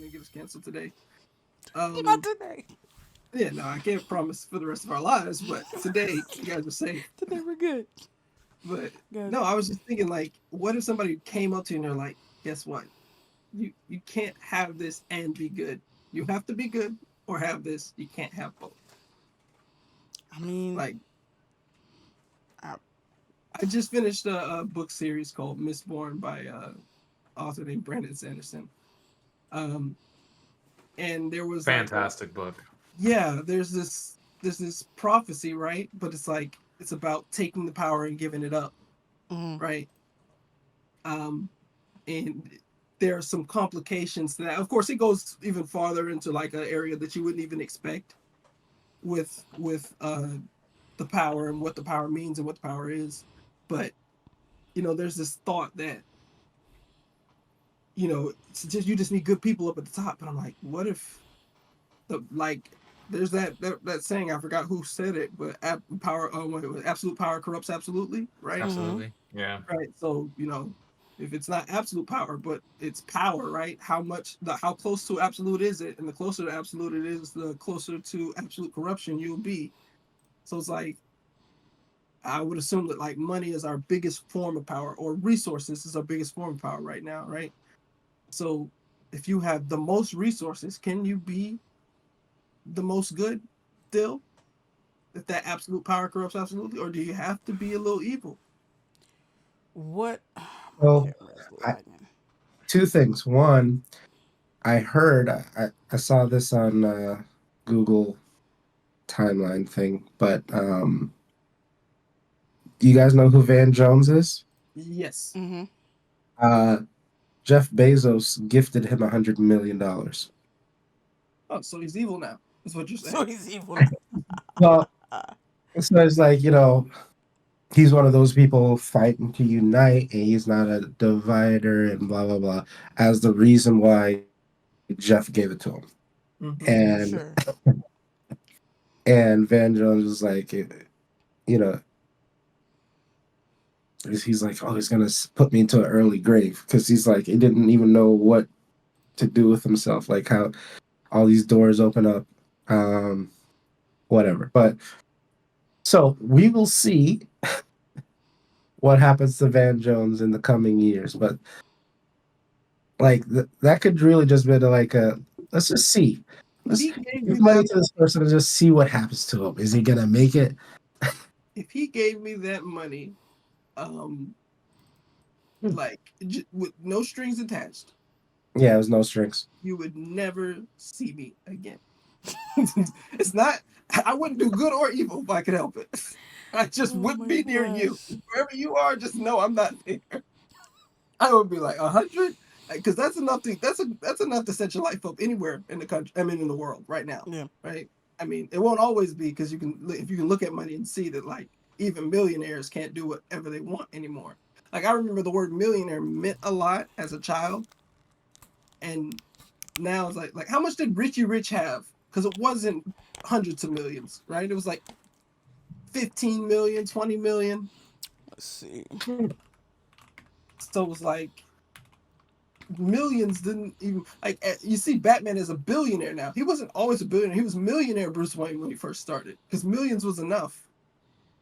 gonna get us canceled today. Not Um, today. yeah, no, I can't promise for the rest of our lives, but today you guys are safe. Today we're good. But Good. no, I was just thinking, like, what if somebody came up to you and they're like, guess what? You can't have this and be good. You have to be good or have this. You can't have both. I mean, Like, I, I just finished a book series called Mistborn by author named Brandon Sanderson. Um, and there was like a Fantastic book. yeah, there's this prophecy, right? But it's like it's about taking the power and giving it up, mm, right? Um, and there are some complications to that. Of course, it goes even farther into like an area that you wouldn't even expect with the power and what the power means and what the power is. But there's this thought that it's just you just need good people up at the top. And I'm like, what if there's that saying, I forgot who said it, but power absolute power corrupts absolutely, right? mm-hmm. Absolutely. Yeah. Right. So, if it's not absolute power, but it's power, right? How close to absolute is it? And the closer to absolute it is, the closer to absolute corruption you'll be. So it's like, I would assume that like money is our biggest form of power, or resources is our biggest form of power right now, right? So if you have the most resources, can you be the most good still? If that absolute power corrupts absolutely, or do you have to be a little evil? What? My Well, camera's I, lagging. two things. One, I heard, I saw this on Google timeline thing, but do you guys know who Van Jones is? Yes. Mm-hmm. Uh, Jeff Bezos gifted him $100 million. Oh, so he's evil now. That's what you're So saying. he's evil now. Well, so it's like, he's one of those people fighting to unite, and he's not a divider, and blah blah blah, as the reason why Jeff gave it to him. Mm-hmm. And Sure. Van Jones was like, know, he's like, oh, he's gonna put me into an early grave, because he's like, he didn't even know what to do with himself, like how all these doors open up, um, whatever. But so we will see what happens to Van Jones in the coming years. But like that could really just be like a let's just see. If Let's he gave me give money that, to this person and just see what happens to him. Is he gonna make it? if he gave me that money, um, like with no strings attached, Yeah, it was no strings. you would never see me again. It's not. I wouldn't do good or evil if I could help it. I just Oh wouldn't my be near you. gosh. Wherever you are, just know I'm not there. I would be like 100, because that's enough to set your life up anywhere in the country. I mean, in the world right now, Yeah. right? I mean, it won't always be, because if you can look at money and see that like even millionaires can't do whatever they want anymore. Like I remember the word millionaire meant a lot as a child, and now it's like how much did Richie Rich have? Because it wasn't hundreds of millions, right? It was like 15 million, 20 million. Let's see. So it was like millions didn't even like you see Batman is a billionaire now. He wasn't always a billionaire. He was millionaire Bruce Wayne when he first started, because millions was enough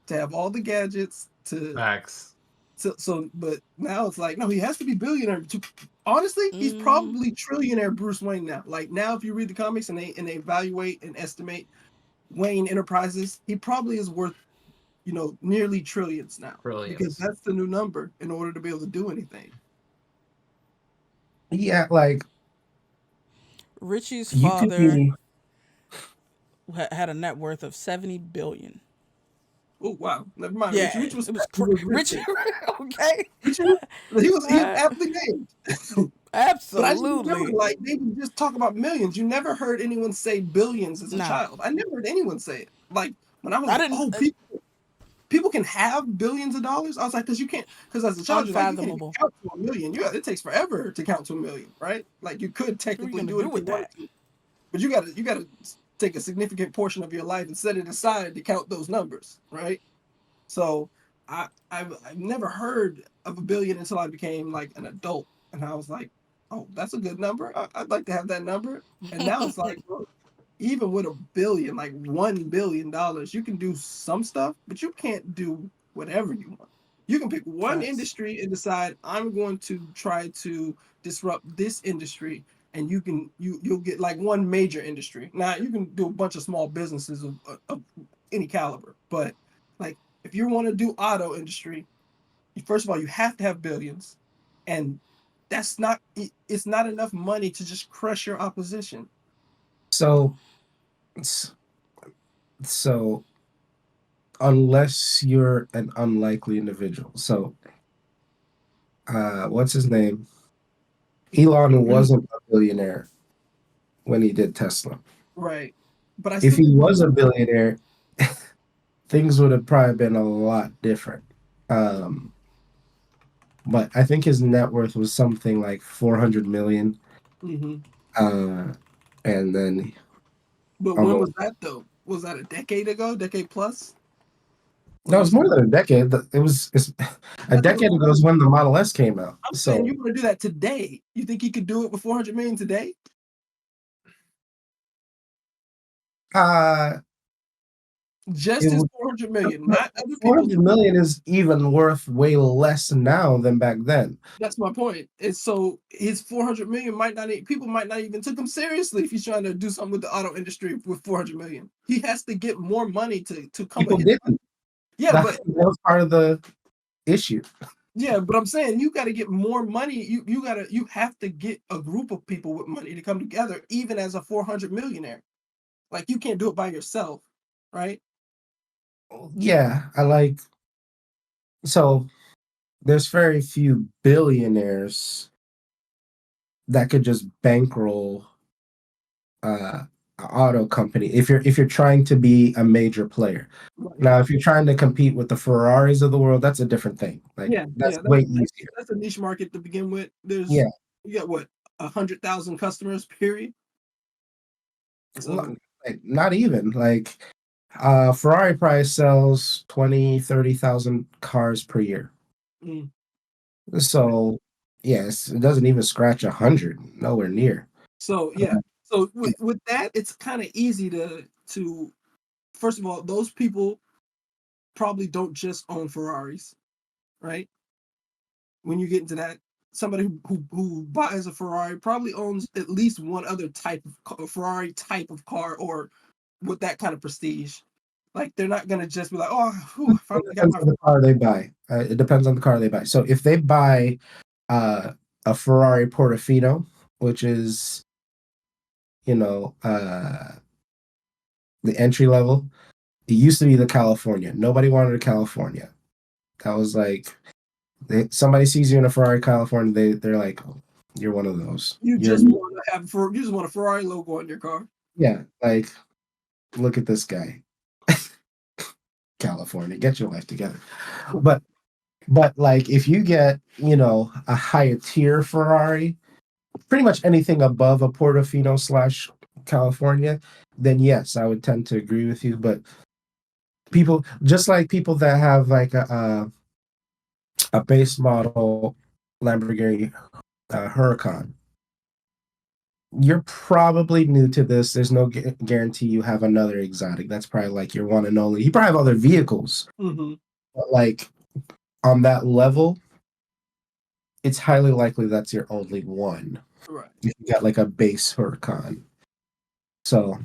to have all the gadgets to Max. but now it's like no, he has to be billionaire to, honestly, he's Mm, probably trillionaire Bruce Wayne now. Like now if you read the comics and they evaluate and estimate Wayne Enterprises, he probably is worth nearly trillions now, because Brilliance. that's the new number in order to be able to do anything. Yeah, like Richie's you could father be. had a net worth of 70 billion. Oh wow, never mind. Yeah, Rich was it was he was Richie. Richard. Okay. Richard, he was Uh, aptly named. But I just remember, absolutely. like, they would just talk about millions. You never heard anyone say billions as a Nah, child. I never heard anyone say it. Like when I was I like, didn't. oh, people can have billions of dollars. I was like, because you can't, because as a child you're like, you can't even Unfathomable. count to a million. It takes forever to count to a million, right? Like you could What are you technically gonna do it do if you with wanted that? to, but you gotta take a significant portion of your life and set it aside to count those numbers, right? So I've never heard of a billion until I became like an adult, and I was like, oh, that's a good number. I'd like to have that number. And now it's like, bro, even with $1 billion, like $1 billion, you can do some stuff, but you can't do whatever you want. You can pick one Facts. industry and decide I'm going to try to disrupt this industry, and you'll get like one major industry. Now you can do a bunch of small businesses of any caliber, but like if you want to do auto industry, first of all you have to have billions, and that's not it's not enough money to just crush your opposition. So so unless you're an unlikely individual. So what's his name? Elon wasn't a billionaire when he did Tesla. Right. But I If still he think was a billionaire, things would have probably been a lot different. Um, but I think his net worth was something like 400 million. hmm Uh, and then But when almost was that though? Was that a decade ago? Decade plus? Or no, it's was more than a decade. It's a that's what decade ago is when the Model S came out. I'm saying. So You want to do that today? You think he could do it with 400 million today? uh Just it his would 400 million, but not other people's. 400 million is even worth way less now than back then. That's my point. It's so his 400 million might not people might not even took him seriously if he's trying to do something with the auto industry with 400 million. He has to get more money to come with People his. didn't. Yeah, That but was part of the issue. yeah, but I'm saying you got to get more money. You have to get a group of people with money to come together, even as a 400 millionaire. Like you can't do it by yourself, right? Yeah, I like so there's very few billionaires that could just bankroll an auto company if you're trying to be a major player. Right. Now, if you're trying to compete with the Ferraris of the world, that's a different thing. Like Yeah, that's yeah. way easier. That's a niche market to begin with. Yeah, You got what 100,000 customers, period. So like not even like Ferrari probably sells 20, 30,000 cars per year. mm, right. So yes, it doesn't even scratch 100, nowhere near. So yeah. So with that, it's kind of easy to first of all, those people probably don't just own Ferraris, right? When you get into that, somebody who buys a Ferrari probably owns at least one other type of Ferrari type of car or with that kind of prestige. Like they're not gonna just be like, oh, whew, I It finally got depends my. on the car they buy. It depends on the car they buy. So if they buy uh, a Ferrari Portofino, which is you know the entry level, it used to be the California. Nobody wanted a California. That was like somebody sees you in a Ferrari California, they're like, oh, you're one of those. You You're just want to have you just want a Ferrari logo on your car. yeah, like look at this guy, California, get your life together. But like if you get a higher tier Ferrari, pretty much anything above a Portofino slash California, then yes, I would tend to agree with you. But people, just like people that have like a base model Lamborghini Huracan, you're probably new to this. There's no guarantee you have another exotic. That's probably like your one and only. You probably have other vehicles, Mm-hmm. but like on that level, it's highly likely that's your only one. Right. If you got like a base Huracan. So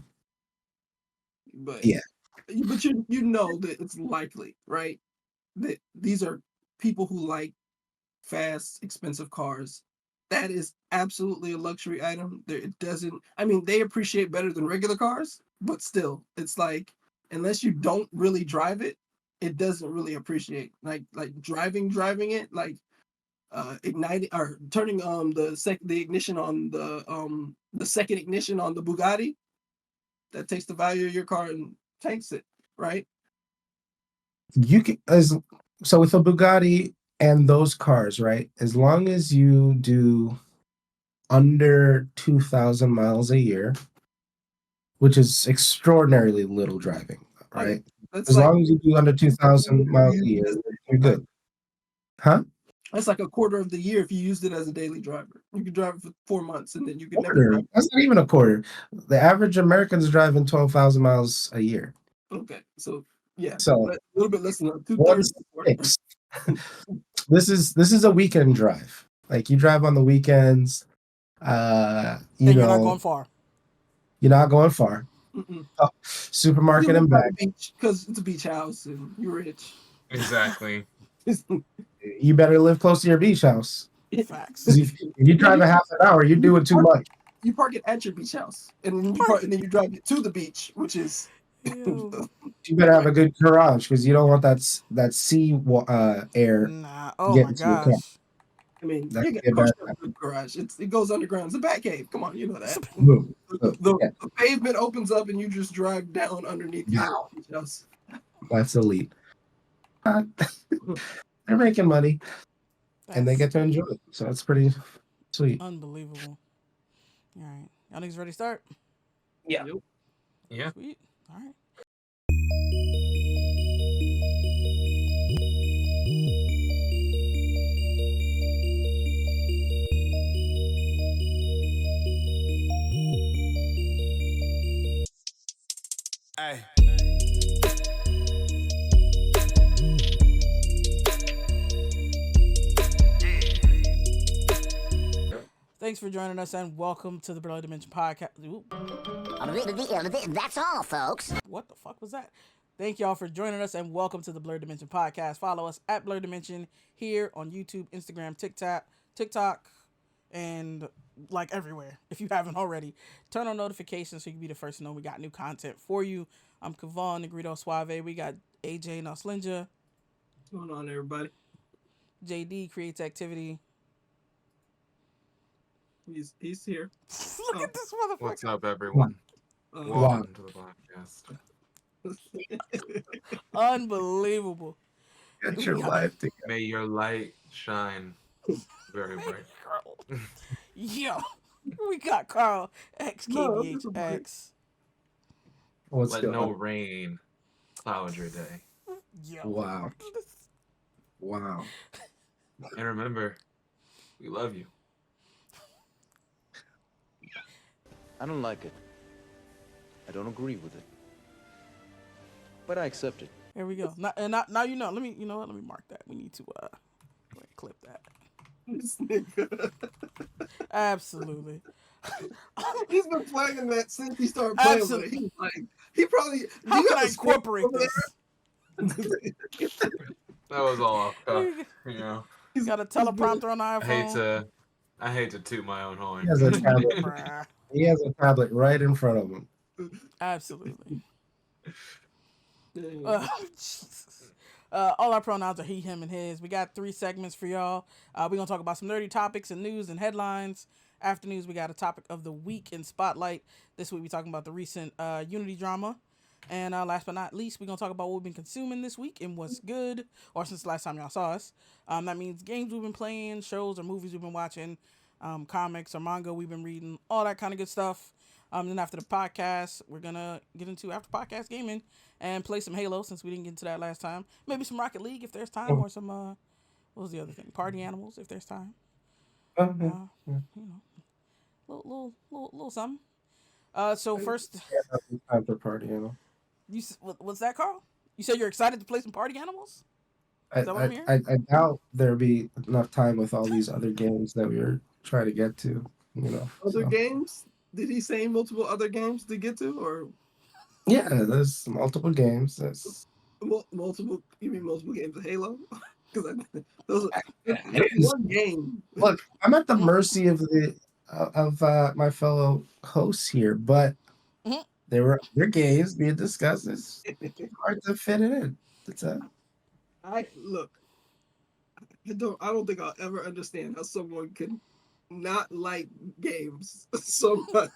But yeah, you know that it's likely, right? That these are people who like fast, expensive cars. That is absolutely a luxury item. There, it doesn't. I mean, they appreciate better than regular cars, but still, it's like unless you don't really drive it, it doesn't really appreciate. Like driving it, like igniting or turning the ignition on the second ignition on the Bugatti. That takes the value of your car and tanks it, right? you can as so with a Bugatti and those cars, right? As long as you do under 2,000 miles a year, which is extraordinarily little driving, Oh yeah, right? that's As like long as you do under 2,000 miles a you year, just you're like good. Huh? That's like a quarter of the year if you used it as a daily driver. You could drive it for 4 months and then you could never Quarter. drive. That's not even a quarter. The average American's driving 12,000 miles a year. Okay, so yeah, So a little bit less than two one thirds. six. This is a weekend drive. Like you drive on the weekends. You And you're not going know, far. you're not going far. Oh, supermarket You live and by back. the beach because it's a beach house and you're rich. Exactly. You better live close to your beach house. Facts. Because if you drive a half an hour, you're doing too much. You park it at your beach house, and then you drive it to the beach, which is Ew. You better have a good garage because you don't want that air Nah. Oh my getting to your car. gosh. I mean, That you could get be a bad a good garage. It goes underground. It's a bat cave. Come on, you know that. move. The pavement opens up and you just drive down underneath your Wow, beach house. that's elite. Uh, they're making money and they That's get to enjoy it, so it's pretty sweet. unbelievable. All right. Y'all niggas ready to start? Yeah. Yep. Yeah. Sweet. All right. Hey. Thanks for joining us and welcome to the Blerdimension podcast. Ooh, That's all, folks. what the fuck was that? Thank y'all for joining us and welcome to the Blerdimension podcast. Follow us at Blerdimension here on YouTube, Instagram, TikTok, and like everywhere if you haven't already. Turn on notifications so you can be the first to know we got new content for you. I'm Kavon Negrito Suave. We got AJ Noslinja. What's going on, everybody? JD creates activity. He's here. Look at this motherfucker. What's up, everyone? Wow. Welcome to the podcast. Unbelievable. Get your life together. May your light shine very bright. Yo, we got Carl XKBHX. What's Let going no on? rain cloud your day. Yo. Wow. Wow. And remember, we love you. I don't like it. I don't agree with it. But I accept it. Here we go. Now you know. Let me mark that. We need to go ahead and clip that. This nigga. Absolutely. He's been playing that since he started playing with it. He's like, he probably. How can I incorporate this? That was all off cuff, you know. He's got a teleprompter on the iPhone. I hate to toot my own horn. He has a tablet. Bruh. He has a tablet right in front of him. Absolutely. Jesus. All our pronouns are he, him, and his. We got 3 segments for y'all. We're going to talk about some nerdy topics and news and headlines. After news, we got a topic of the week in Spotlight. This week, we're talking about the recent Unity drama. And last but not least, we're going to talk about what we've been consuming this week and what's good, or since the last time y'all saw us. That means games we've been playing, shows or movies we've been watching, comics or manga we've been reading, all that kind of good stuff. Then after the podcast, we're going to get into after podcast gaming and play some Halo since we didn't get into that last time. Maybe some Rocket League if there's time, or some, what was the other thing? Party Animals if there's time. You know, little something. So first, Time for party, you know. what's that, Carl? You said you're excited to play some Party Animals? Is that what I'm hearing? I doubt there'll be enough time with all these other games that we were trying to get to, you know. Other games? Did he say multiple other games to get to, or? Yeah, there's multiple games. There's Multiple? You mean multiple games of Halo? Because those are It is- one game. Look, I'm at the mercy of my fellow hosts here, but Mhm. they're games being discussed. It's hard to fit it in. It's a I don't think I'll ever understand how someone can not like games so much.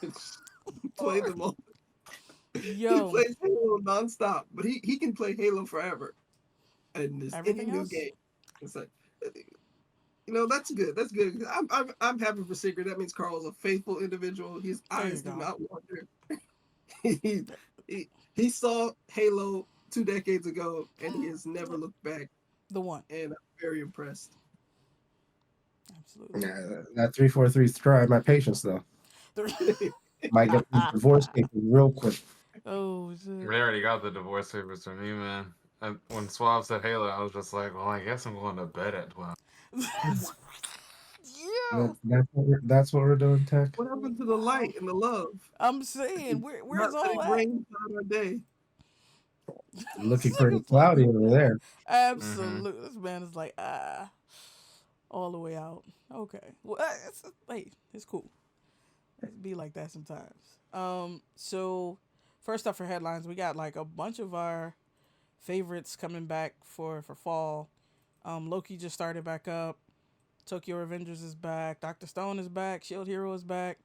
Play them all. Yo. He plays Halo nonstop, but he can play Halo forever. And there's any Everything new else? game. It's like, that's good. That's good. I'm happy for Secret. That means Carl's a faithful individual. His There you eyes do go. not wander. he saw Halo 2 decades ago, and he has never looked back. The one. And I'm very impressed. Absolutely. That 343 tried my patience though. Might get the divorce papers real quick. Oh We shit. already got the divorce papers from me, man. And when Suave said Halo, I was just like, well, I guess I'm going to bed at 12. Yeah. That's what we're doing, Tech. What happened to the light and the love? I'm saying, where's Not all letting that? rain on our day. Looking This pretty nigga's like, cloudy over there. absolutely. This man is like, all the way out. Okay. Well, hey, it's cool. It be like that sometimes. So first up for headlines, we got like a bunch of our favorites coming back for fall. Loki just started back up. Tokyo Revengers is back. Doctor Stone is back. Shield Hero is back.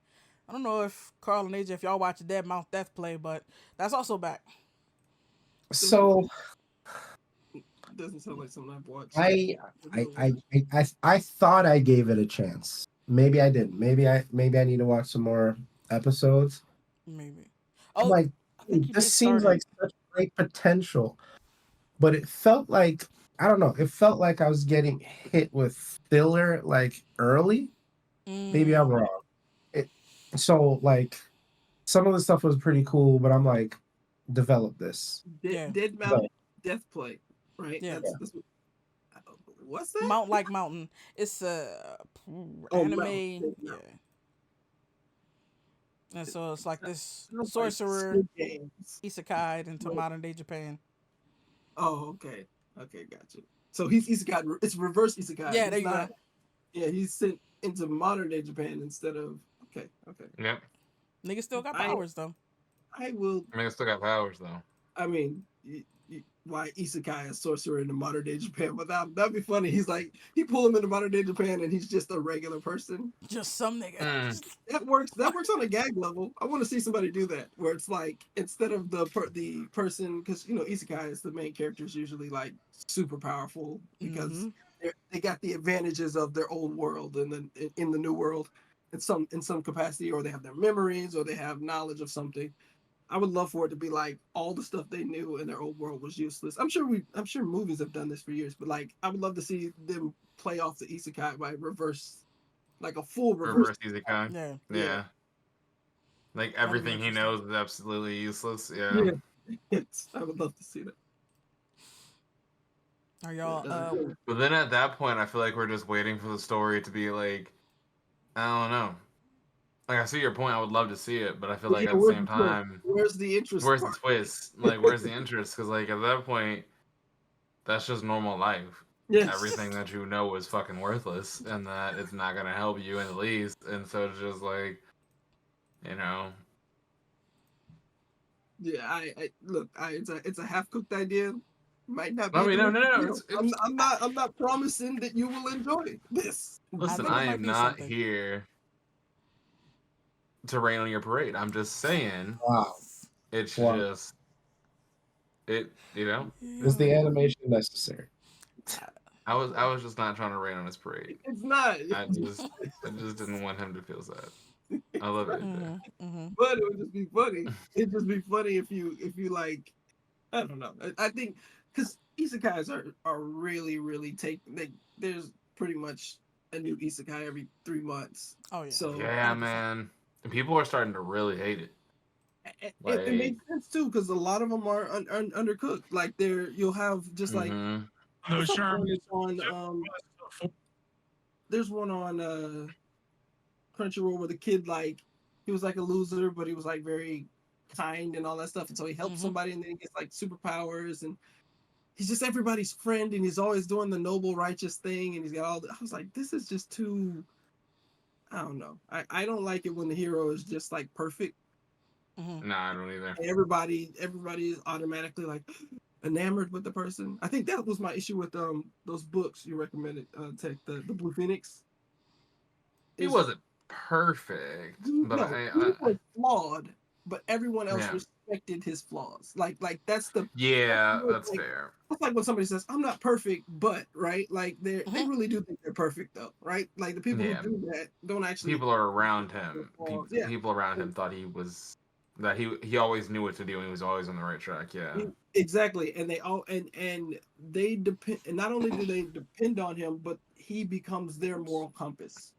I don't know if Carl and AJ, if y'all watch Dead Mount Death play, but that's also back. So Doesn't sound like something I've watched. I thought I gave it a chance. Maybe I didn't. Maybe I need to watch some more episodes. Maybe. I'm Oh, like, I think you this did seems start like it. such great potential, but it felt like I don't know. It felt like I was getting hit with filler like early. Maybe I'm Mm, wrong. It, so like some of the stuff was pretty cool, but I'm like, develop this. yeah, Dead But, Mount Death Play, right? yeah. That's what, what's that? Mount like mountain. It's a Oh, Mount. anime. Dead Yeah. Mount. And so it's like this Sounds like sorcerer Squid Games. isekai into modern day Japan. Oh, okay. Okay, gotcha. So he's got it's reverse isekai. Yeah, there He's you not. go. Yeah, he's sent into modern day Japan instead of. Okay, okay. Yep. Nigga still got I powers though. I will. I mean, I still got powers, though. I mean, why isekai is sorcerer in the modern day Japan? But that'd be funny. He's like he pull him into modern day Japan and he's just a regular person. Just some nigga. Mm. That works. That works on a gag level. I want to see somebody do that, where it's like instead of the person, because isekai is the main character is usually like super powerful because Mm-hmm. they got the advantages of their old world and then in the new world, in some capacity, or they have their memories, or they have knowledge of something. I would love for it to be like all the stuff they knew in their old world was useless. I'm sure movies have done this for years, but like I would love to see them play off the isekai by reverse, like a full reverse. Reverse Isekai. Yeah. Yeah. Yeah. Like That'd be everything he interesting. knows is absolutely useless. Yeah. Yeah. Yes, I would love to see that. Are y'all Yeah. But then at that point, I feel like we're just waiting for the story to be like, I don't know. Like, I see your point. I would love to see it, but I feel like Yeah, at the where's same the twist? time, Where's the interest where's the part? twist? Like, where's the interest? Because, like, at that point, that's just normal life. Yes. Everything that you know is fucking worthless, and that it's not gonna help you in the least. And so it's just like, you know, Yeah, I look, it's a half cooked idea. Might not be. I mean, no, no, no. I'm not promising that you will enjoy this. Listen, think it I might am be not something. here to rain on your parade. I'm just saying, wow. it's Wow. just, it, you know. Is the animation necessary? I was just not trying to rain on his parade. It's not. I just didn't want him to feel sad. I love it. Mm-hmm, mm-hmm. But it would just be funny. It'd just be funny if you like, I don't know. I think because isekais are really there's pretty much a new isekai every 3 months. Oh yeah. So Yeah, man. And people are starting to really hate it. it makes sense too because a lot of them are undercooked. Like you'll have just like Mm-hmm. what's up on there's one on Crunchyroll where the kid like he was like a loser but he was like very kind and all that stuff and so he helped Mhm. somebody and then he gets like superpowers and he's just everybody's friend and he's always doing the noble righteous thing and he's got all I was like this is just too I don't know. I don't like it when the hero is just like perfect. Mm-hmm. No, I don't either. Everybody is automatically like enamored with the person. I think that was my issue with those books you recommended, Tech, the Blue Phoenix. He wasn't perfect, but No, I he was flawed, but everyone else Yeah. respected his flaws. Like that's the yeah, that's like, fair. that's like when somebody says, "I'm not perfect," but right, like they Mhm. really do think they're perfect though, right? Like the people Yeah. who do that don't actually People are around him. Yeah. People around him thought he was that he always knew what to do and he was always on the right track. Yeah. Exactly, and they all and they depend. And not only do they depend on him, but he becomes their moral compass.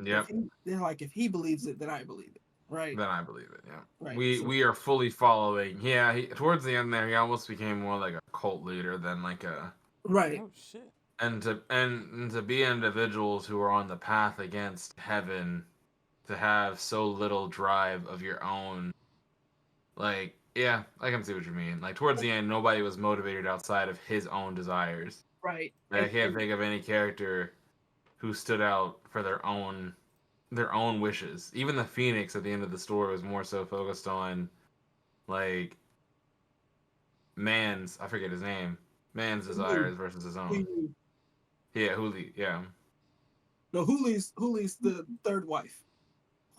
Yep. They're like, if he believes it, then I believe it, right? Then I believe it. Yeah. Right. We are fully following. Yeah. Towards the end there, he almost became more like a cult leader than like a. Right. Oh shit. And to be individuals who are on the path against heaven, to have so little drive of your own, like, yeah, I can see what you mean. Like towards the end, nobody was motivated outside of his own desires. Right. Like, I can't think of any character who stood out for their own wishes. Even the Phoenix at the end of the story was more so focused on like I forget his name, man's desires versus his own. Hulu. Yeah, Huli, yeah. No, Huli's the third wife.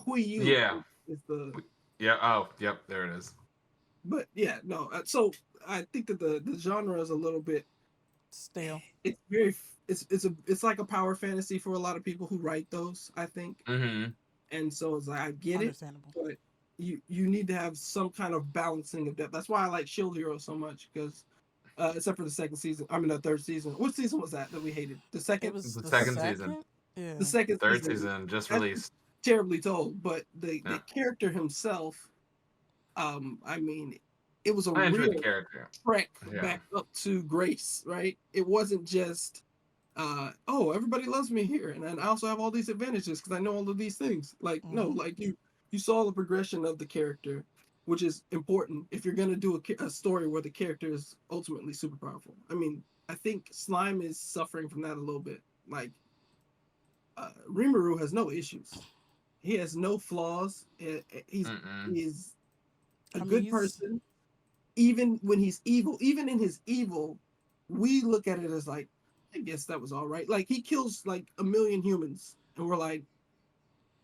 Hui Yu Yeah. is the. Yeah, oh, yep, there it is. But yeah, no. So I think that the genre is a little bit Stale. it's very it's like a power fantasy for a lot of people who write those, I think. Mm-hmm. And so it's like I get it, Understandable. but you need to have some kind of balancing of depth. That's why I like Shield Hero so much, because except for the second season, I mean the third season. What season was that we hated? The second. It was The the second second season. Yeah. The second Third season just That's released. terribly told, but the Yeah. character himself, I mean, it was a I enjoyed real the character. trek Yeah. back up to grace, right? It wasn't just oh, everybody loves me here, and I also have all these advantages because I know all of these things. Like no, like you saw the progression of the character, which is important if you're gonna do a story where the character is ultimately super powerful. I mean, I think Slime is suffering from that a little bit. Like Rimuru has no issues. He has no flaws. He's a good person. Even when he's evil, even in his evil, we look at it as like, I guess that was all right. Like he kills like 1 million humans, and we're like,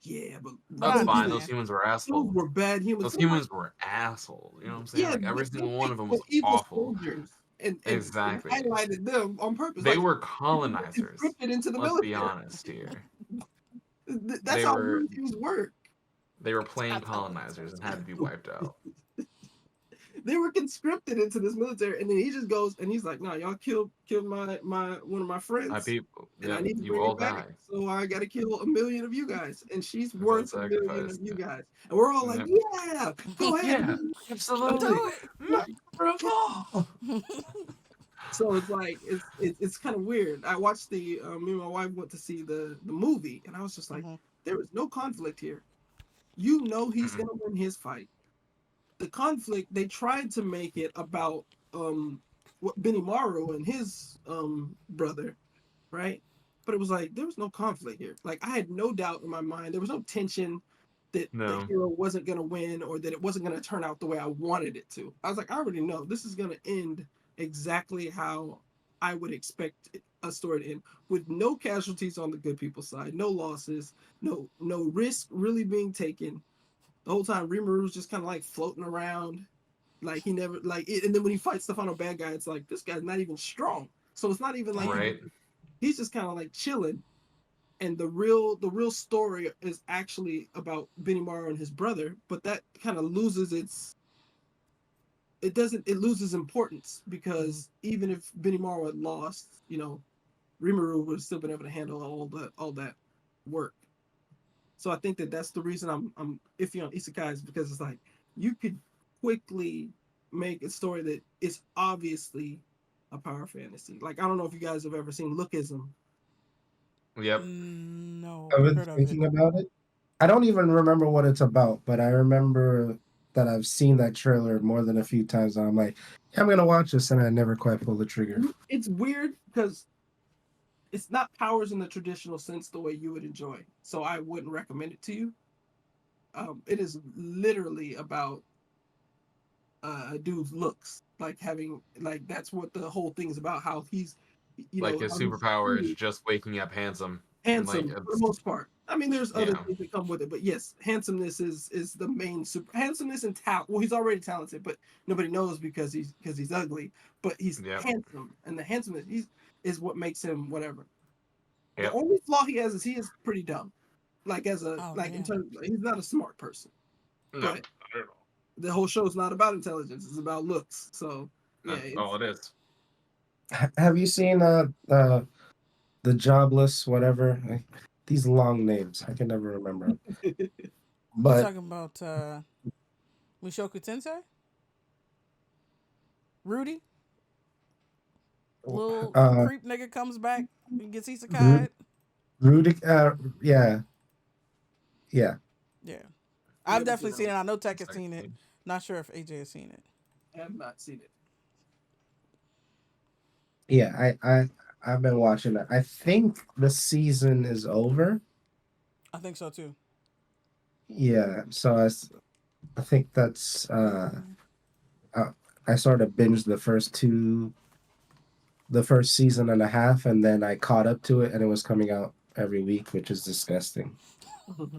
yeah, but That's not fine. man. Those humans were those assholes. were bad humans. Those humans were assholes. You know what I'm saying? Yeah, Like every single one of them was evil awful. soldiers, and Exactly. highlighted them on purpose. They like, were colonizers. Encrypted into the Let's military. be honest here. That's They how were- things work. They were plain colonizers and had to be wiped out. They were conscripted into this military, and then he just goes and he's like, "No, y'all killed my one of my friends, My people. and I Yeah, need to you bring all it back. die. So I got to kill 1 million of you guys, and she's As worth that 1 million sacrifice, of you yeah. guys." And we're all like, Yep. "Yeah, go ahead." Yeah, absolutely. Mother of all. So it's like it's kind of weird. I watched me and my wife went to see the movie, and I was just like, there is no conflict here. You know he's gonna win his fight. The conflict, they tried to make it about what Benimaru and his brother, right? But it was like there was no conflict here. Like I had no doubt in my mind. There was no tension that the No. hero wasn't gonna win or that it wasn't gonna turn out the way I wanted it to. I was like, I already know this is gonna end exactly how I would expect a story to end, with no casualties on the good people's side, no losses, no risk really being taken. The whole time Rimaru's just kind of like floating around, like he never like it, and then when he fights the final bad guy, it's like this guy's not even strong. So it's not even like Right. he's just kind of like chilling. And the real story is actually about Benimaru and his brother, but that kind of loses it loses importance because even if Benimaru had lost, Rimaru would have still been able to handle all that work. So I think that that's the reason I'm iffy on isekais, because it's like you could quickly make a story that is obviously a power fantasy. Like I don't know if you guys have ever seen Lookism. Yep. No. I was Heard of thinking it. about it. I don't even remember what it's about, but I remember that I've seen that trailer more than a few times. And I'm like, yeah, I'm gonna watch this, and I never quite pull the trigger. It's weird because it's not powers in the traditional sense the way you would enjoy. So I wouldn't recommend it to you. It is literally about a dude's looks, like having like that's what the whole thing is about. How he's, Like his how he's superpower is just waking up handsome. handsome Like, for the most part. I mean, there's other Yeah. things that come with it, but yes, handsomeness is the main handsomeness and talent. Well, he's already talented, but nobody knows because he's ugly. But he's Yep. handsome, and the handsomeness is what makes him whatever. Yep. The only flaw he has is he is pretty dumb. Like in damn. terms, he's not a smart person. No, But not at all. the whole show is not about intelligence; it's about looks. So yeah, That's all it is. Have you seen the jobless whatever? These long names I can never remember. You But talking about Mushoku Tensei? Rudy? Little uh, creep nigga comes back and gets Ru- isekai. Rudy, yeah, yeah, Yeah. yeah, I've but definitely seen it. I know Tech has It's like, seen it. Not sure if AJ has seen it. I have not seen it. yeah. I've been watching it. I think the season is over. I think so too. Yeah, so I think that's uh, I sort of binged the first season and a half, and then I caught up to it, and it was coming out every week, which is disgusting.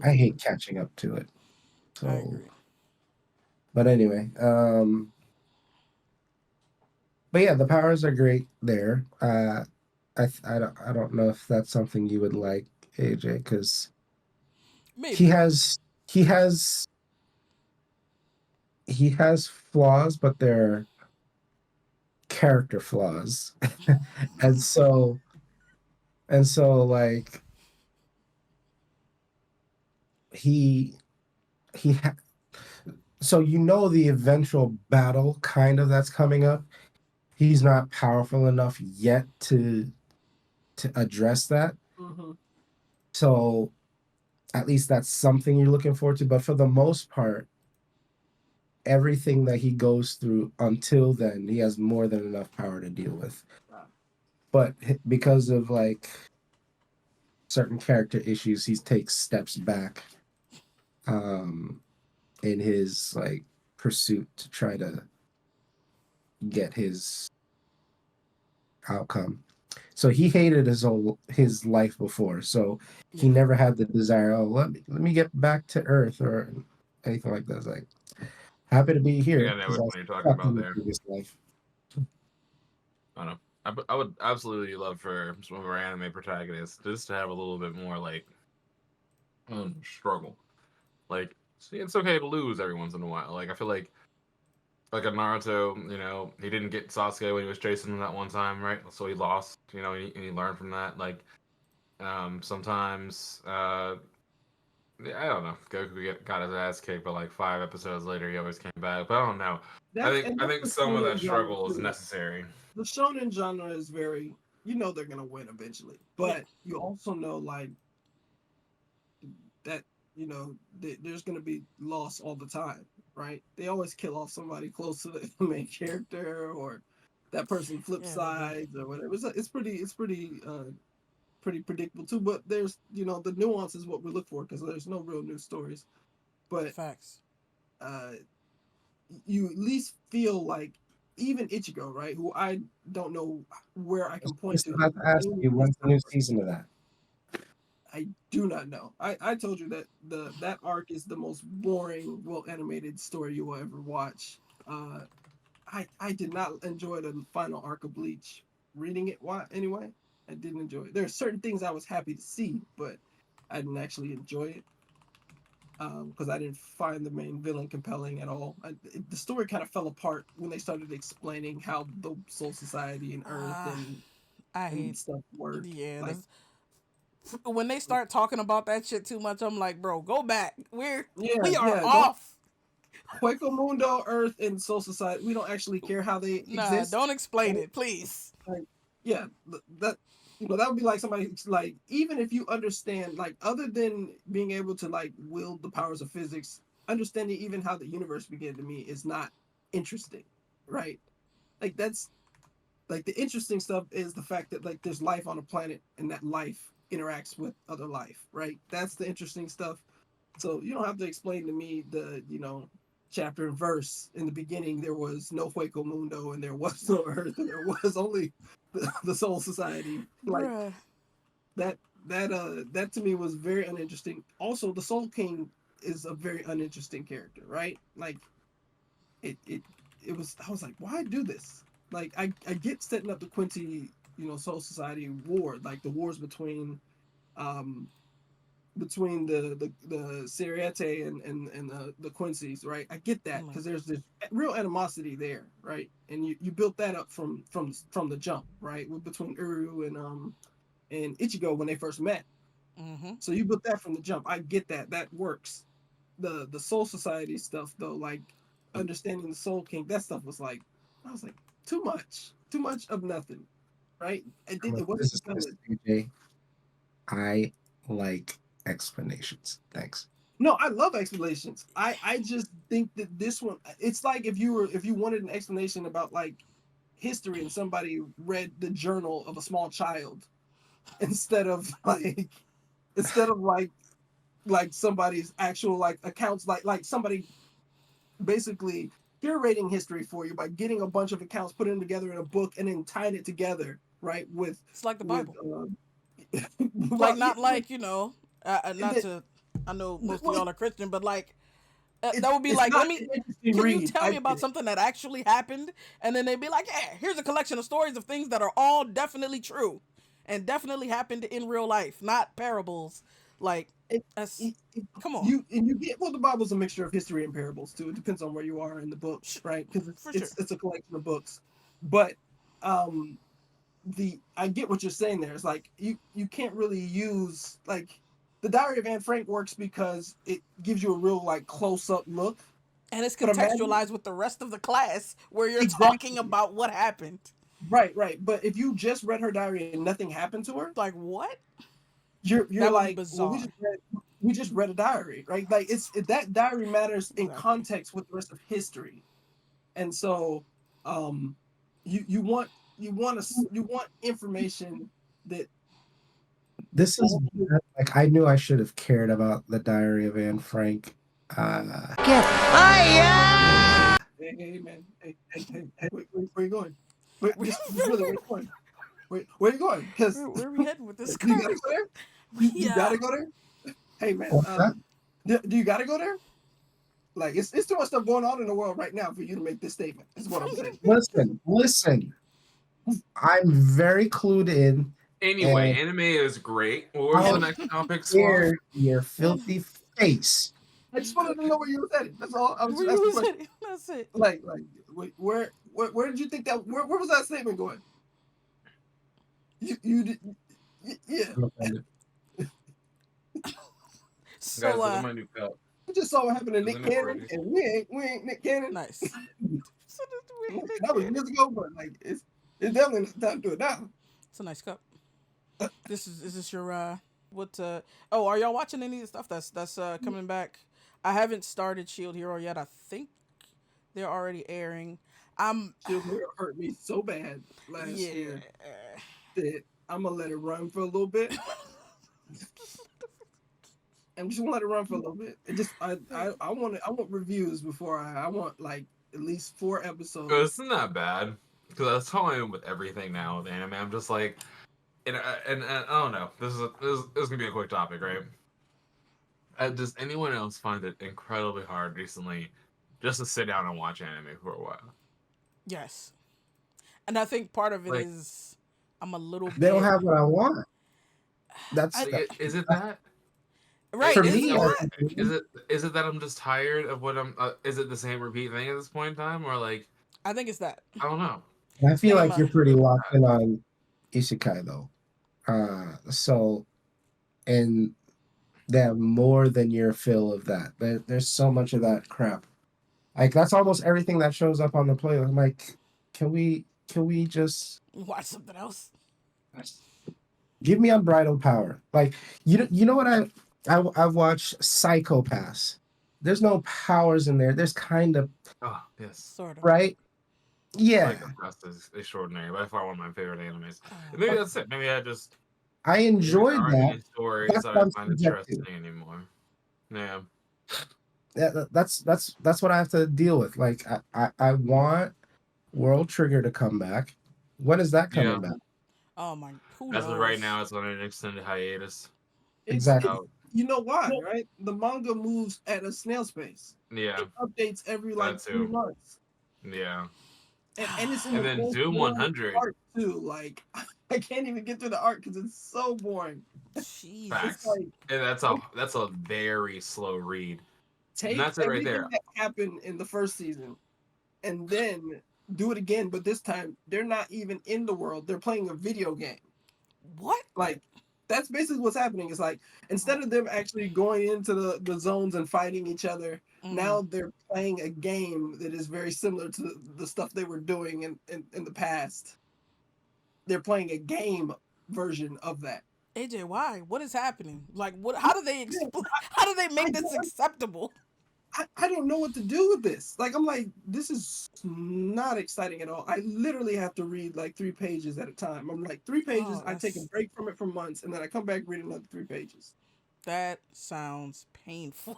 I hate catching up to it. I So, agree. but anyway, but yeah, the powers are great there. I don't know if that's something you would like, AJ, because he Maybe. has he has he has flaws, but they're character flaws, and so like he he ha- so you know the eventual battle kind of that's coming up. He's not powerful enough yet to address that. Hmm. So at least that's something you're looking forward to. But for the most part, everything that he goes through until then, he has more than enough power to deal with. But because of like certain character issues, he takes steps back um, in his like pursuit to try to get his outcome. So he hated his life before. So he Yeah. never had the desire. Oh, let me get back to Earth or anything like that. It's like happy to be I think I here know because which I one you're talking stuck about in the there. previous life. I don't know. I would absolutely love for some of our anime protagonists just to have a little bit more like struggle. Like, see, it's okay to lose every once in a while. Like, I feel like a Naruto, he didn't get Sasuke when he was chasing him that one time, right? So he lost, and he learned from that. Like, sometimes, yeah, I don't know. Goku got his ass kicked, but like 5 episodes later, he always came back. But I don't know. I That's think and I that's think the some of that shonen genre struggle is too. necessary. The shonen genre is very, they're gonna win eventually, Yeah. but you also know like that, there's gonna be loss all the time, right? They always kill off somebody close to the main character, or that person flips Yeah, they do. sides or whatever. It's pretty predictable too. But there's, the nuance is what we look for because there's no real new stories. But Facts. uh, you at least feel like even Ichigo, right? Who I don't know where I I was can point just to about him to ask gaining you his when's the new powers. season of that. I do not know. I told you that that arc is the most boring, well animated story you will ever watch. Uh, I did not enjoy the final arc of Bleach. Reading it, why anyway? I didn't enjoy it. There are certain things I was happy to see, but I didn't actually enjoy it because I didn't find the main villain compelling at all. The story kind of fell apart when they started explaining how the Soul Society and Earth Ah, and I hate. stuff work. Yeah, Like, when they start talking about that shit too much, I'm like, bro, go back. yeah, We are yeah, don't off. Hueco Mundo, Earth, and Soul Society. We don't actually care how they Nah, exist. don't explain Right? it, please. Like, yeah, that that would be like somebody like even if you understand like other than being able to like wield the powers of physics, understanding even how the universe began to me is not interesting, right? Like that's like the interesting stuff is the fact that like there's life on a planet and that life interacts with other life, right? That's the interesting stuff. So you don't have to explain to me the, chapter and verse. In the beginning there was no Hueco Mundo and there was no Earth and there was only the Soul Society. Like Bruh. that that to me was very uninteresting. Also, the Soul King is a very uninteresting character, right? Like it it was I was like, why do this? Like I get setting up the Quincy, Soul Society war, like the wars between um between the Siriete and the Quincy's, right? I get that because there's this real animosity there, right? And you built that up from the jump, right? Between Uru and Ichigo when they first met. Mm-hmm. So you built that from the jump. I get that. That works. The Soul Society stuff though, like understanding the Soul King, that stuff was like, I was like, too much of nothing, right? It wasn't fulfilling. AJ. I like explanations. Thanks. No, I love explanations. I just think that this one, it's like if you wanted an explanation about like history and somebody read the journal of a small child instead of like instead of like somebody's actual like accounts, like somebody basically curating history for you by getting a bunch of accounts, putting them together in a book, and then tying it together, right? It's like the Bible. Well, Not yeah, like, you know, not it- to. I know most of well, y'all are Christian, but like it's, that would be it's like, not let me. an interesting Can you read. tell I me about get it. something that actually happened? And then they'd be like, yeah, here's a collection of stories of things that are all definitely true and definitely happened in real life, not parables. Like, It- that's it- come on, you get, well, the Bible's a mixture of history and parables too. It depends on where you are in the book, right? Because for sure. it's a collection of books. But um I get what you're saying there. It's like you can't really use like the Diary of Anne Frank works because it gives you a real like close up look. And it's But imagine contextualized with the rest of the class where you're talking exactly about what happened. right. But if you just read her diary and nothing happened to her, Like, what? you're That would be like, well, bizarre. we just read a diary, right? Like that diary matters in Exactly. context with the rest of history, and so you want information that This is like I knew I should have cared about the Diary of Anne Frank. hey man, hey, where you going? Just really, where you going? Where you going? Because Where are we heading with this? you gotta go there. You gotta go there. Hey man, What's that? do you gotta go there? Like it's too much stuff going on in the world right now for you to make this statement. Is what I'm saying. Listen. I'm very clued in. Anyway, And anime is great. What was the next topic, Swamp? Hear your filthy face. I just wanted to know where you were headed. That's all. I was Where just asking you a question. heading? That's it. Like where did you think that? Where was that statement going? You did. Yeah. So Guys, look at my new cup. We just saw what happened to Isn't Nick it Cannon, pretty? and we ain't Nick Cannon. nice. That was years ago, but like it's definitely not time to do it now. It's a nice cup. Is this your what oh, are y'all watching any of the stuff that's coming back? I haven't started Shield Hero yet. I think they're already airing. Shield Hero hurt me so bad last year that I'm gonna let it run for a little bit. I'm just gonna let it run for a little bit. It just I want reviews before I want like at least 4 episodes. It's not bad because that's how I am with everything now with anime. I'm just like, and I don't know. This is gonna be a quick topic, right? Does anyone else find it incredibly hard recently just to sit down and watch anime for a while? Yes. And I think part of it Like- is I'm a little They don't bit have what I want. That's Like, is it that? right. For is me, it? Is it that I'm just tired of what I'm? Is it the same repeat thing at this point in time, or like I think it's that. I don't know. I feel think like I'm you're pretty locked in on isekai though. So and they have more than your fill of that. There's so much of that crap. Like that's almost everything that shows up on the playlist. I'm like, can we just Watch something else. give me unbridled power? Like you know what I've watched Psychopaths. There's no powers in there. There's kind of Oh yes. Sort of. right. Yeah, Psychopaths is extraordinary. By far one of my favorite animes. Oh. Maybe that's it. Maybe I just I enjoyed there aren't that. any stories That's that what I I'm find subjective. interesting anymore. Yeah. That's what I have to deal with. Like I want World Trigger to come back. When is that coming back? Oh my. Who As knows? of right now, it's on an extended hiatus. Exactly. Out. You know why, right? The manga moves at a snail's pace. Yeah. It updates every like That 3 too. months. Yeah. and it's in And the then most Doom boring 100. art too. Like I can't even get through the art because it's so boring. Jesus. Facts. It's like And that's a very slow read. And take that's it right everything there. that happened in the first season and then do it again, but this time they're not even in the world. They're playing a video game. What? Like that's basically what's happening. It's like instead of them actually going into the zones and fighting each other, now they're playing a game that is very similar to the stuff they were doing in the past. They're playing a game version of that. AJ, why? What is happening? Like, what? How do they explain? How do they make this acceptable? I don't know what to do with this. Like I'm like, this is not exciting at all. I literally have to read like 3 pages at a time. I'm like 3 pages. Oh, I take a break from it for months, and then I come back read another 3 pages. that sounds painful.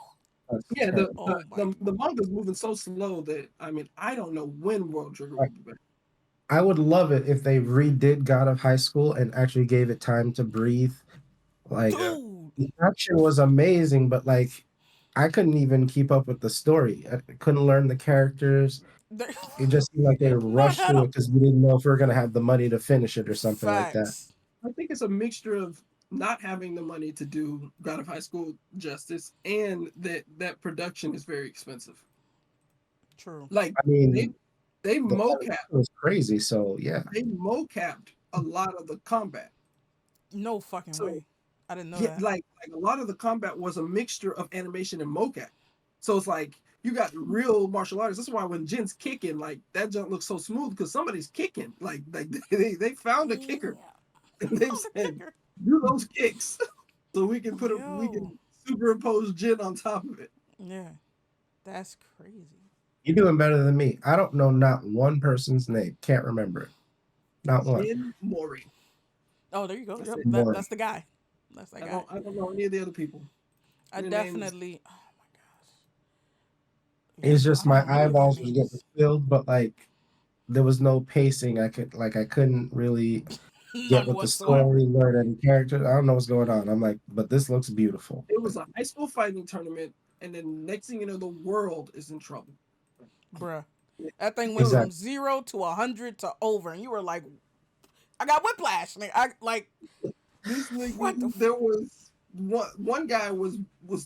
That's Yeah, terrible. Oh my. the manga's moving so slow that I mean I don't know when World Trigger will be back. I would love it if they redid God of High School and actually gave it time to breathe. Like Dude. the action was amazing, but like I couldn't even keep up with the story. I couldn't learn the characters. They're- It just seemed like they I rushed had through a it because we didn't know if we were gonna have the money to finish it or something like that. facts. I think it's a mixture of not having the money to do God of High School justice, and that production is very expensive. True. Like I they mean, they the mocap was crazy. So yeah, they mocapped a lot of the combat. No fucking So way. I didn't know yeah, that. like a lot of the combat was a mixture of animation and mocap. So it's like you got real martial artists. That's why when Jin's kicking, like that jump looks so smooth because somebody's kicking. Like they found a kicker and they Found a said kicker. do those kicks so we Yo. can superimpose Jin on top of it. Yeah. That's crazy. you're doing better than me. I don't know not one person's name. Can't remember it. Not one. Jin Mori. Oh, there you go. That's Yep. it. Mori. That's the guy. That's that guy. I don't know any of the other people. I Their names. definitely. Oh my gosh. It's Yeah, just I my don't remember their eyeballs was getting names. filled, but like there was no pacing. I couldn't really get None with the whatsoever. story, learn any characters. I don't know what's going on. I'm like, but this looks beautiful. It was a high school fighting tournament, and then next thing you know, the world is in trouble. Bruh. That thing went So from Exactly. 0 to 100 to over, and you were like, I got whiplash. I like, this what the? there was one guy was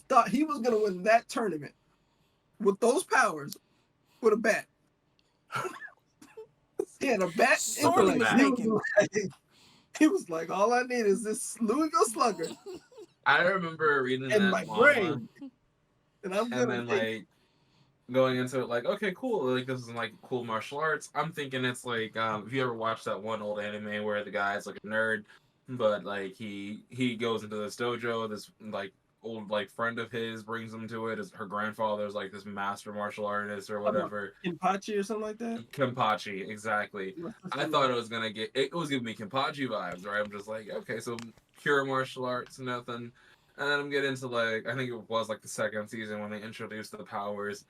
thought he was gonna win that tournament with those powers with a bat. He had a bat Sorely intellect. mistaken. He was like, all I need is this Louisville Slugger I remember reading and that my manga brain, and I'm and gonna then take. like going into it like, okay, cool, like this is like cool martial arts. I'm thinking it's like if you ever watched that one old anime where the guy's like a nerd, but like he goes into this dojo, this like old like friend of his brings him to it. Her grandfather's like this master martial artist or whatever. Kenpachi or something like that. Kenpachi, exactly. I thought it was gonna get it was giving me Kenpachi vibes, right? I'm just like, okay, so pure martial arts, nothing. And then I'm getting into like I think it was like the second season when they introduced the powers.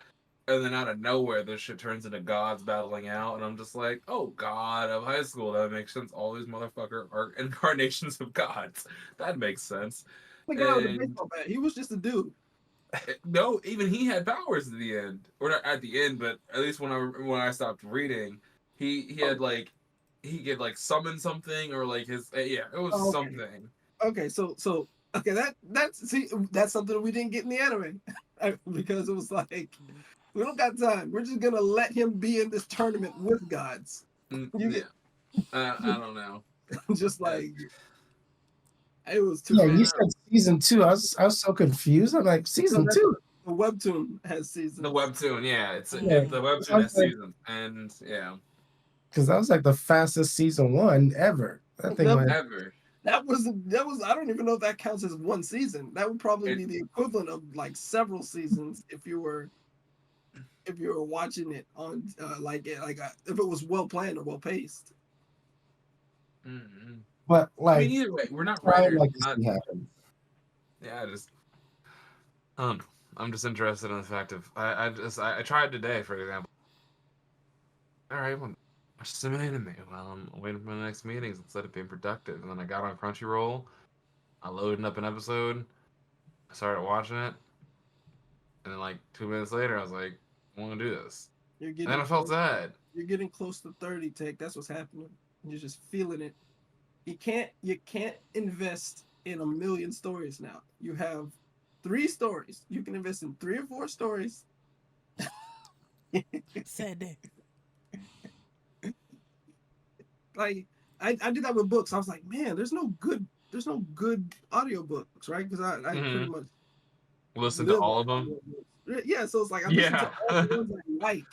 And then out of nowhere, this shit turns into gods battling out, and I'm just like, oh, God of High School, that makes sense. All these motherfucker are incarnations of gods. That makes sense. The guy with the And baseball bat. He was just a dude. no, even he had powers at the end, or not at the end, but at least when I stopped reading, he had like he could like summon something or like his yeah, it was Oh, okay. something. Okay, so okay, that's see that's something we didn't get in the anime because it was like we don't got time. We're just gonna let him be in this tournament with gods. You Yeah, get I don't know. just like it was too Yeah, far. you said season two. I was so confused. I'm like, So season that's two. the webtoon has The seasons. webtoon, yeah, Yeah, the webtoon I was has like, seasons, and yeah, because that was like the fastest season one ever. That thing That, went. ever. that was I don't even know if that counts as one season. That would probably It, be the equivalent of like several seasons if you were watching it on if it was well planned or well paced. mm-hmm. But I mean, like, either way, we're not I would writers. like We're to not. see happen. Yeah, I'm just interested in the fact of I tried today, for example. All right, well, watch some anime while I'm waiting for the next meetings instead of being productive. And then I got on Crunchyroll. I loaded up an episode. I started watching it, and then like 2 minutes later, I was like, I want to do this. You're And then getting I felt sad. You're getting close to 30, Tech. That's what's happening. You're just feeling it. You can't invest in a million stories now. You have 3 stories. You can invest in 3 or 4 stories. Sad day. Like I did that with books. I was like, man, there's no good audiobooks, right? Because I pretty Hmm. much Listen to live all on of them. audiobooks. Yeah, so it's like I listen to Yeah. all the ones I like.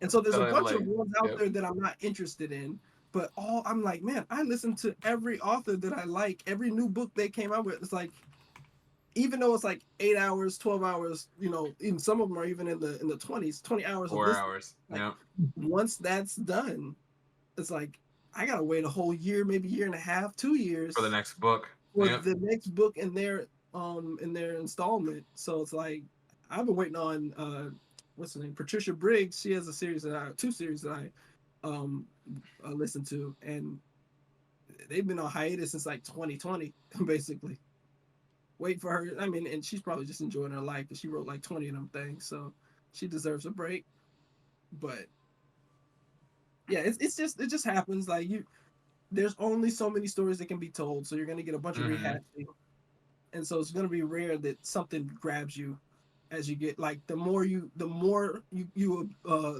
And so there's That a I bunch like. of ones out Yep. there that I'm not interested in. But all I'm like, man, I listen to every author that I like, every new book they came out with. It's like, even though it's like 8 hours, 12 hours, even some of them are even in the 20s, 20 hours of 4 listening. hours. Like Yep. once that's done, it's like I gotta wait a whole year, maybe year and a half, 2 years For the next book. for Yep. the next book in their installment. So it's like I've been waiting on what's her name? Patricia Briggs. She has a series two series that I um listen to, and they've been on hiatus since like 2020, basically. Wait for her. I mean, and she's probably just enjoying her life because she wrote like 20 of them things, so she deserves a break. But yeah, it just happens. Like there's only so many stories that can be told, so you're gonna get a bunch of Hmm. rehashing, and so it's gonna be rare that something grabs you as you get like the more you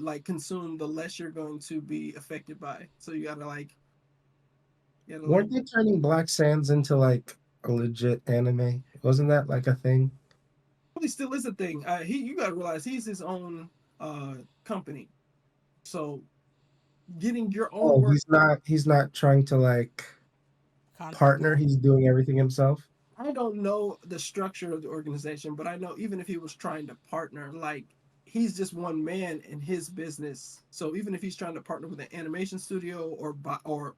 like consume, the less you're going to be affected by. So you gotta like Weren't they turning Black Sands into like a legit anime? Wasn't that like a thing? probably still is a thing. You gotta realize he's his own uh company, so getting your own Oh, work. he's not trying to like Content partner. drop. He's doing everything himself. I don't know the structure of the organization, but I know even if he was trying to partner, like he's just one man in his business. So even if he's trying to partner with an animation studio or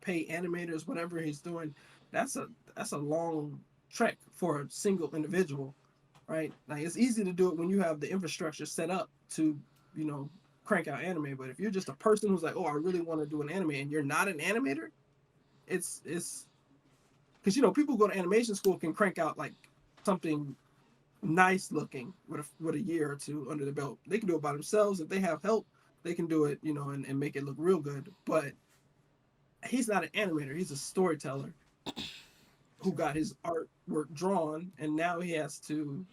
pay animators, whatever he's doing, that's a that's a long trek for a single individual, right? Like it's easy to do it when you have the infrastructure set up to, you know, crank out anime. But if you're just a person who's like, oh, I really want to do an anime, and you're not an animator, it's because people who go to animation school can crank out like something nice looking with a year or two under the belt. They can do it by themselves. If they have help, they can do it, and make it look real good. But he's not an animator. He's a storyteller who got his artwork drawn, and now he has to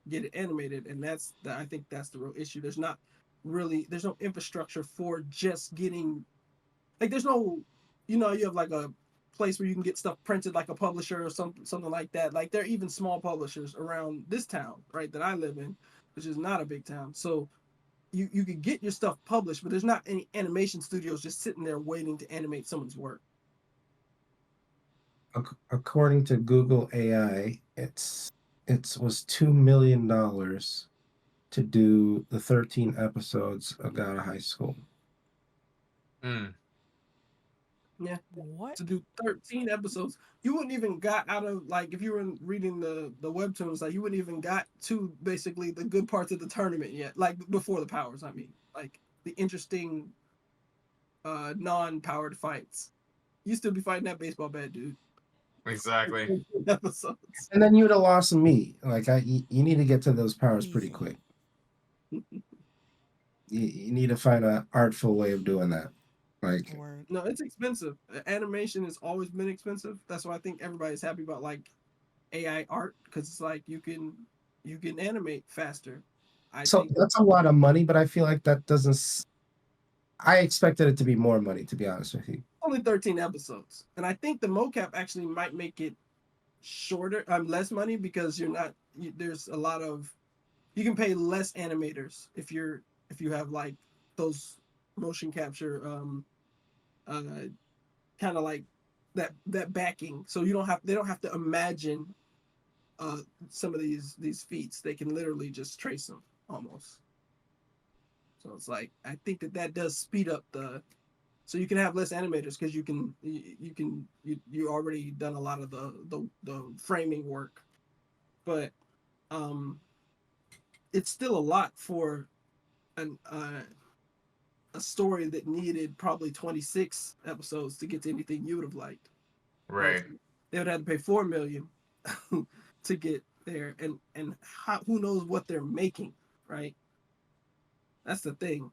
get it animated. And I think that's the real issue. There's no infrastructure for just getting like there's no you have like a place where you can get stuff printed like a publisher or something like that. Like there are even small publishers around this town, right, that I live in, which is not a big town. So you could get your stuff published, but there's not any animation studios just sitting there waiting to animate someone's work. According to Google AI, it was $2 million to do the 13 episodes of God of High School. Mm. Yeah. What? To do 13 episodes, you wouldn't even got out of like if you were reading the webtoons, like you wouldn't even got to basically the good parts of the tournament yet, like before the powers. I mean, like the interesting non-powered fights. You still be fighting that baseball bat, dude. Exactly. Episodes. And then you would have lost me. Like you need to get to those powers pretty Easy. quick. You need to find an artful way of doing that. Like, Word. No, it's expensive. Animation has always been expensive. That's why I think everybody's happy about like AI art because it's like you can animate faster. I so think that's a lot of money, but I feel like that doesn't. I expected it to be more money, to be honest with you. only 13 episodes, and I think the mocap actually might make it shorter, less money because there's a lot of you can pay less animators if you have like those motion capture uh kind of like that backing, so they don't have to imagine uh some of these feats. They can literally just trace them almost. So it's like I think that does speed up the so you can have less animators because you already done a lot of the framing work. But um it's still a lot for an a story that needed probably 26 episodes to get to anything you would have liked, right? Right. They would have to pay 4 million to get there, and who knows what they're making, right? That's the thing.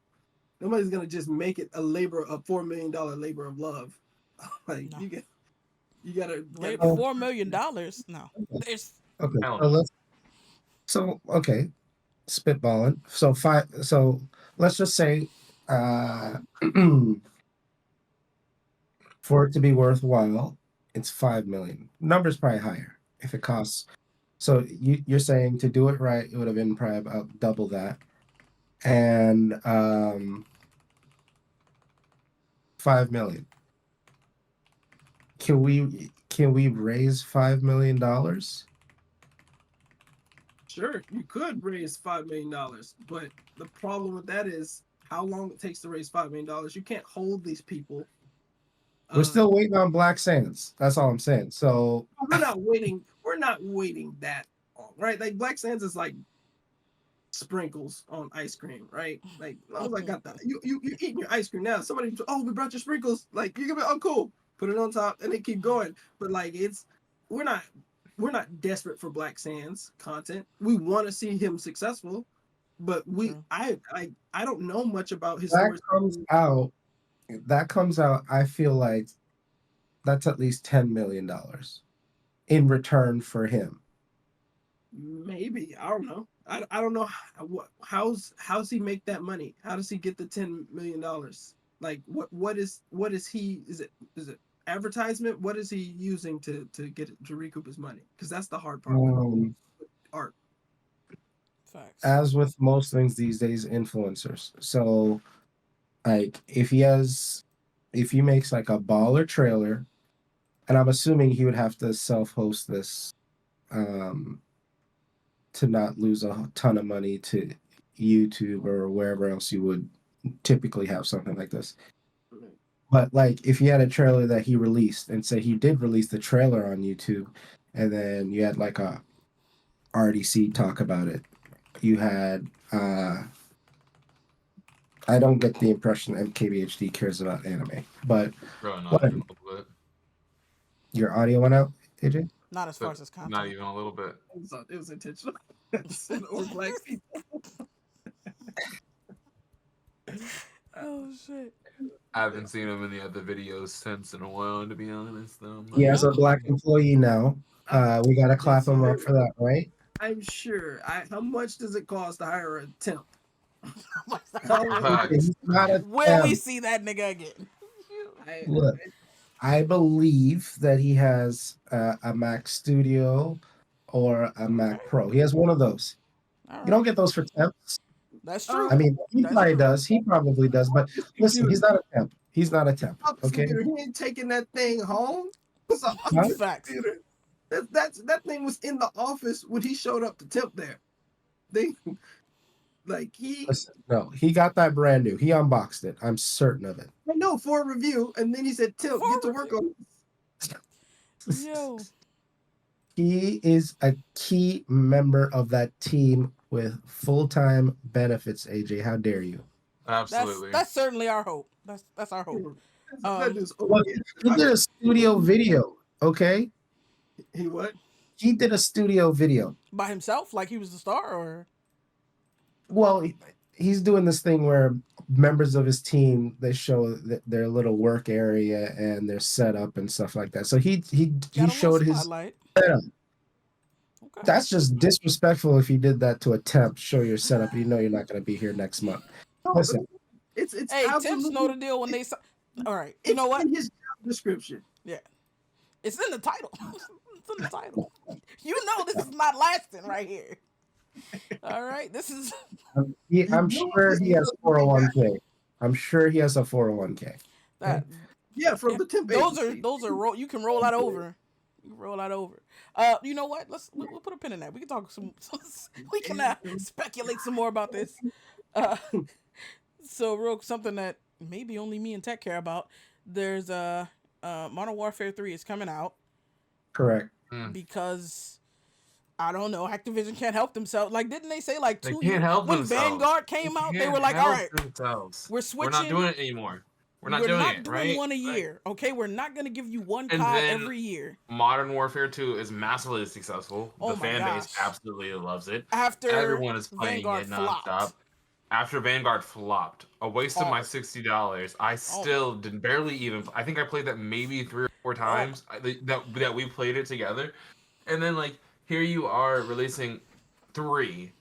Nobody's gonna just make it a $4 million labor of love. Like No. you gotta $4 million. No, there's Okay, Hell so no. okay, spitballing. So let's just say, for it to be worthwhile, it's 5 million. Number's probably higher if it costs. So you're saying to do it right, it would have been probably about double that, and 5 million. Can we raise $5 million? sure you could raise $5 million, but the problem with that is how long it takes to raise $5 million. You can't hold these people. We're still waiting on Black Sands. That's all I'm saying. So We're not waiting. We're not waiting that long, right? Like Black Sands is like sprinkles on ice cream, right? Like I was like, got that. You eating your ice cream now? Somebody, oh, we brought your sprinkles. Like you can be, oh, cool. Put it on top, and they keep going. But like we're not desperate for Black Sands content. We want to see him successful, but I don't know much about his that story. comes out. I feel like that's at least $10 million in return for him. Maybe I don't know. I don't know how's he make that money? How does he get the $10 million? Like what is he? Is it advertisement? What is he using to get to recoup his money? Because that's the hard part with art. facts. As with most things these days, influencers. So like if he makes like a baller trailer, and I'm assuming he would have to self-host this, um to not lose a ton of money to YouTube or wherever else you would typically have something like this. But like if you had a trailer that he released, and say he did release the trailer on YouTube, and then you had like a RDC talk about it, you had I don't get the impression MKBHD cares about anime, but Bro, not whatever. even a little bit. Your audio went out, AJ? Not as far as his Not content. even a little bit. It was intentional. Or black people. Oh shit. I haven't seen him in the other videos since in a while, to be honest. Though. He has a black employee now. We gotta clap him up for that, right? I'm sure. How much does it cost to hire a temp? Facts. He's not a Will we temp. see that nigga again? Look, I believe that he has a Mac Studio or a Mac Pro. He has one of those. All You don't right. get those for temps. That's true. I mean, he That's probably true. does. He probably does. But listen, he's not a temp. He's not a temp. Office Okay. computer. He ain't taking that thing home. It's an Huh? office Facts. computer. That thing was in the office when he showed up to temp there. They like Listen, no, he got that brand new. He unboxed it. I'm certain of it. I know for a review, and then he said, "Temp, get to work on it." Yo. He is a key member of that team with full-time benefits, AJ. How dare you? Absolutely. That's certainly our hope. That's our hope. That is Look, he did a studio video, okay? He what? He did a studio video. By himself, like he was the star, or Well, he's doing this thing where members of his team, they show their little work area and their setup and stuff like that. So he got a showed little his spotlight. setup. Okay. That's just disrespectful if you did that to a temp. Show your setup. You know you're not going to be here next month. Listen, It's Hey, temps absolutely. know the deal when they. All right. You know what? In his job description. Yeah. It's in the title. It's in the title. You know this is not lasting right here. All right. This is. I'm sure he has 401k. I'm sure he has a 401k. That. Yeah, from the temp agency. Those are you can roll that over. You can roll that over. You know what? We'll put a pin in that. We can talk some. We can speculate some more about this. So real something that maybe only me and Tech care about. There's Modern Warfare 3 is coming out Correct. because I don't know, Activision can't help themselves. Like, didn't they say like They 2 can't years help when themselves. Vanguard came out? They can't were like, help all right, themselves. we're switching. We're not doing it anymore. We're not doing it, right? one a year. Okay, we're not gonna give you one And COD then every year. Modern Warfare 2 is massively successful. Oh The my fan base gosh. absolutely loves it. After Everyone is playing Vanguard it nonstop. flopped. after Vanguard flopped, a waste of my Hard. $60. I still did barely even. I think I played that maybe 3 or 4 times. That we played it together, and then like here you are releasing 3.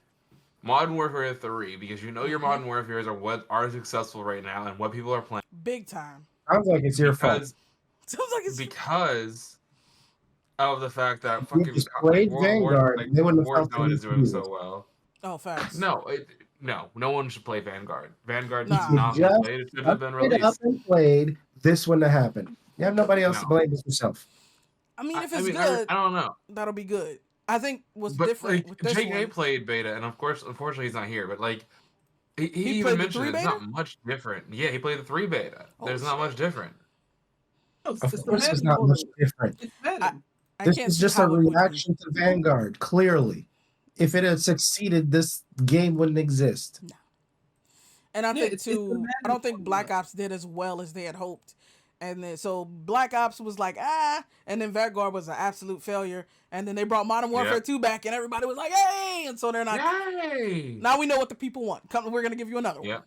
Modern Warfare 3, because you know your Modern Warfares are what are successful right now and what people are playing. Big time. Sounds like it's your fault. Sounds like it's Because of the fact that If you fucking just like played Vanguard, they wouldn't have felt the Warzone need is to doing do so this. well. facts. No one should play Vanguard. Vanguard Nah. does not be Just played. It should have been picked it up released. and played, this wouldn't have happened. You have nobody else to No. blame but yourself. I mean, if I it's mean, good, I don't know. that'll be good. I think what's But different like with this JK one, played beta, and of course, unfortunately, he's not here. But like, he He even played the mentioned 3 it's beta? not much different. Yeah, he played the 3 beta. There's not much different. It's Of the course, it's Madden not much mode. different. It's Madden. I This can't is see just a how it would be. reaction to Vanguard, clearly. If it had succeeded, this game wouldn't exist. And I Yeah, think it's the too, Madden I don't think mode. Black Ops did as well as they had hoped. And then so Black Ops was like, and then Vanguard was an absolute failure. And then they brought Modern Warfare Yep. 2 back and everybody was like, hey! And so they're not, Yay! now we know what the people want. Come, we're going to give you another one. Yep.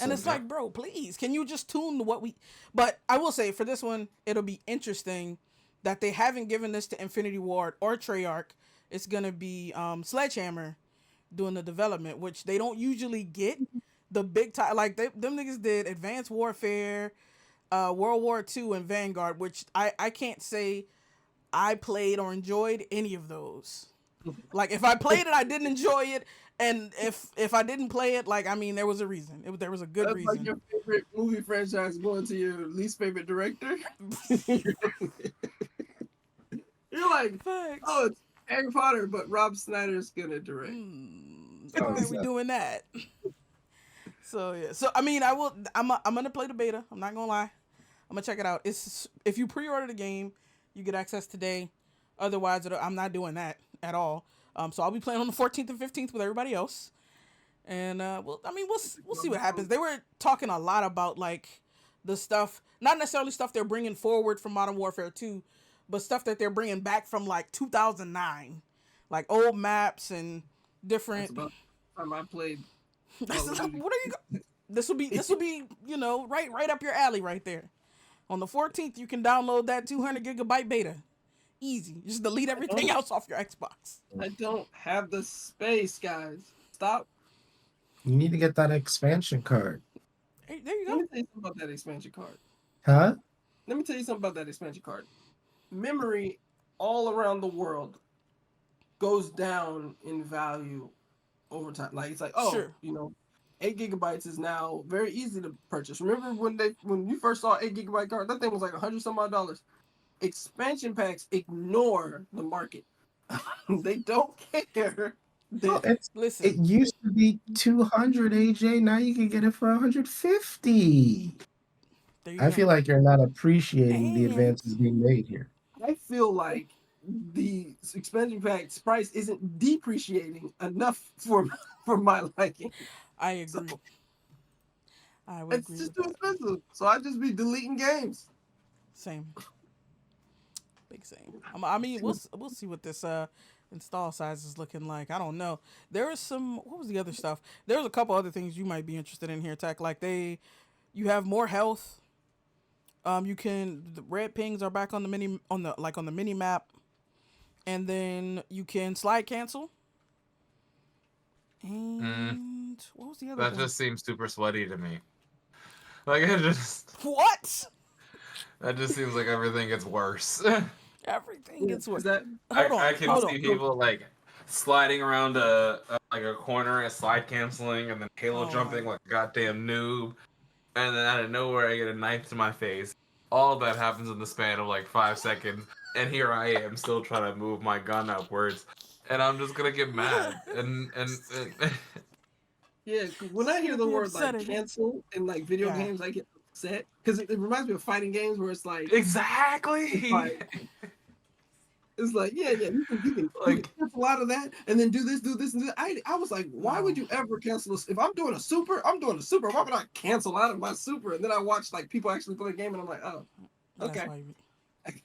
And it's like, bro, please, can you just tune to what we... But I will say, for this one, it'll be interesting that they haven't given this to Infinity Ward or Treyarch. It's going to be Sledgehammer doing the development, which they don't usually get the big time. Like, them niggas did Advanced Warfare, World War II, and Vanguard, which I can't say I played or enjoyed any of those. Like, if I played it, I didn't enjoy it. And if I didn't play it, like, I mean, there was a reason. There was a good That's reason. like your favorite movie franchise going to your least favorite director. You're like, Facts. oh, it's Harry Potter, but Rob Snyder's gonna direct. Why are we doing that? So yeah. So I mean, I'm gonna play the beta. I'm not gonna lie. I'm gonna check it out. It's if you pre-order the game, you get access today. Otherwise, I'm not doing that at all. So I'll be playing on the 14th and 15th with everybody else. And we'll see what happens. They were talking a lot about like the stuff, not necessarily stuff they're bringing forward from Modern Warfare 2, but stuff that they're bringing back from like 2009, like old maps and different. That's about the time I played. What are you? This will be right up your alley right there. On the 14th, you can download that 200 gigabyte beta. Easy. Just delete everything else off your Xbox. I don't have the space, guys. Stop. You need to get that expansion card. Hey, there you Let go. me tell you something about that expansion card. Huh? Let me tell you something about that expansion card. Memory all around the world goes down in value over time. Like it's like, Sure. 8 gigabytes is now very easy to purchase. Remember when you first saw 8 gigabyte card, that thing was like $100 some odd dollars. Expansion packs ignore the market. They don't care. Well, Listen. it used to be 200, AJ. Now you can get it for 150. There you I go. feel like you're not appreciating the And- advances being made here. I feel like the expansion pack's price isn't depreciating enough for my liking. I agree. So, I would it's agree just with too that. expensive. So I just be deleting games. Same. Big same. I mean, we'll see what this install size is looking like. I don't know. There is some. What was the other stuff? There was a couple other things you might be interested in here, Tech. Like you have more health. The red pings are back on the mini map, and then you can slide cancel. And what was the other? That one? just seems super sweaty to me. Like it just. What? That just seems like everything gets worse. Everything gets worse. That I can hold see on. people like sliding around a corner and slide canceling, and then Halo Oh jumping my- like a goddamn noob, and then out of nowhere I get a knife to my face. All of that happens in the span of like 5 seconds, and here I am still trying to move my gun upwards, and I'm just gonna get mad. And yeah, when I hear the Be word like upsetting. cancel in like video Yeah. games, I get upset because it reminds me of fighting games where it's like exactly. it's like yeah, you can Like- cancel out of that and then do this, and do that. I was like, why would you ever cancel this? If I'm doing a super, I'm doing a super. Why would I cancel out of my super? And then I watch like people actually play a game, and I'm like, oh, That's okay, why you-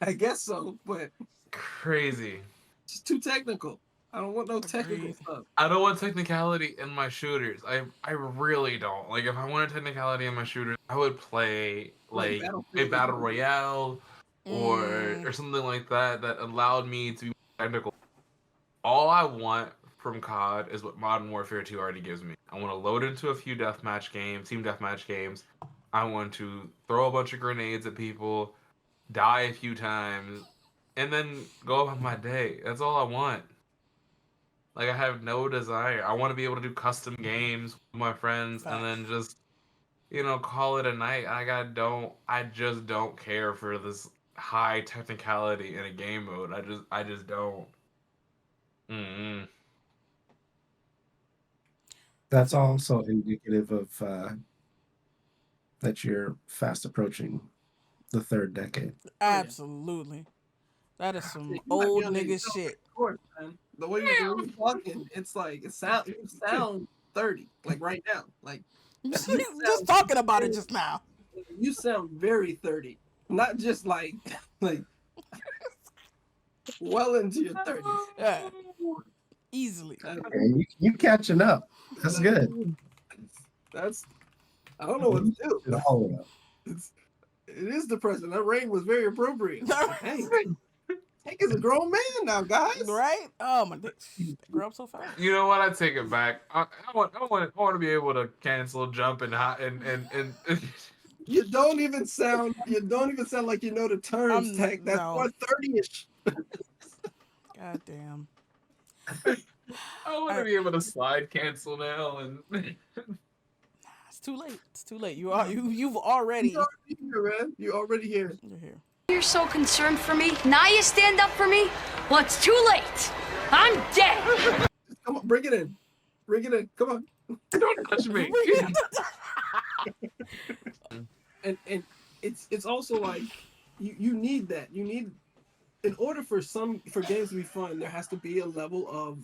I guess so, but Crazy. it's just too technical. I don't want no technical Agreed. stuff. I don't want technicality in my shooters. I really don't. Like, if I wanted technicality in my shooters, I would play Like like a Battlefield. battle royale Mm. or something like that allowed me to be technical. All I want from COD is what Modern Warfare 2 already gives me. I want to load into a few deathmatch games, team deathmatch games. I want to throw a bunch of grenades at people, die a few times, and then go about my day. That's all I want. Like, I have no desire. I want to be able to do custom games with my friends and then just, call it a night. I just don't care for this high technicality in a game mode. I just don't. Mm-mm. That's also indicative of that you're fast approaching the third decade. Absolutely. That is Yeah, some you might be old on the nigga yourself, shit. of course, man. The way you're talking, it's like you sound 30, like right now. Like you Just sound talking about it just now. you sound very 30. Not just like like well into your 30s. Yeah. Easily. And you catching up. That's good. That's I don't know what to do. It all up. It is depressing. That rain was very appropriate. Like, Hank is a grown man now, guys. Right? Oh my dick. They grow up so fast. You know what? I take it back. I want to be able to cancel, jump, and You don't even sound like you know the terms, Tank. That's no. more 30-ish. God damn. I want to be able to slide cancel now and. It's too late. It's too late. You've already. You're already here, man. You're already here. You're here. You're so concerned for me. Now you stand up for me? Well, it's too late. I'm dead. Come on, bring it in. Bring it in. Come on. Don't touch me. And it's also like you need that. You need in order for games to be fun, there has to be a level of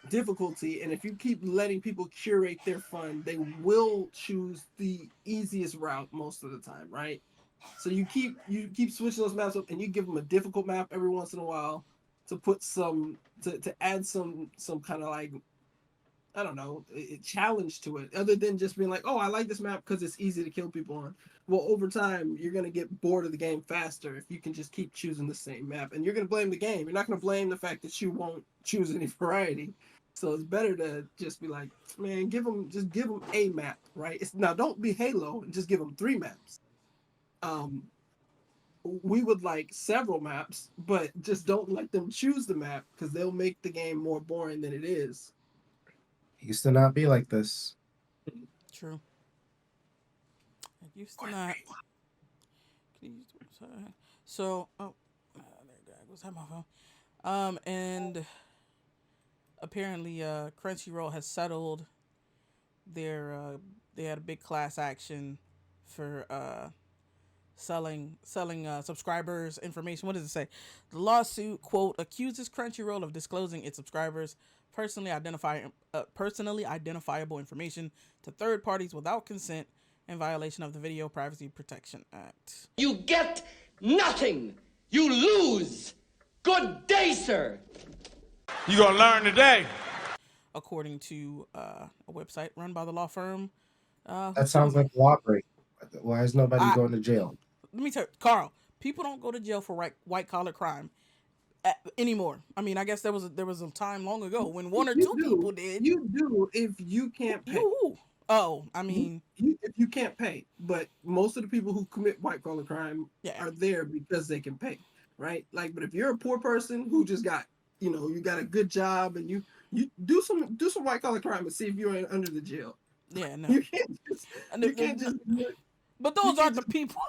difficulty, and if you keep letting people curate their fun, they will choose the easiest route most of the time, right? So you keep switching those maps up, and you give them a difficult map every once in a while to put to add some kind of like, I don't know, a challenge to it, other than just being like, oh, I like this map because it's easy to kill people on. Well, over time, you're gonna get bored of the game faster if you can just keep choosing the same map, and you're gonna blame the game. You're not gonna blame the fact that you won't choose any variety. So it's better to just be like, man, give them a map, right? Now don't be Halo and just give them 3 maps. We would like several maps, but just don't let them choose the map because they'll make the game more boring than it is. It used to not be like this. True. It used to not. So, there goes my phone. And apparently, Crunchyroll has settled their. They had a big class action for selling subscribers information. What does it say? The lawsuit, quote, accuses Crunchyroll of disclosing its subscribers personally identifiable information to third parties without consent in violation of the Video Privacy Protection Act. You get nothing. You lose. Good day, sir. You gonna learn today. According to a website run by the law firm. That sounds like robbery. Why is nobody going to jail? Let me tell you, Carl, people don't go to jail for white collar crime anymore. I mean, I guess there was a time long ago when one or two people did. You do if you can't pay. Oh, I mean, if you can't pay, but most of the people who commit white collar crime are there because they can pay, right? Like, but if you're a poor person who just got, you got a good job and you do some white collar crime and see if you're under the jail. Yeah, no, you can't just. But those aren't the people.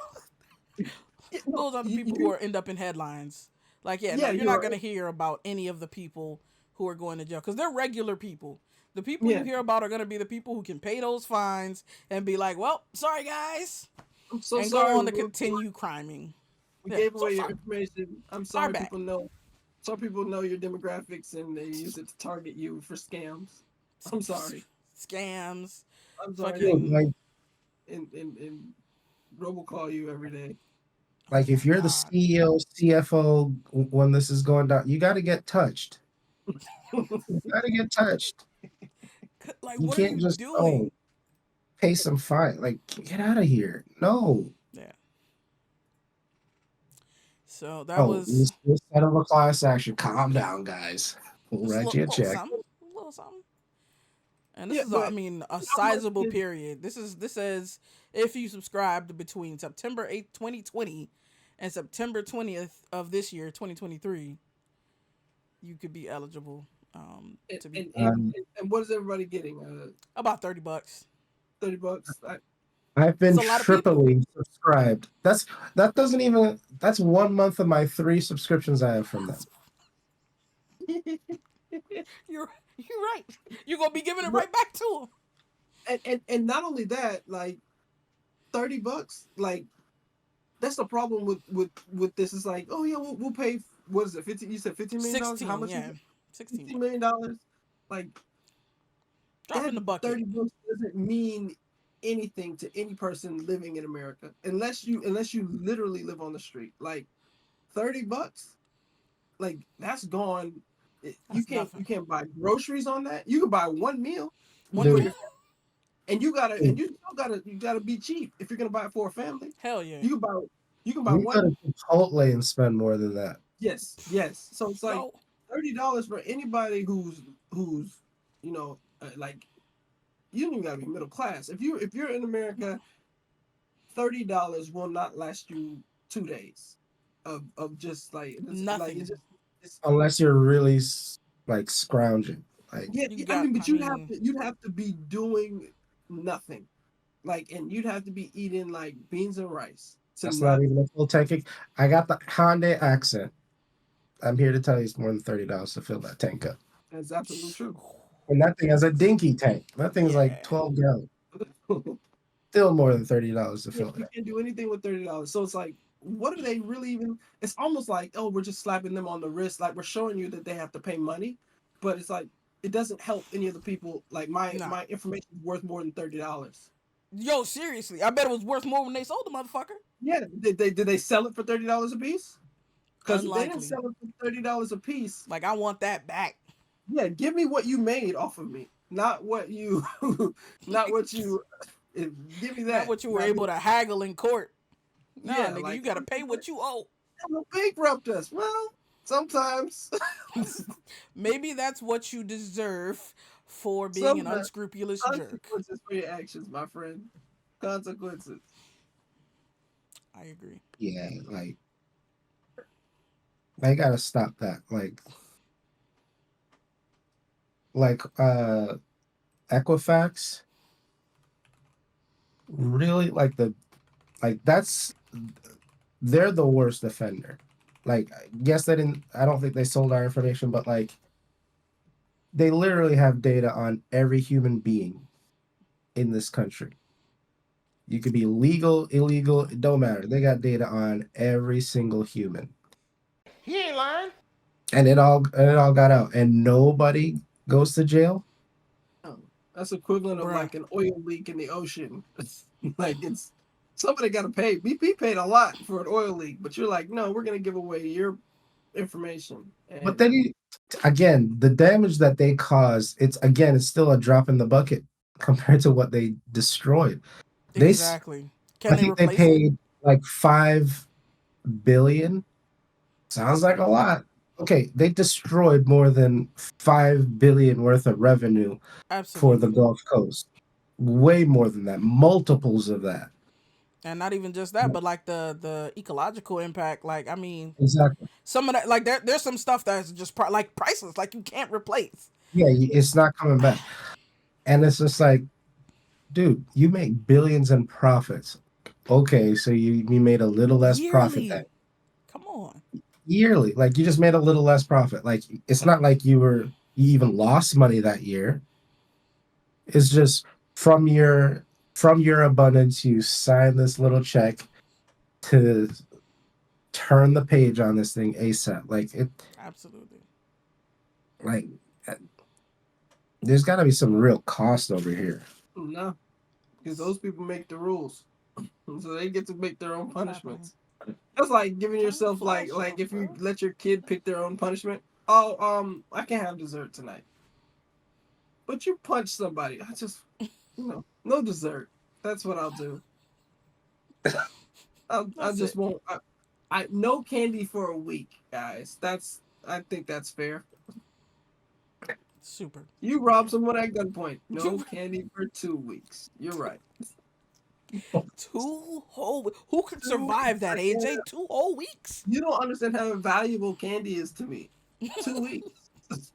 Those are the people who end up in headlines. Like, you're not going to hear about any of the people who are going to jail because they're regular people. The people you hear about are going to be the people who can pay those fines and be like, well, sorry, guys. I'm so and sorry. go on to continue criming. We gave away your information. I'm sorry people know. Some people know your demographics and they use it to target you for scams. I'm sorry. Scams. I'm sorry. And robocall you every day. Like if you're the God. CEO, CFO, when this is going down, you got to get touched. You got to get touched. Like, You what are can't you just doing? pay some fine. Like get out of here. No. Yeah. So that Oh, was we'll settle a class action. Calm down, guys. We'll just a write you a little check. something, a little something. And this Yeah, is, I but mean, a how much sizable did period. This says if you subscribed between September 8th, 2020 and September 20th of this year, 2023, you could be eligible and to be and, and, Um, and what is everybody getting? about $30. $30. I've It's been a lot of people. triply subscribed. That doesn't even. That's 1 month of my 3 subscriptions I have from them. You're right. You're gonna be giving it But right back to them. and not only that, like $30, like that's the problem with this. It's like, oh yeah, we'll pay. What is it? 50? You said $15 million. How 16, much is yeah, it? 16 $15 bucks. million. Like Drop that in the bucket. $30 doesn't mean anything to any person living in America unless you literally live on the street. Like $30, like that's gone. You That's can't nothing. you can't buy groceries on that. You can buy one meal One for Dude, meal? your and you gotta dude, and you still gotta be cheap if you're gonna buy it for a family. Hell yeah. You can buy you can buy we go one. to Chipotle and spend more than that. Yes. So it's like Yo, $30 for anybody who's like you don't even gotta be middle class. If you're in America, $30 will not last you 2 days of just like nothing. it's just it's Unless you're really like scrounging. Like yeah, You I got. mean, but I mean, you'd have to be doing nothing. Like, and you'd have to be eating like beans and rice to that's not not. even a full tank. I got the Hyundai accent. I'm here to tell you it's more than $30 to fill that tank up. That's absolutely true. And that thing has a dinky tank. That thing's like yeah. 12 gallons. Still more than $30 to fill You that. can't do anything with $30. So it's like, what are they really even? It's almost like, oh, we're just slapping them on the wrist, like we're showing you that they have to pay money, but it's like it doesn't help any of the people. Like my Nah. my information is worth more than $30. Yo, seriously, I bet it was worth more when they sold the motherfucker. Yeah, did they sell it for $30 a piece? Because if they didn't Unlikely. sell it for $30 a piece, Like, I want that back. yeah, give me what you made off of me, not what you, not what you. Give me Not that. what you were Not able to haggle in court. Nah, yeah, nigga, you like gotta pay what you owe. bankrupt us. Well, sometimes, Maybe that's what you deserve for being an sometimes unscrupulous jerk. consequences for your actions, my friend. Consequences. I agree. Yeah, like they gotta stop that. Like Equifax, really that's they're the worst offender. Like yes, they didn't I don't think they sold our information, but like they literally have data on every human being in this country. You could be legal, illegal, it don't matter. They got data on every single human. He ain't lying. And it all got out. And nobody goes to jail. Oh, that's equivalent of Bruh. like an oil leak in the ocean. Like it's somebody got to pay. BP paid a lot for an oil leak, but you're like, no, we're gonna give away your information. But And then again, the damage that they caused, it's still a drop in the bucket compared to what they destroyed. Exactly. Can I they think they replace it? paid like 5 billion. Sounds like a lot. Okay, they destroyed more than 5 billion worth of revenue for the Absolutely. Gulf Coast. Way more than that, multiples of that. And not even just that, but like the ecological impact. Like, I mean, Exactly. some of that, like there's some stuff that's just like priceless, like you can't replace. Yeah, it's not coming back. And it's just like, dude, you make billions in profits. Okay, so you made a little less profit Yearly. Come on. yearly. Like you just made a little less profit. Like it's not like you even lost money that year. It's just from your abundance, you sign this little check to turn the page on this thing ASAP. Absolutely. Like there's got to be some real cost over here. no, because those people make the rules, so they get to make their own What's happening? punishments. That's like giving yourself like if you let your kid pick their own punishment. Oh, I can't have dessert tonight. But you punch somebody. I just no dessert. That's what I'll do. I That's just it. won't. I no candy for a week, guys. I think that's fair. Super. You rob someone at gunpoint. No candy for 2 weeks. You're right. 2 whole. Who could 2 weeks. survive that, AJ? 2 whole weeks? You don't understand how valuable candy is to me. 2 weeks.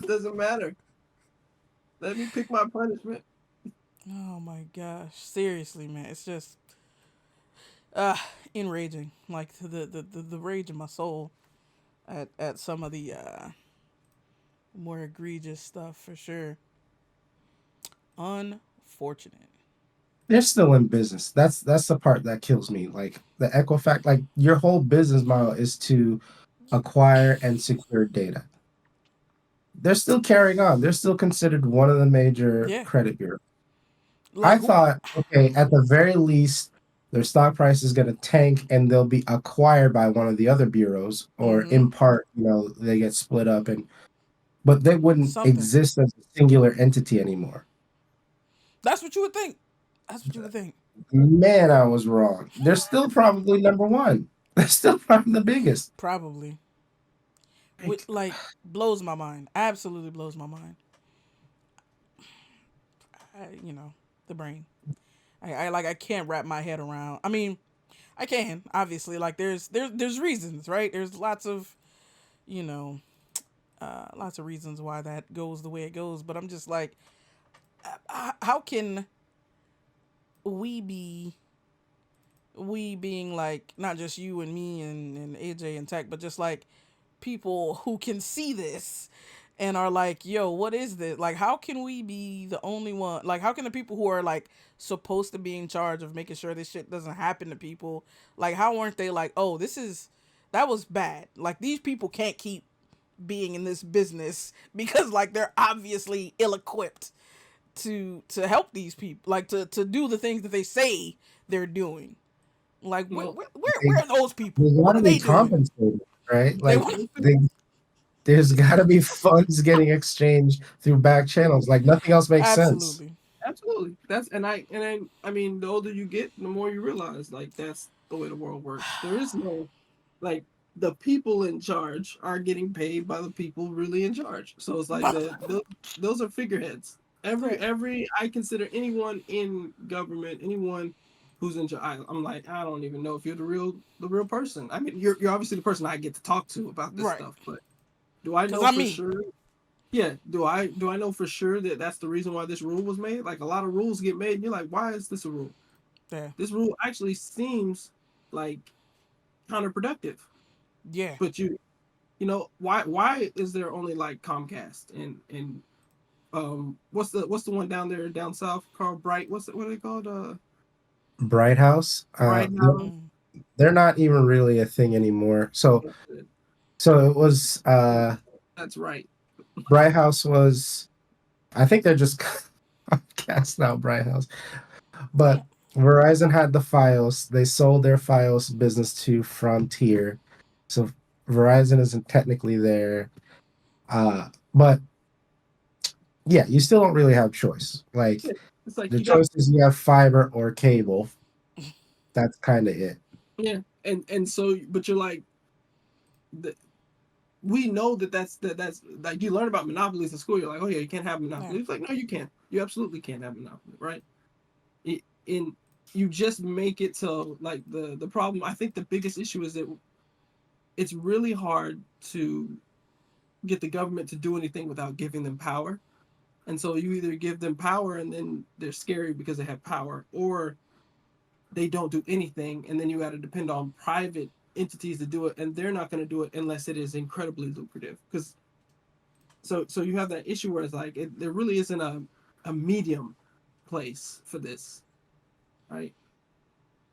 Doesn't matter. Let me pick my punishment. Oh my gosh! Seriously, man, it's just enraging. Like the rage in my soul at some of the more egregious stuff for sure. Unfortunate. They're still in business. That's the part that kills me. Like the Equifax, like your whole business model is to acquire and secure data. They're still carrying on. They're still considered one of the major Yeah. credit bureaus. I Like who? thought, okay, at the very least, their stock price is going to tank and they'll be acquired by one of the other bureaus, or Mm-hmm. in part, they get split up, but they wouldn't Something. exist as a singular entity anymore. That's what you would think. That's what you would think. Man, I was wrong. They're still probably number one. They're still probably the biggest. Probably. With Like, like blows my mind. Absolutely blows my mind. The brain. I can't wrap my head around. I mean, I can obviously like there's reasons, right? There's you know lots of reasons why that goes the way it goes, but I'm just like, how can we be we being like not just you and me and AJ and Tech, but just like people who can see this and are like, yo, what is this? Like, how can we be the only one? Like, how can the people who are like supposed to be in charge of making sure this shit doesn't happen to people, like, how aren't they like, oh, that was bad. Like, these people can't keep being in this business because like they're obviously ill equipped to help these people, like to do the things that they say they're doing. Like, Well, where are those people? they got What to are be they doing? compensated, right? They Like, want there's got to be funds getting exchanged through back channels. Like, nothing else makes sense. absolutely. absolutely. I mean, the older you get, the more you realize like that's the way the world works. There is no like the people in charge are getting paid by the people really in charge. So it's like those are figureheads. Right. Every I consider anyone in government, anyone who's in charge. I'm like, I don't even know if you're the real person. I mean, you're obviously the person I get to talk to about this Right. stuff, but do I Because know I'm for me. sure? Yeah, do I know for sure that that's the reason why this rule was made? Like a lot of rules get made, and you're like, why is this a rule? Yeah. This rule actually seems like counterproductive. Yeah. But why is there only like Comcast and what's the one down there down south called Bright? What are they called? Bright House, Bright House. Mm. they're not even really a thing anymore. So it was That's right. Bright House was. I think they're just cast now. Bright House, but Verizon had the Fios. They sold their Fios business to Frontier, so Verizon isn't technically there. But yeah, you still don't really have choice. Like It's like the you got choice is you have fiber or cable. That's kind of it. yeah, and so but you're like the, we know that's like you learn about monopolies in school. You're like, oh yeah, you can't have Yeah. monopoly. It's like, no, you can't. You absolutely can't have monopoly, right? In you just make it so like the problem. I think the biggest issue is that it's really hard to get the government to do anything without giving them power. And so you either give them power and then they're scary because they have power, or they don't do anything and then you got to depend on private entities to do it, and they're not going to do it unless it is incredibly lucrative. Because so you have that issue where it's like there really isn't a medium place for this, right?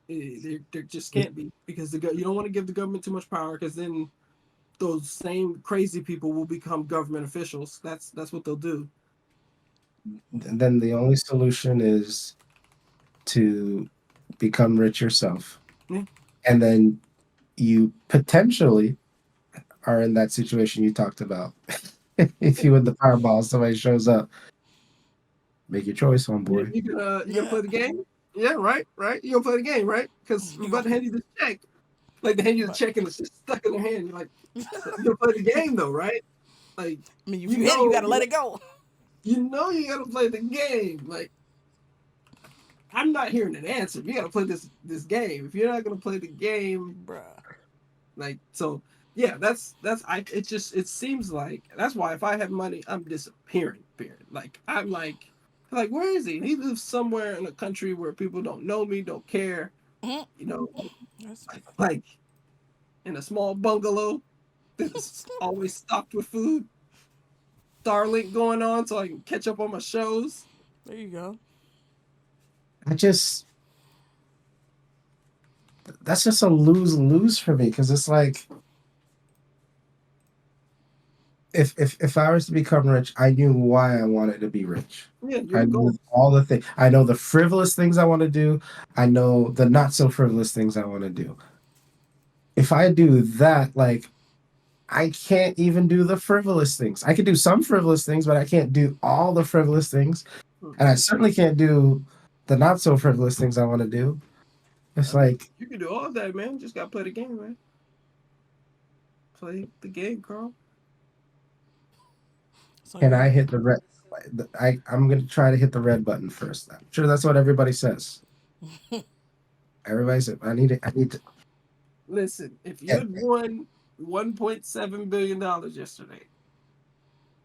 There just can't be, because you don't want to give the government too much power, because then those same crazy people will become government officials. That's what they'll do. And then the only solution is to become rich yourself Yeah. and then you potentially are in that situation you talked about. If you win the Powerball, somebody shows up, make your choice, homeboy. You gonna play the game? Yeah, right. You gonna play the game, right? Because we're about to hand you the check. Like they hand you the check and it's just stuck in their hand. You're like, you gonna play the game though, right? Like I mean, if you hit it, you gotta let it go. You know you gotta play the game. Like I'm not hearing an answer. You gotta play this game. If you're not gonna play the game, Bruh. like so yeah, it seems like that's why if I have money, I'm disappearing, period. Like I'm like where is he? He lives somewhere in a country where people don't know me, don't care, you know, like in a small bungalow that's always stocked with food. Starlink going on so I can catch up on my shows. There you go. That's just a lose-lose for me, because it's like if I was to become rich, I knew why I wanted to be rich. Yeah, I knew all the things. I know the frivolous things I want to do. I know the not so frivolous things I want to do. If I do that, like I can't even do the frivolous things. I can do some frivolous things, but I can't do all the frivolous things. And I certainly can't do the not so frivolous things I want to do. It's like you can do all of that, man. Just gotta play the game, man. Play the game, Carl. Can I hit the red? I'm gonna try to hit the red button first. I'm sure that's what everybody says. Everybody said, I need to. Listen, if you had won $1.7 billion yesterday,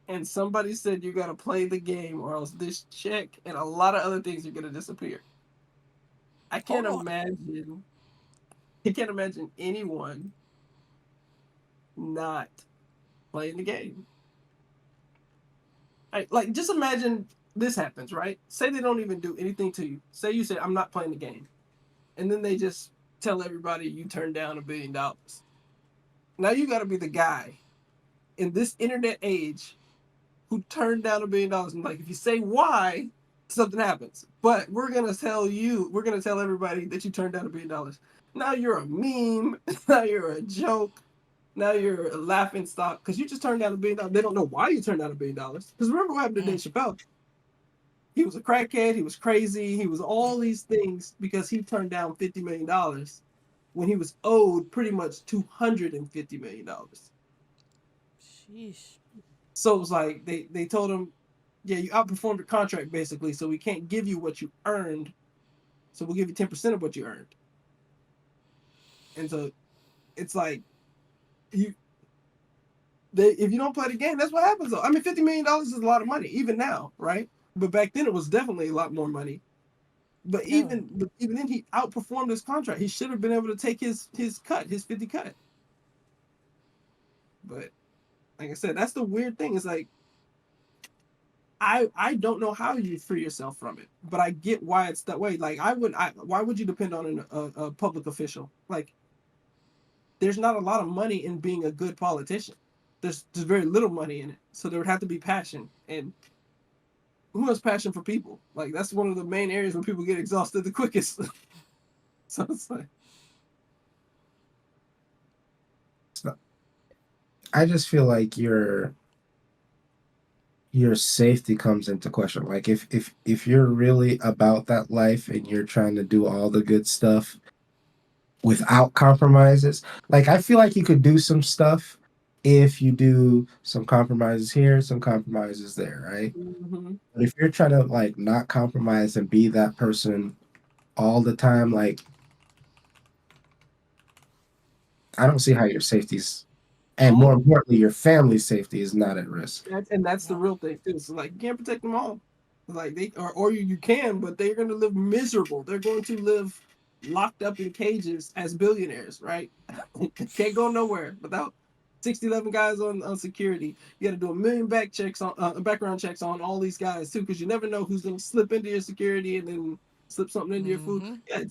and somebody said you gotta play the game or else this check and a lot of other things are gonna disappear. I can't imagine anyone not playing the game. Like just imagine this happens, right? Say they don't even do anything to you. Say you say I'm not playing the game. And then they just tell everybody you turned down $1 billion. Now you got to be the guy in this internet age who turned down $1 billion. And like, if you say why, something happens. But we're gonna tell everybody that you turned down $1 billion. Now you're a meme. Now you're a joke. Now you're a laughing stock because you just turned down $1 billion. They don't know why you turned down $1 billion. Because remember what happened to Dave Chappelle? He was a crackhead. He was crazy. He was all these things because he turned down $50 million when he was owed pretty much $250 million. Sheesh. So it was like they told him, yeah, you outperformed your contract basically, so we can't give you what you earned. So we'll give you 10% of what you earned. And so it's like if you don't play the game, that's what happens though. I mean, $50 million is a lot of money, even now, right? But back then it was definitely a lot more money. But even then he outperformed his contract. He should have been able to take his cut, his 50 cut. But like I said, that's the weird thing. It's like I don't know how you free yourself from it, but I get why it's that way. Like why would you depend on a public official? Like there's not a lot of money in being a good politician. There's very little money in it. So there would have to be passion. And who has passion for people? Like that's one of the main areas where people get exhausted the quickest. So it's like I just feel like your safety comes into question. Like if you're really about that life and you're trying to do all the good stuff without compromises, like I feel like you could do some stuff if you do some compromises here, some compromises there, right? Mm-hmm. But if you're trying to like not compromise and be that person all the time, like I don't see how your safety's, and more importantly, your family's safety is not at risk. That's the real thing too. So like you can't protect them all. Like they or you can, but they're gonna live miserable. They're going to live locked up in cages as billionaires, right? Can't go nowhere without 11 guys on security. You got to do 1 million background checks on all these guys too, because you never know who's gonna slip into your security and then slip something into your food. Yeah,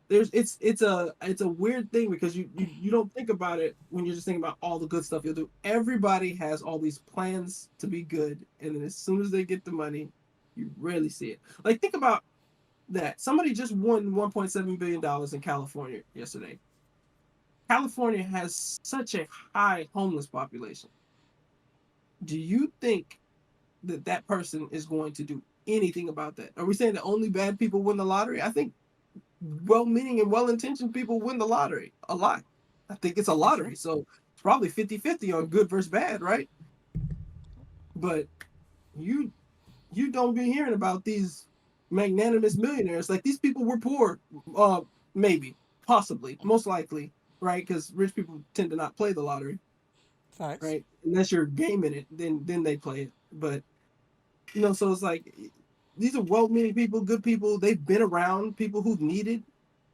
it's a weird thing because you don't think about it when you're just thinking about all the good stuff you'll do. Everybody has all these plans to be good, and then as soon as they get the money, you rarely see it. Like think about that. Somebody just won $1.7 billion in California yesterday. California has such a high homeless population. Do you think that that person is going to do anything about that? Are we saying that only bad people win the lottery? I think well-meaning and well-intentioned people win the lottery a lot. I think it's a lottery, so it's probably 50-50 on good versus bad, right? But you don't be hearing about these magnanimous millionaires. Like, these people were poor, maybe, possibly, most likely, right? Because rich people tend to not play the lottery, Facts. right? Unless you're gaming it, then they play it. But so it's like these are well-meaning people, good people. They've been around people who've needed.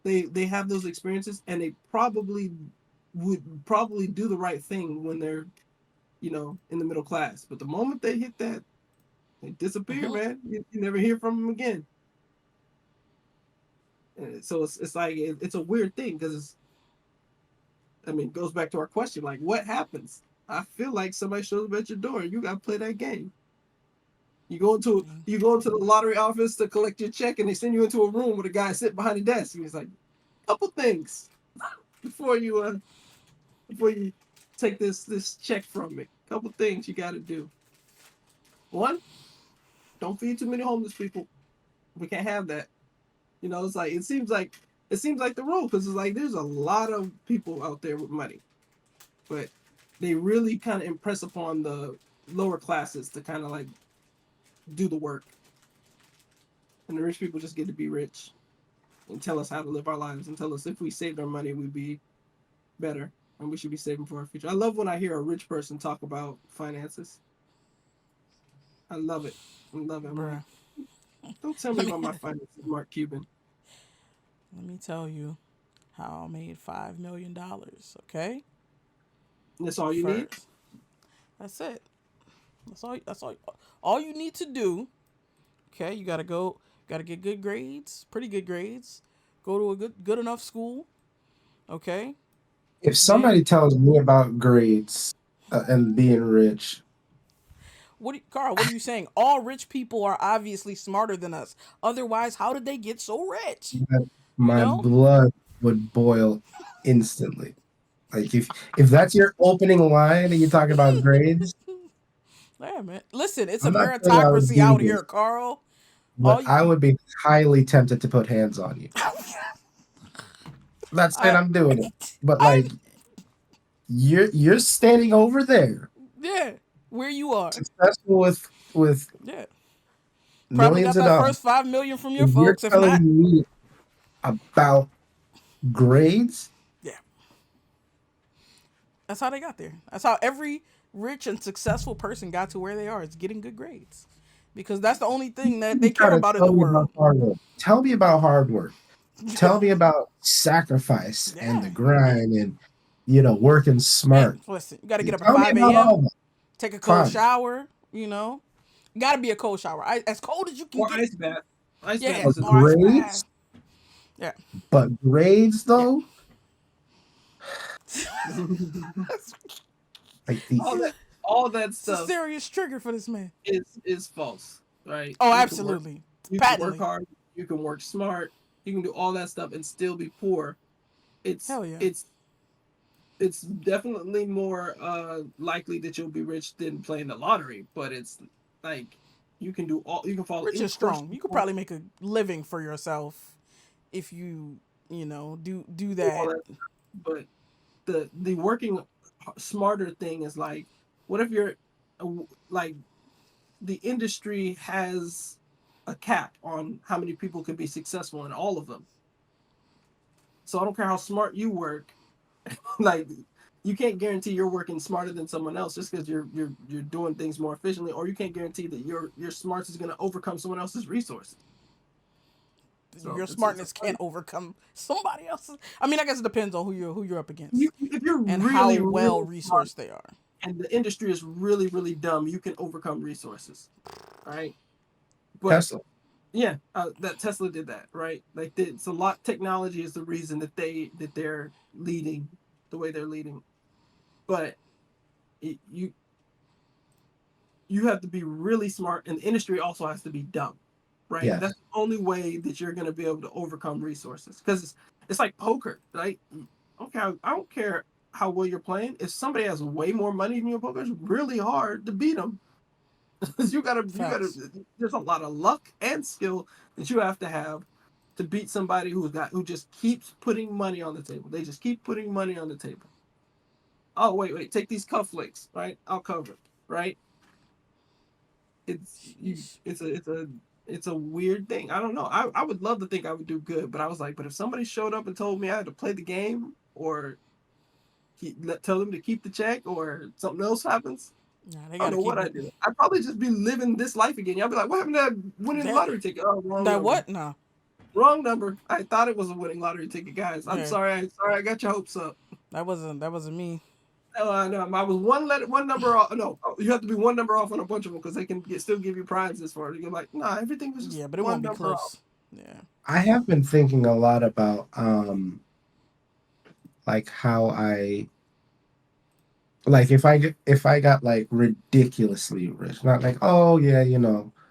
They have those experiences, and they would probably do the right thing when they're in the middle class. But the moment they hit that, they disappear, man. You never hear from them again. And so it's like it's a weird thing because it goes back to our question, like, what happens? I feel like somebody shows up at your door and you got to play that game. You go into the lottery office to collect your check, and they send you into a room with a guy sitting behind the desk, and he's like, couple things before you take this check from me. Couple things you got to do. One, don't feed too many homeless people. We can't have that. It's like it seems like the rule, because it's like there's a lot of people out there with money, but they really kind of impress upon the lower classes to kind of like do the work, and the rich people just get to be rich and tell us how to live our lives and tell us if we saved our money we'd be better and we should be saving for our future. I love when I hear a rich person talk about finances. I love it. Bruh. Don't tell me about my finances, Mark Cuban. Let me tell you how I made $5 million. Okay. That's all you need. That's it. That's all. That's all. All you need to do. Okay, you gotta go. Gotta get good grades, pretty good grades. Go to a good enough school. Okay. If somebody tells me about grades and being rich, Carl, what are you saying? All rich people are obviously smarter than us. Otherwise, how did they get so rich? my blood would boil instantly. Like if that's your opening line and you talk about grades, yeah, man. Listen, it's I'm a not saying I would meritocracy do out this, here, Carl. but I would be highly tempted to put hands on you. Not saying I'm doing it, but like you're standing over there. Yeah, where you are. Successful with Probably millions got of that dollars. first $5 million from your If folks. you're If not, telling me about grades, yeah, that's how they got there. That's how every rich and successful person got to where they are. It's getting good grades, because that's the only thing that they care about in the world. Tell me about hard work. Tell me about sacrifice and the grind and working smart. Man, listen, you got to get up at Tell me 5 about all a.m. that. Take a cold shower. Got to be a cold shower. As cold as you can or get. Ice bath. Ice Yeah, bath is or ice grades. bath. Yeah. But grades though. Like all that stuff. It's a serious trigger for this man. Is false, right? Oh, absolutely. You can work hard. You can work smart. You can do all that stuff and still be poor. Hell yeah. It's definitely more likely that you'll be rich than playing the lottery. But it's like you can follow. Rich is strong. You could probably make a living for yourself if you do that. But the working smarter thing is like, what if you're like the industry has a cap on how many people can be successful in all of them. So I don't care how smart you work, like you can't guarantee you're working smarter than someone else just because you're doing things more efficiently, or you can't guarantee that your smarts is going to overcome someone else's resources. So your smartness can't overcome somebody else's. I mean, I guess it depends on who you're up against. If you're and really, how well really resourced smart, they are. and the industry is really, really dumb, you can overcome resources, right? But Tesla. Yeah, that Tesla did that, right? Like it's a lot. Technology is the reason that they're leading the way they're leading, but you have to be really smart, and the industry also has to be dumb, right? Yeah. That's the only way that you're going to be able to overcome resources, because it's like poker, right? Okay, I don't care how well you're playing. If somebody has way more money than you in poker, it's really hard to beat them. you gotta. Facts. There's a lot of luck and skill that you have to beat somebody who just keeps putting money on the table. They just keep putting money on the table. Oh wait, take these cufflinks, right? I'll cover it, right? Sheesh. It's a weird thing. I don't know. I would love to think I would do good, but I was like, but if somebody showed up and told me I had to play the game or tell them to keep the check or something else happens, Nah, they I don't gotta know keep what I it. do. I'd probably just be living this life again. Y'all be like, what happened to that winning That lottery ticket? Oh, wrong that number. what? No. Wrong number. I thought it was a winning lottery ticket, guys. I'm Yeah, sorry. Sorry, I got your hopes up. that wasn't me. Oh, I know. I was one number off. No, you have to be one number off on a bunch of them because they can still give you prizes for it. You're like, nah, everything was just Yeah, but it one won't be number off. close. Yeah. I have been thinking a lot about like how I like if I got like ridiculously rich, not like, oh yeah,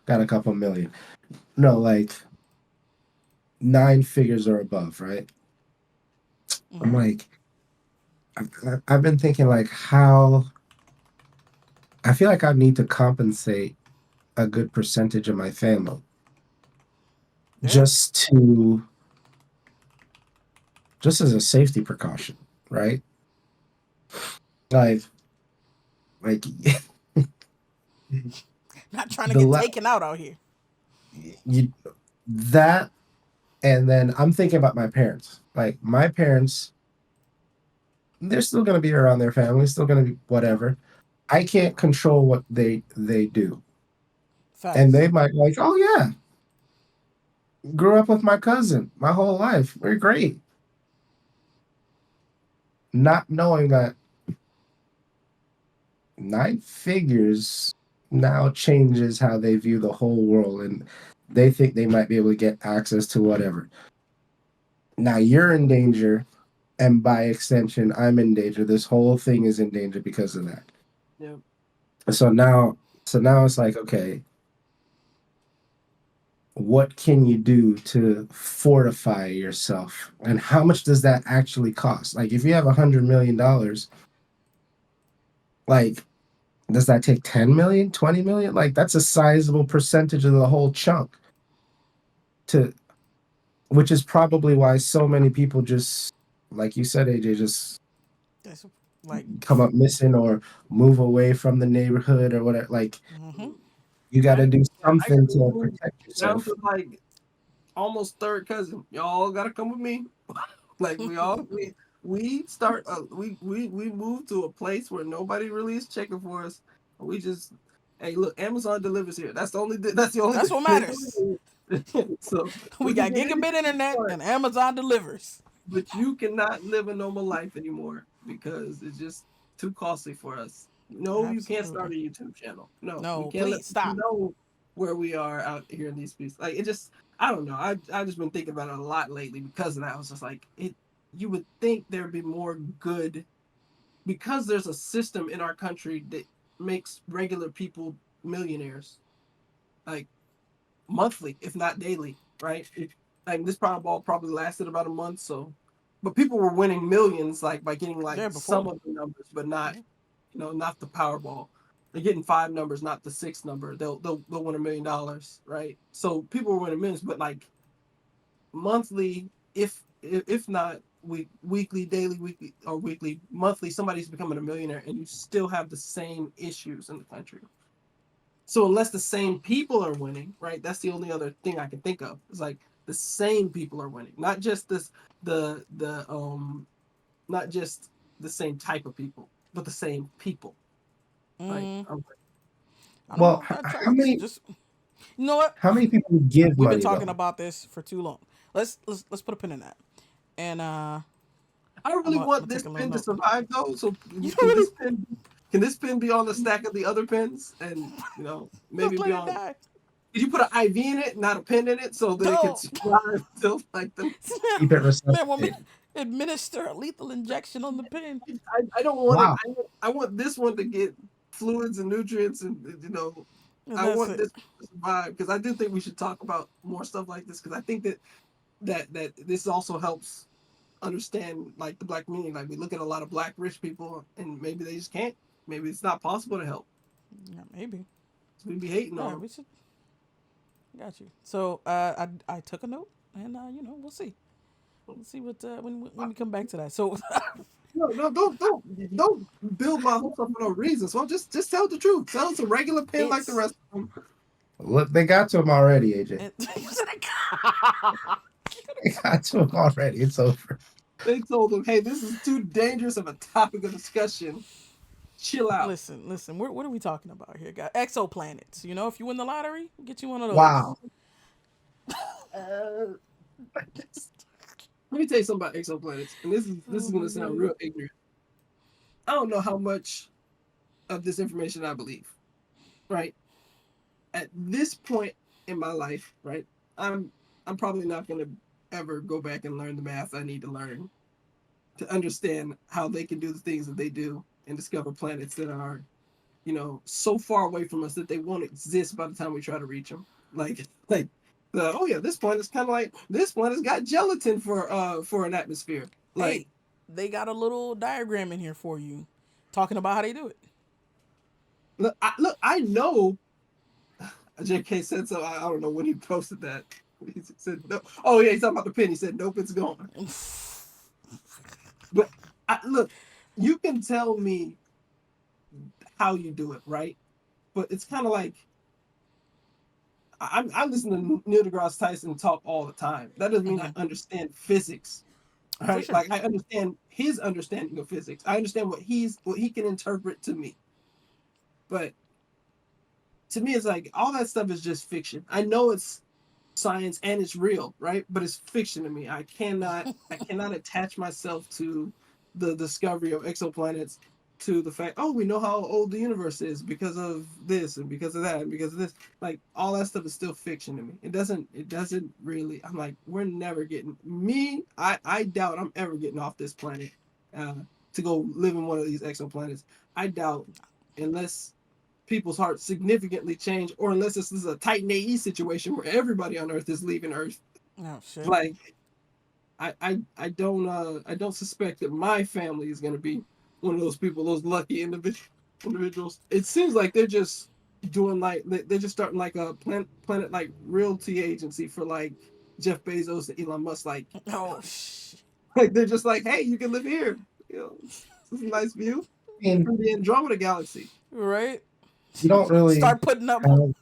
got a couple million. No, like 9 figures or above, right? I'm Mm-hmm. like I've been thinking like how I feel like I need to compensate a good percentage of my family Yeah. just to just as a safety precaution, right? Like like Not trying to the get la- taken out here. you that and then I'm thinking about my parents. Like my parents, they're still gonna be around their family, still gonna be whatever. I can't control what they do. And Facts. they might be like, oh yeah, grew up with my cousin my whole life. We're great. Not knowing that 9 figures now changes how they view the whole world and they think they might be able to get access to whatever. Now you're in danger, and by extension, I'm in danger. This whole thing is in danger because of that. Yeah. So now, so now it's like, okay, what can you do to fortify yourself, and how much does that actually cost? Like, if you have $100 million, like, does that take 10 million, 20 million? Like, that's a sizable percentage of the whole chunk. To which is probably why so many people just, like you said, AJ, just That's like. come up missing or move away from the neighborhood or whatever. Like, Mm-hmm. you got to do I got something to moved protect down yourself. to like almost third cousin. Y'all gotta come with me. Like we moved to a place where nobody really is checking for us. We just hey look, Amazon delivers here. That's the only That's what matters. so We we can got get anything gigabit we internet want, and Amazon delivers. but you cannot live a normal life anymore because it's just too costly for us. No, you can't start Absolutely. a YouTube channel. No, we No, can't let please people stop. know where we are out here in these pieces. Like it just, I don't know. I just been thinking about it a lot lately because of that. I was just like, it. You would think there'd be more good because there's a system in our country that makes regular people millionaires, like monthly, if not daily, right? Like this Powerball probably lasted about a month, so but people were winning millions like by getting like There some before. of the numbers, but not Yeah. not the Powerball. They're getting 5 numbers, not the 6 number. They'll win $1 million, right? So people were winning millions, but like monthly, if not weekly, daily, weekly or weekly, monthly, somebody's becoming a millionaire, and you still have the same issues in the country. So unless the same people are winning, right? That's the only other thing I can think of. It's like the same people are winning, not just the not just the same type of people, but the same people. Like Mm, I'm I don't know Well, if that how tracks. many Just you know what? how many people give We've been money talking though? about this for too long. Let's put a pin in that. And I I'm really gonna, want take this a little pin to note. survive though. So You can this pin be on the stack of the other pins and maybe just be let it on die. did you put an IV in it, not a pin in it, so that it can No, survive till like the Keep it man, want me resuscitated. to administer a lethal injection on the pin? I don't want it. Wow. I want this one to get fluids and nutrients, and And I that's want it. this to survive because I do think we should talk about more stuff like this because I think that this also helps understand like the black community. Like we look at a lot of black rich people, and maybe they just can't. Maybe it's not possible to help. Yeah, maybe. So we be hating Yeah, on them. we should. Got you. So I took a note, and we'll see. We'll see what when we come back to that. So No, don't build my hopes up for no reason. So just tell the truth. Tell us a regular pin like the It's- rest of them. Look, they got to him already, AJ. you said I They got to him already. It's over. They told them, hey, this is too dangerous of a topic of discussion. Chill out. Listen. What are we talking about here, guys? Exoplanets. You know, if you win the lottery, get you one of those. Wow. Let me tell you something about exoplanets, and this is going to sound real ignorant. I don't know how much of this information I believe. Right at this point in my life, right, I'm probably not going to ever go back and learn the math I need to learn to understand how they can do the things that they do and discover planets that are, so far away from us that they won't exist by the time we try to reach them. Oh yeah, this planet's kind of like this planet's got gelatin for an atmosphere. Like, Hey, they got a little diagram in here for you, talking about how they do it. look, I know. JK said so. I don't know when he posted that. He said no. Oh yeah, he's talking about the pin. He said nope, it's gone. But look, you can tell me how you do it, right? But it's kind of like I listen to Neil deGrasse Tyson talk all the time. That doesn't mean I understand physics, right? Sure. Like I understand his understanding of physics. I understand what he can interpret to me. But to me, it's like all that stuff is just fiction. I know it's science and it's real, right? But it's fiction to me. I cannot attach myself to the discovery of exoplanets, to the fact, oh, we know how old the universe is because of this and because of that and because of this. Like all that stuff is still fiction to me. It doesn't really. I'm like, we're never getting me. I doubt I'm ever getting off this planet to go live in one of these exoplanets. I doubt, unless people's hearts significantly change, or unless this is a Titan AE situation where everybody on Earth is leaving Earth. Oh shit. Like, I don't suspect that my family is gonna be one of those people, those lucky individuals. It seems like they're just doing like they're just starting like a planet like realty agency for like Jeff Bezos and Elon Musk. Like, Oh shit. like they're just like, hey, you can live here. This is a nice view from the Andromeda galaxy. Right. You don't really Start putting up have,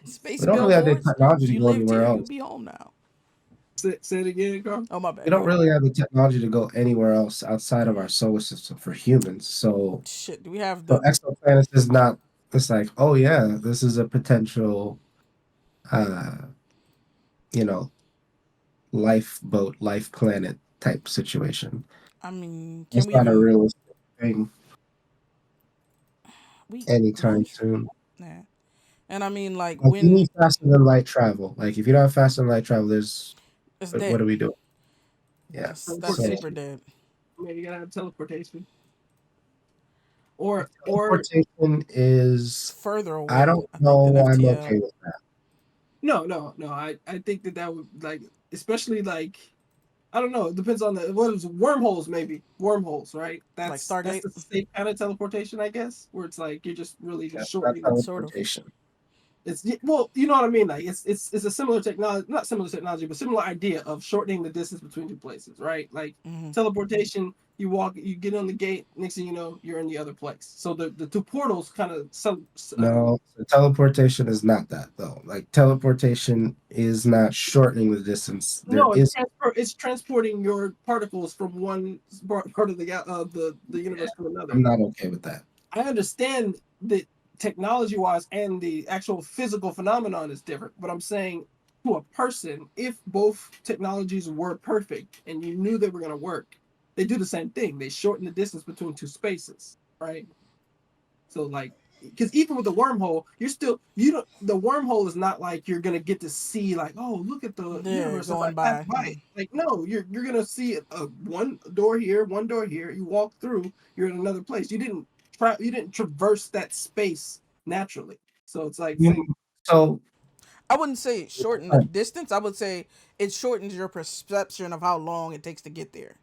space we don't really have the billboards. technology to You go lived anywhere here, else. you be home now. Say it again, Carl. Oh my bad. We don't really have the technology to go anywhere else outside of our solar system for humans. So Shit. Do we have so the? exoplanets is not. It's like, oh yeah, this is a potential, uh, you know, lifeboat, life planet type situation. I mean, can It's we not a even? realistic thing We anytime soon. Yeah. And I mean, like Like you when need faster than light travel. Like if you don't have faster than light travel, there's it's what dead. are we doing? Yeah. That's Teleportation. super dead. Yeah, you gotta have teleportation. Or Teleportation It's is. further away. I don't I think know. than I'm FTL. okay with that. no. I think that would, like, especially like, I don't know. It depends on what is wormholes, maybe wormholes, right? That's Stargate? the safe kind of teleportation, I guess, where it's like you're just really Yeah, just that's shortening. Sort of. teleportation. It's, well, you know what I mean. Like it's a similar technology, not similar technology, but similar idea of shortening the distance between two places, right? Like teleportation, you walk, you get on the gate, next thing you know, you're in the other place. So the two portals kind of No, so teleportation is not that though. Like teleportation is not shortening the distance. There no, is it's transporting your particles from one part of the universe to another. I'm not okay with that. I understand that technology-wise and the actual physical phenomenon is different, but I'm saying to a person, if both technologies were perfect and you knew they were going to work, they do the same thing. They shorten the distance between two spaces, right? So like, because even with the wormhole, the wormhole is not like you're gonna get to see like, oh, look at the universe as I going pass by. by it. Like, no, you're gonna see one door here, one door here. You walk through, you're in another place. You didn't traverse that space naturally. So it's like saying, So I wouldn't say it shortened the distance. I would say it shortens your perception of how long it takes to get there.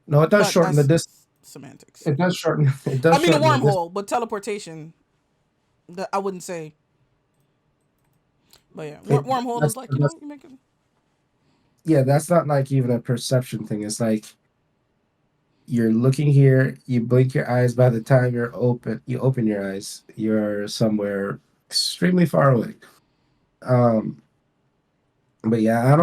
No, it does But shorten the that's distance. semantics. It does shorten. It does. I mean, a shorten the distance. wormhole, but teleportation, I wouldn't say. But yeah, wormhole is like, you know, you make it. Yeah, that's not like even a perception thing. It's like you're looking here, you blink your eyes. By the time you open your eyes, you're somewhere extremely far away. Um, but yeah, I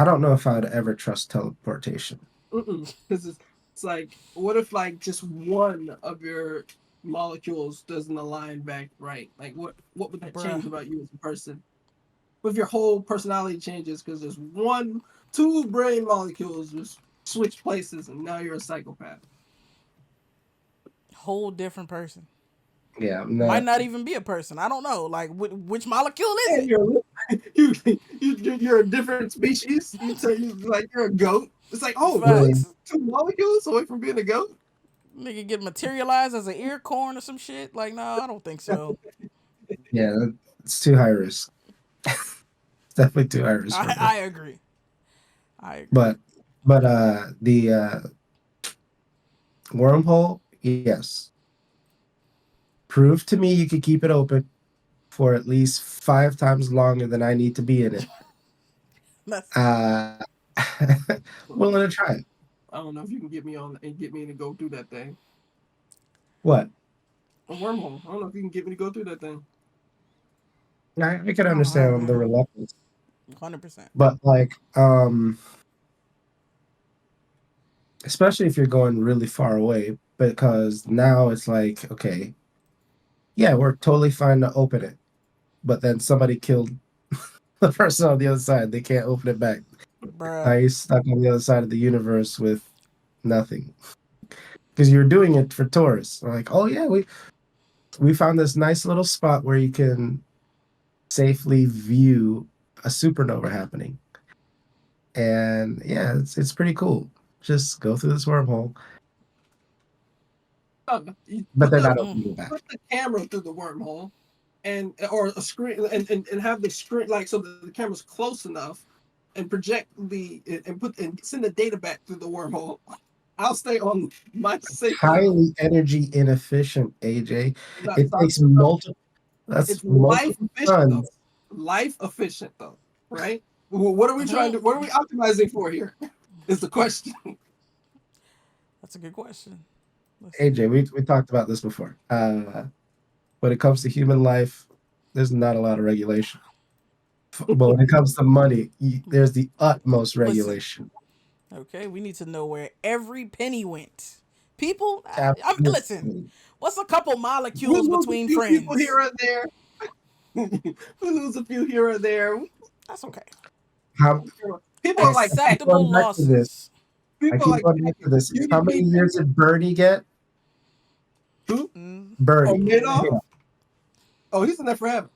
don't know if I'd ever trust teleportation. Because it's like, what if like just one of your molecules doesn't align back right? Like, what would that change about you as a person? What if your whole personality changes because there's two brain molecules just switch places, and now you're a psychopath? Whole different person. Yeah, Might not even be a person. I don't know. Like, which molecule is it? You're a different species. You tell you like you're a goat. It's like, oh, Facts. 2 molecules away from being a goat. Nigga get materialized as an ear corn or some shit. Like, no, I don't think so. Yeah, it's too high risk. Definitely too high risk. I agree. But the wormhole, yes. Prove to me you could keep it open for at least 5 times longer than I need to be in it. Willing to try it. I don't know if you can get me on and get me to go through that thing. What? A wormhole. I don't know if you can get me to go through that thing. I can understand the reluctance. 100%. But like, especially if you're going really far away, because now it's like, okay, yeah, we're totally fine to open it, but then somebody killed the person on the other side. They can't open it back. Now you're stuck on the other side of the universe with nothing. Because you're doing it for tourists. Like, oh yeah, we found this nice little spot where you can safely view a supernova happening. And yeah, it's pretty cool. Just go through this wormhole. But they're not opening it back. Put the camera through the wormhole, or a screen, and have the screen like so that the camera's close enough, and project and send the data back through the wormhole. I'll stay on my safe. Highly energy inefficient, AJ. It takes multiple. It's life efficient though. Life efficient though, right? What are we trying to? What are we optimizing for here? Is the question. That's a good question. AJ, we talked about this before. When it comes to human life, there's not a lot of regulation. But when it comes to money, there's the utmost regulation. Okay, we need to know where every penny went. People, listen. What's a couple molecules between friends? People here and there. We lose a few here or there. That's okay. People are like acceptable losses. I keep going back to this. How many years did Bernie get? Who? Bernie. Oh, Madoff? Oh, he's in there forever.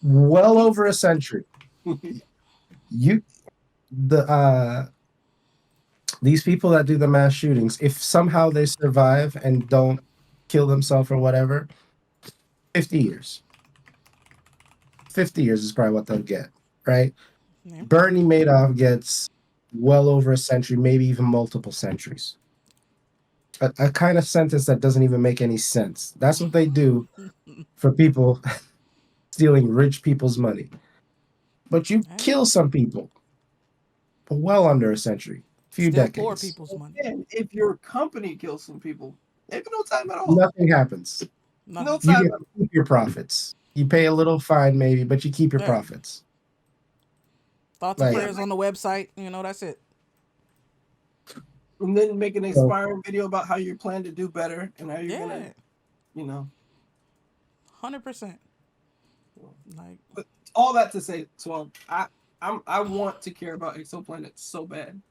Well over a century. These people that do the mass shootings, if somehow they survive and don't kill themselves or whatever, 50 years. 50 years is probably what they'll get, right? Yeah. Bernie Madoff gets well over a century, maybe even multiple centuries. A kind of sentence that doesn't even make any sense. That's what they do for people stealing rich people's money. But you kill some people for well under a century, few decades. Poor people's money. And if your company kills some people, maybe no time at all. Nothing happens. No time. You get to keep your profits. You pay a little fine maybe, but you keep your profits. Thoughts and prayers on the website. You know, that's it. And then make an inspiring video about how you plan to do better and how you're gonna, 100%. Like, but all that to say, Swamp, I want to care about exoplanets so bad,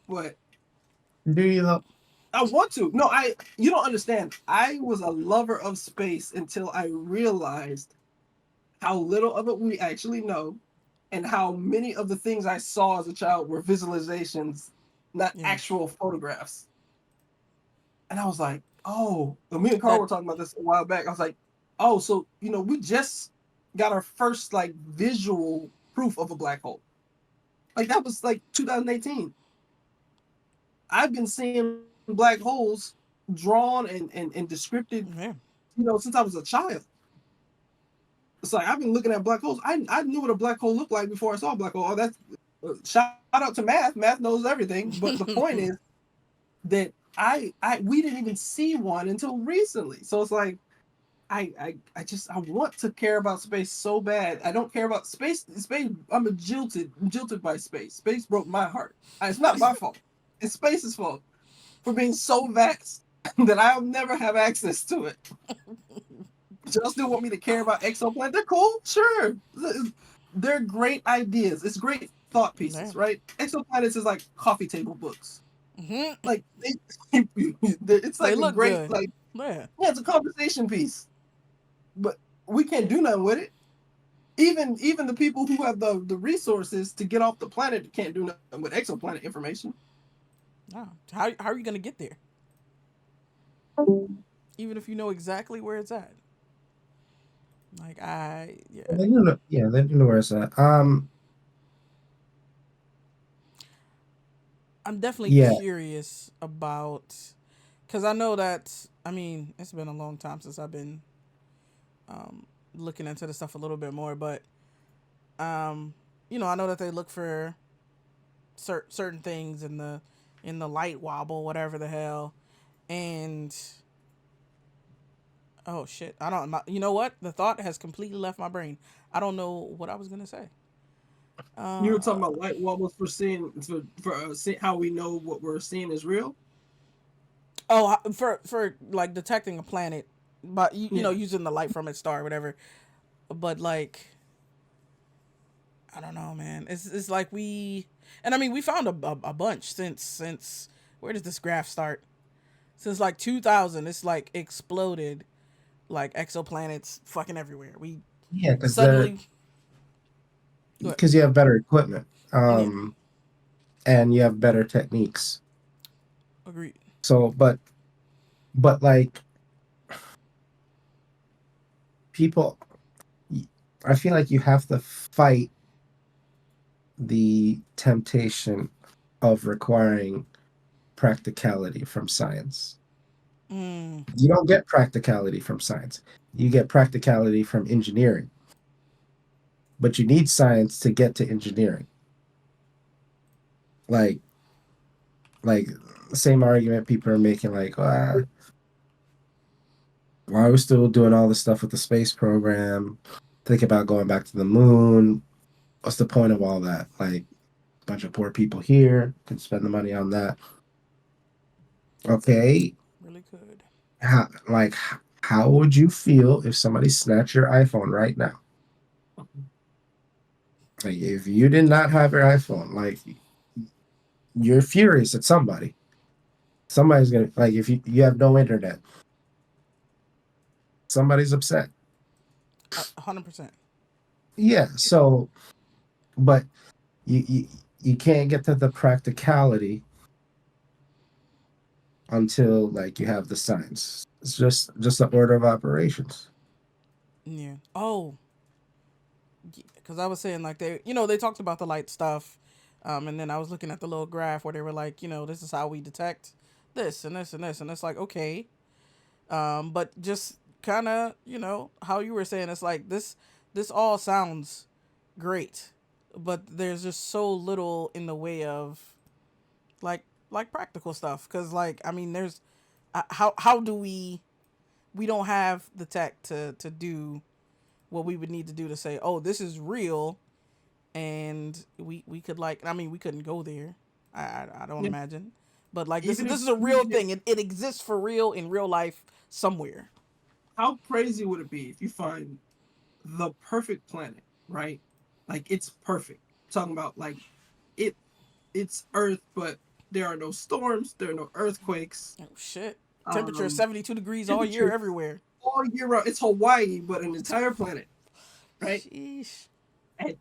but do you though? I want to. No, you don't understand. I was a lover of space until I realized how little of it we actually know, and how many of the things I saw as a child were visualizations, not actual photographs. And I was like, oh, me and Carl were talking about this a while back. I was like, oh, so we just got our first like visual proof of a black hole. Like that was like 2018. I've been seeing black holes drawn and descripted, Yeah. since I was a child. It's like I've been looking at black holes. I knew what a black hole looked like before I saw a black hole. Oh, that's shout out to math. Math knows everything. But the point is that we didn't even see one until recently. So it's like I want to care about space so bad. I don't care about space. I'm jilted by space. Space broke my heart. It's not my fault. It's space's fault for being so vast that I'll never have access to it. Y'all still want me to care about exoplanets? They're cool, sure. They're great ideas. It's great thought pieces, right? Exoplanets is like coffee table books. Mm-hmm. Like it's like They look great, good. like Yeah, it's a conversation piece. But we can't do nothing with it. Even the people who have the resources to get off the planet can't do nothing with exoplanet information. no. How are you gonna get there? Even if you know exactly where it's at. Like yeah. They do know, yeah, they do know where it's at. I'm definitely Yeah, curious about, because I know that, I mean, it's been a long time since I've been looking into the stuff a little bit more, but I know that they look for certain things in the light wobble, whatever the hell, and oh shit, I don't. You know what? The thought has completely left my brain. I don't know what I was gonna say. You were talking about light wobbles for seeing how we know what we're seeing is real. Oh, for like detecting a planet, but you know, Yeah. using the light from its star, or whatever. But like, I don't know, man. It's like and I mean, we found a bunch since where does this graph start? Since like 2000, it's like exploded, like exoplanets fucking everywhere. We yeah, suddenly, go ahead. because you have better equipment, Yeah, and you have better techniques. agreed. So, but like people, I feel like you have to fight the temptation of requiring practicality from science. Mm, You don't get practicality from science. You get practicality from engineering. But you need science to get to engineering. Like like the same argument people are making like why are we still doing all this stuff with the space program? Think about going back to the moon. What's the point of all that? Like a bunch of poor people here can spend the money on that. Okay, really could. how would you feel if somebody snatched your iPhone right now? Like if you did not have your iPhone, like you're furious at somebody. Somebody's gonna like if you have no internet, somebody's upset. 100%. Yeah, so but you you can't get to the practicality until like you have the science. It's just the order of operations. Yeah. Oh, because I was saying like they talked about the light stuff, and then I was looking at the little graph where they were like, this is how we detect this and this and this, and it's like okay, but just kind of how you were saying, it's like this all sounds great, but there's just so little in the way of like practical stuff, because like I mean there's how do we don't have the tech to do what we would need to do to say, oh, this is real, and we could like, I mean, we couldn't go there. I don't Yeah. imagine, but like Even if this is a real thing. It exists for real in real life somewhere. how crazy would it be if you find the perfect planet, right? Like it's perfect. Talking about like it it's Earth, but there are no storms, there are no earthquakes. Oh shit! Temperature is Um 72 degrees all year temperature everywhere. all year round. It's Hawaii, but an entire planet, right? Sheesh.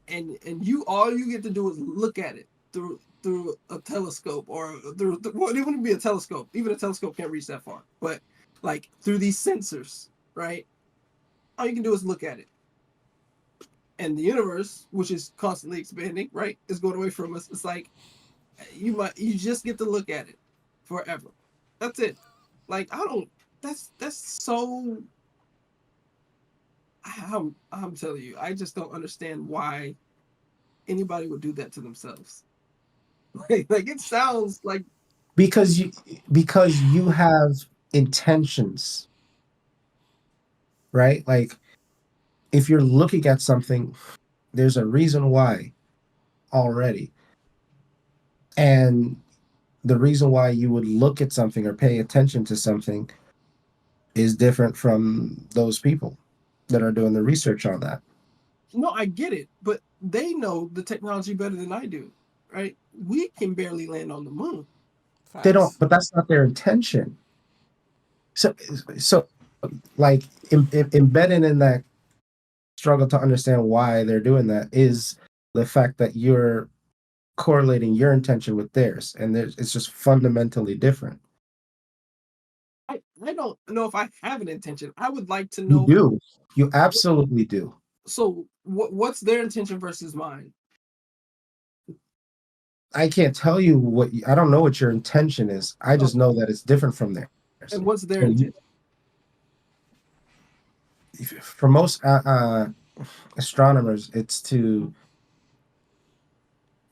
And you all you get to do is look at it through a telescope or well, it wouldn't be a telescope. Even a telescope can't reach that far. But like through these sensors, right? all you can do is look at it. And the universe, which is constantly expanding, right, is going away from us. It's like you just get to look at it forever. That's it. Like I don't. That's so. I'm telling you, I just don't understand why anybody would do that to themselves. Like it sounds like because you have intentions, right? Like if you're looking at something, there's a reason why already. And the reason why you would look at something or pay attention to something is different from those people that are doing the research on that. no, I get it, but they know the technology better than I do, right? We can barely land on the moon. They don't, Facts. but that's not their intention. So, so like embedded in that struggle to understand why they're doing that is the fact that you're correlating your intention with theirs, and it's just fundamentally different. I don't know if I have an intention. I would like to You know. do. You absolutely do. So what's their intention versus mine? I can't tell you I don't know what your intention is. I just Okay. know that it's different from theirs. And what's their And intention? for most astronomers, it's to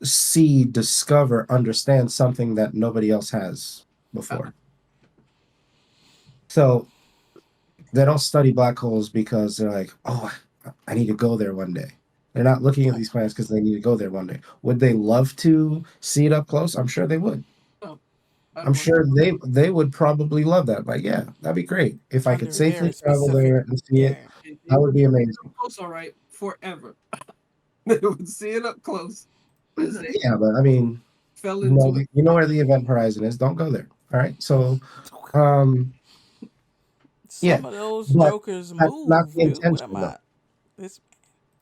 see, discover, understand something that nobody else has before. So they don't study black holes because they're like, oh, I need to go there one day. They're not looking at these planets because they need to go there one day. Would they love to see it up close? I'm sure they would. No, I I'm don't want sure they would probably love that. Like, yeah, that'd be great. If I could Under safely very travel specific. there and see it, Yeah. that would be it amazing. close, all right, forever. They would see it up close as they Yeah, but I mean, fell no, into it. you know where the event horizon is. Don't go there. All right. So, um, yeah, Some of those but jokers that's not move, the dude. What intention, am though. I? This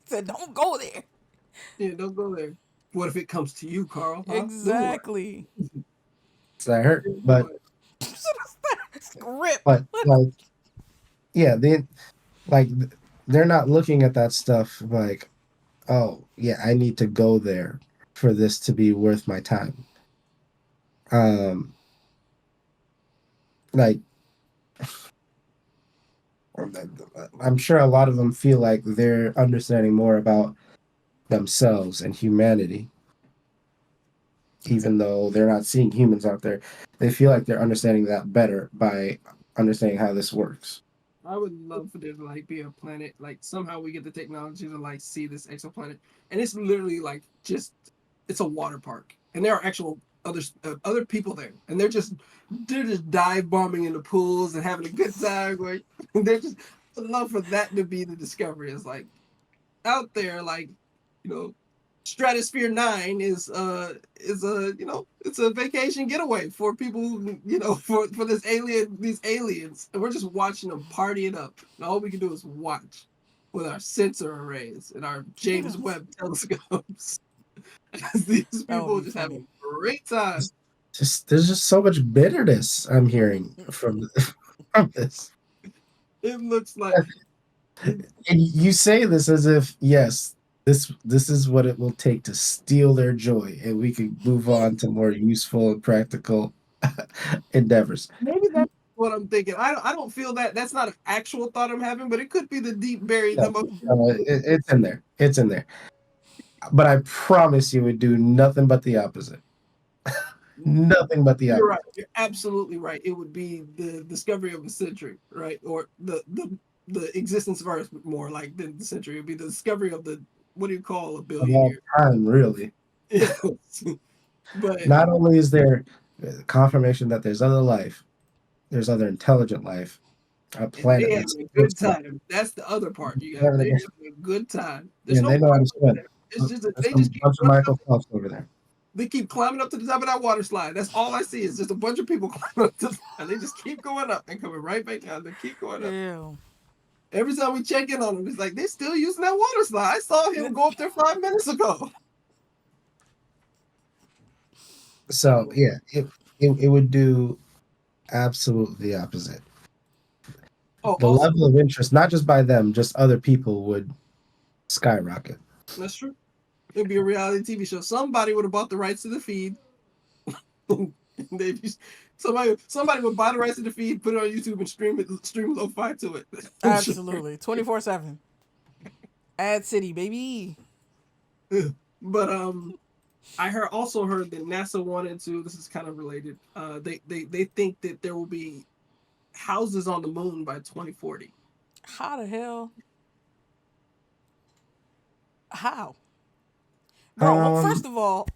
said, don't go there. Yeah, don't go there. What if it comes to you, Carl? Huh? Then what? Exactly. It's that hurt, Then but what? Script. like, yeah, like they're not looking at that stuff like, oh yeah, I need to go there for this to be worth my time. Um, like I'm sure a lot of them feel like they're understanding more about themselves and humanity, even though they're not seeing humans out there. They feel like they're understanding that better by understanding how this works. I would love for there to like be a planet. Like somehow we get the technology to like see this exoplanet, and it's literally like just it's a water park, and there are actual other people there, and they're just dive bombing in the pools and having a good time. Like they're just I'd love for that to be the discovery. Is like out there, like you know, Stratosphere 9 is a it's a vacation getaway for people for these aliens, and we're just watching them party it up, and all we can do is watch with our sensor arrays and our James Webb telescopes as these That would people be just have a funny. great time. Just there's just so much bitterness I'm hearing from from this. It looks like And you say this as if yes, this is what it will take to steal their joy, and we can move on to more useful and practical endeavors. maybe that's what I'm thinking. I don't feel that that's not an actual thought I'm having, but it could be the deep buried No, emotion. it's in there. It's in there. But I promise you, would do nothing but the opposite. Nothing but the You're right. opposite. You're absolutely right. It would be the discovery of the century, right? Or the existence of Earth more like than the century. It would be the discovery of the what do you call a Of billion all years? time, really. Yes. But Not only is there confirmation that there's other life, there's other intelligent life, a and planet they that's having a good existed, time. That's the other part. You got having a they're good- having a good time. There's and no they know how to problems swim. there. It's just that There's they some just keep bunch of running up. Michael Phelps over there. They keep climbing up to the top of that water slide. That's all I see is just a bunch of people climbing up to the, and they just keep going up and coming right back down. They keep going up. Ew. Every time we check in on them, it's like they're still using that water slide. I saw him go up there 5 minutes ago. So yeah, it would do absolutely the opposite. Oh, the also, level of interest, not just by them, just other people, would skyrocket. that's true. It'd be a reality TV show. Somebody would have bought the rights to the feed. Somebody would buy the rights to the feed, put it on YouTube, and stream lo-fi to it. Absolutely, 24/7. Ad City, baby. But I also heard that NASA wanted to. This is kind of related. They think that there will be houses on the moon by 2040. How the hell? How? Bro, well, first of all,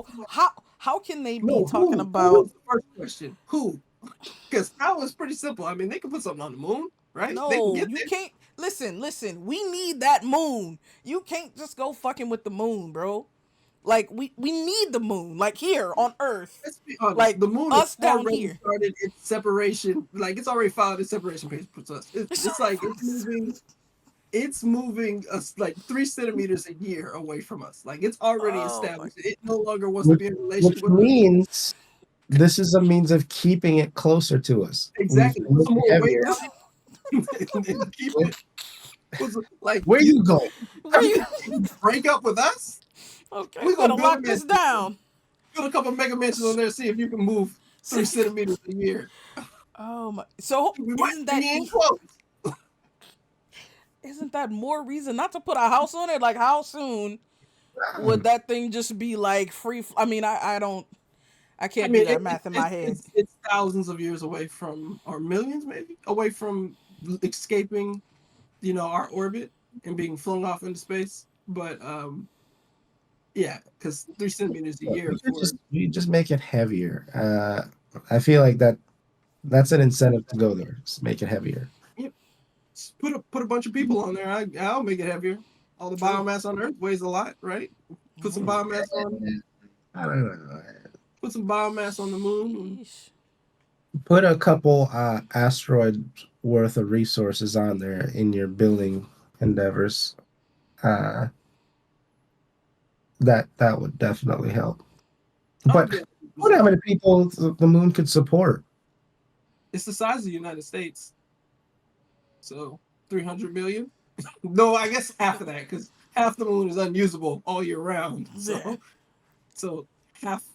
how can they be talking about? Who's the first question? Who? Because how is pretty simple. I mean, they can put something on the moon, right? They can No, get you there. can't. Listen. We need that moon. You can't just go fucking with the moon, bro. Like we need the moon, like here on Earth. Let's be honest. Like The moon us has down already here. started its separation. Like it's already filed its separation papers. Us. It's like it's moving. It's moving us like 3 centimeters a year away from us. Like it's already established. It no longer wants to be in a relationship Which with us. means this is a means of keeping it closer to us. Exactly. We've Put some made it more weight heavier. on it. And keep it. Like Where you going? Where you? break up with us? Okay, We we gotta gonna lock build this a down. Build a couple mega mansions on there. See if you can move 3 centimeters a year. Oh my! So We might isn't be in close. isn't that more reason not to put a house on it? Like how soon would that thing just be like free? I mean, I can't do that math in my head. It's thousands of years away from, or millions maybe, away from escaping, our orbit and being flung off into space. But yeah, because 3 centimeters a year. You just make it heavier. I feel like that's an incentive to go there. Just make it heavier. Yep. Put a bunch of people on there. I'll make it heavier. All the biomass on Earth weighs a lot, right? Put some biomass on. I don't know. Put some biomass on the moon. Put a couple asteroids worth of resources on there in your building endeavors. That would definitely help. But Yeah. I wonder how many people the moon could support. It's the size of the United States. So 300 million? No, I guess half of that, because half the moon is unusable all year round. So half.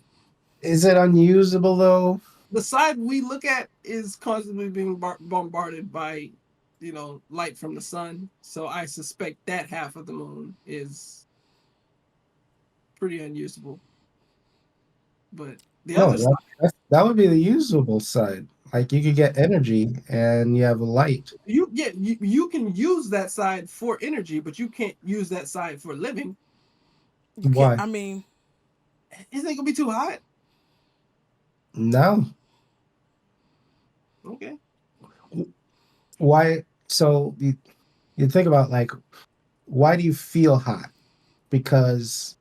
Is it unusable though? The side we look at is constantly being bombarded by, light from the sun. So I suspect that half of the moon is pretty unusable. But the other side, that would be the usable side. Like you could get energy and you have a light. you can use that side for energy, but you can't use that side for living. Why? I mean, isn't it gonna be too hot? No. Okay. Why? So you think about like, why do you feel hot? Because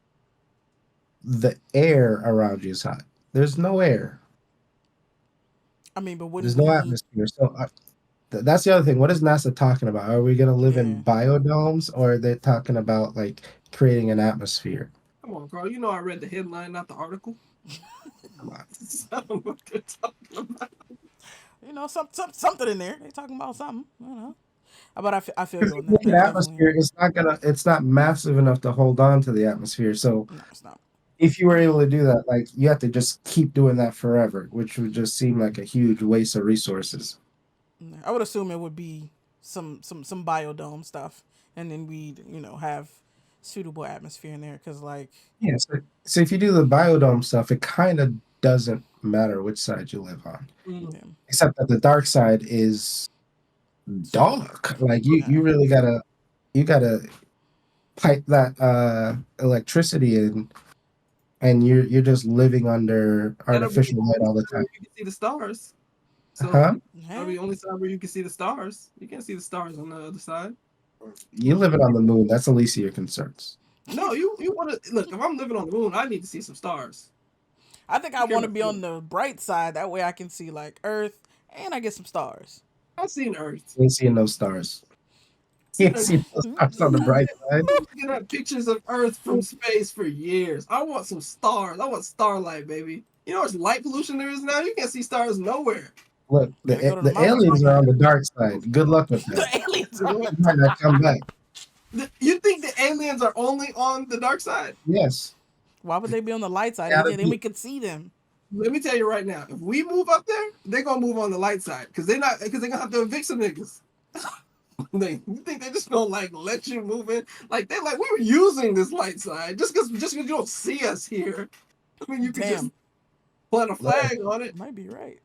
the air around you is hot. There's no air. I mean, but There's no atmosphere. So that's the other thing. What is NASA talking about? Are we going to live in biodomes, or are they talking about like creating an atmosphere? Come on, Carl. I read the headline, not the article. Come on. I don't know what they're talking about. Something in there. They talking about something. I don't know. But I feel you on The that. atmosphere it's not massive enough to hold on to the atmosphere. So No, it's not. if you were able to do that, like you have to just keep doing that forever, which would just seem like a huge waste of resources. I would assume it would be some biodome stuff, and then we'd have suitable atmosphere in there, because like So if you do the biodome stuff, it kind of doesn't matter which side you live on, except that the dark side is dark. Like you really gotta pipe that electricity in, and you're just living under artificial light all the time. You can see the stars. So that'll be the only side where you can see the stars. You can't see the stars on the other side. You living on the moon, that's the least of your concerns. No, you want to look. If I'm living on the moon, I need to see some stars. I think I want to be on the bright side. That way I can see like Earth and I get some stars. I've seen Earth. You ain't seeing no stars. You ain't seeing no stars on the bright side. I'm looking at pictures of Earth from space for years. I want some stars. I want starlight, baby. You know how much light pollution there is now? You can't see stars nowhere. Look, Gotta go to the the mountains, aliens my are guy. on the dark side. Good luck with The that. aliens You are know, They might not come back. You think the aliens are only on the dark side? Yes. Why would they be on the light side? Gotta Then be. we could see them. Let me tell you right now, if we move up there, they're gonna move on the light side because they're gonna have to evict some niggas. You think they're just gonna like let you move in? Like they're like we were using this light side just because you don't see us here. I mean, you could just Damn, plant a flag on it. might be right.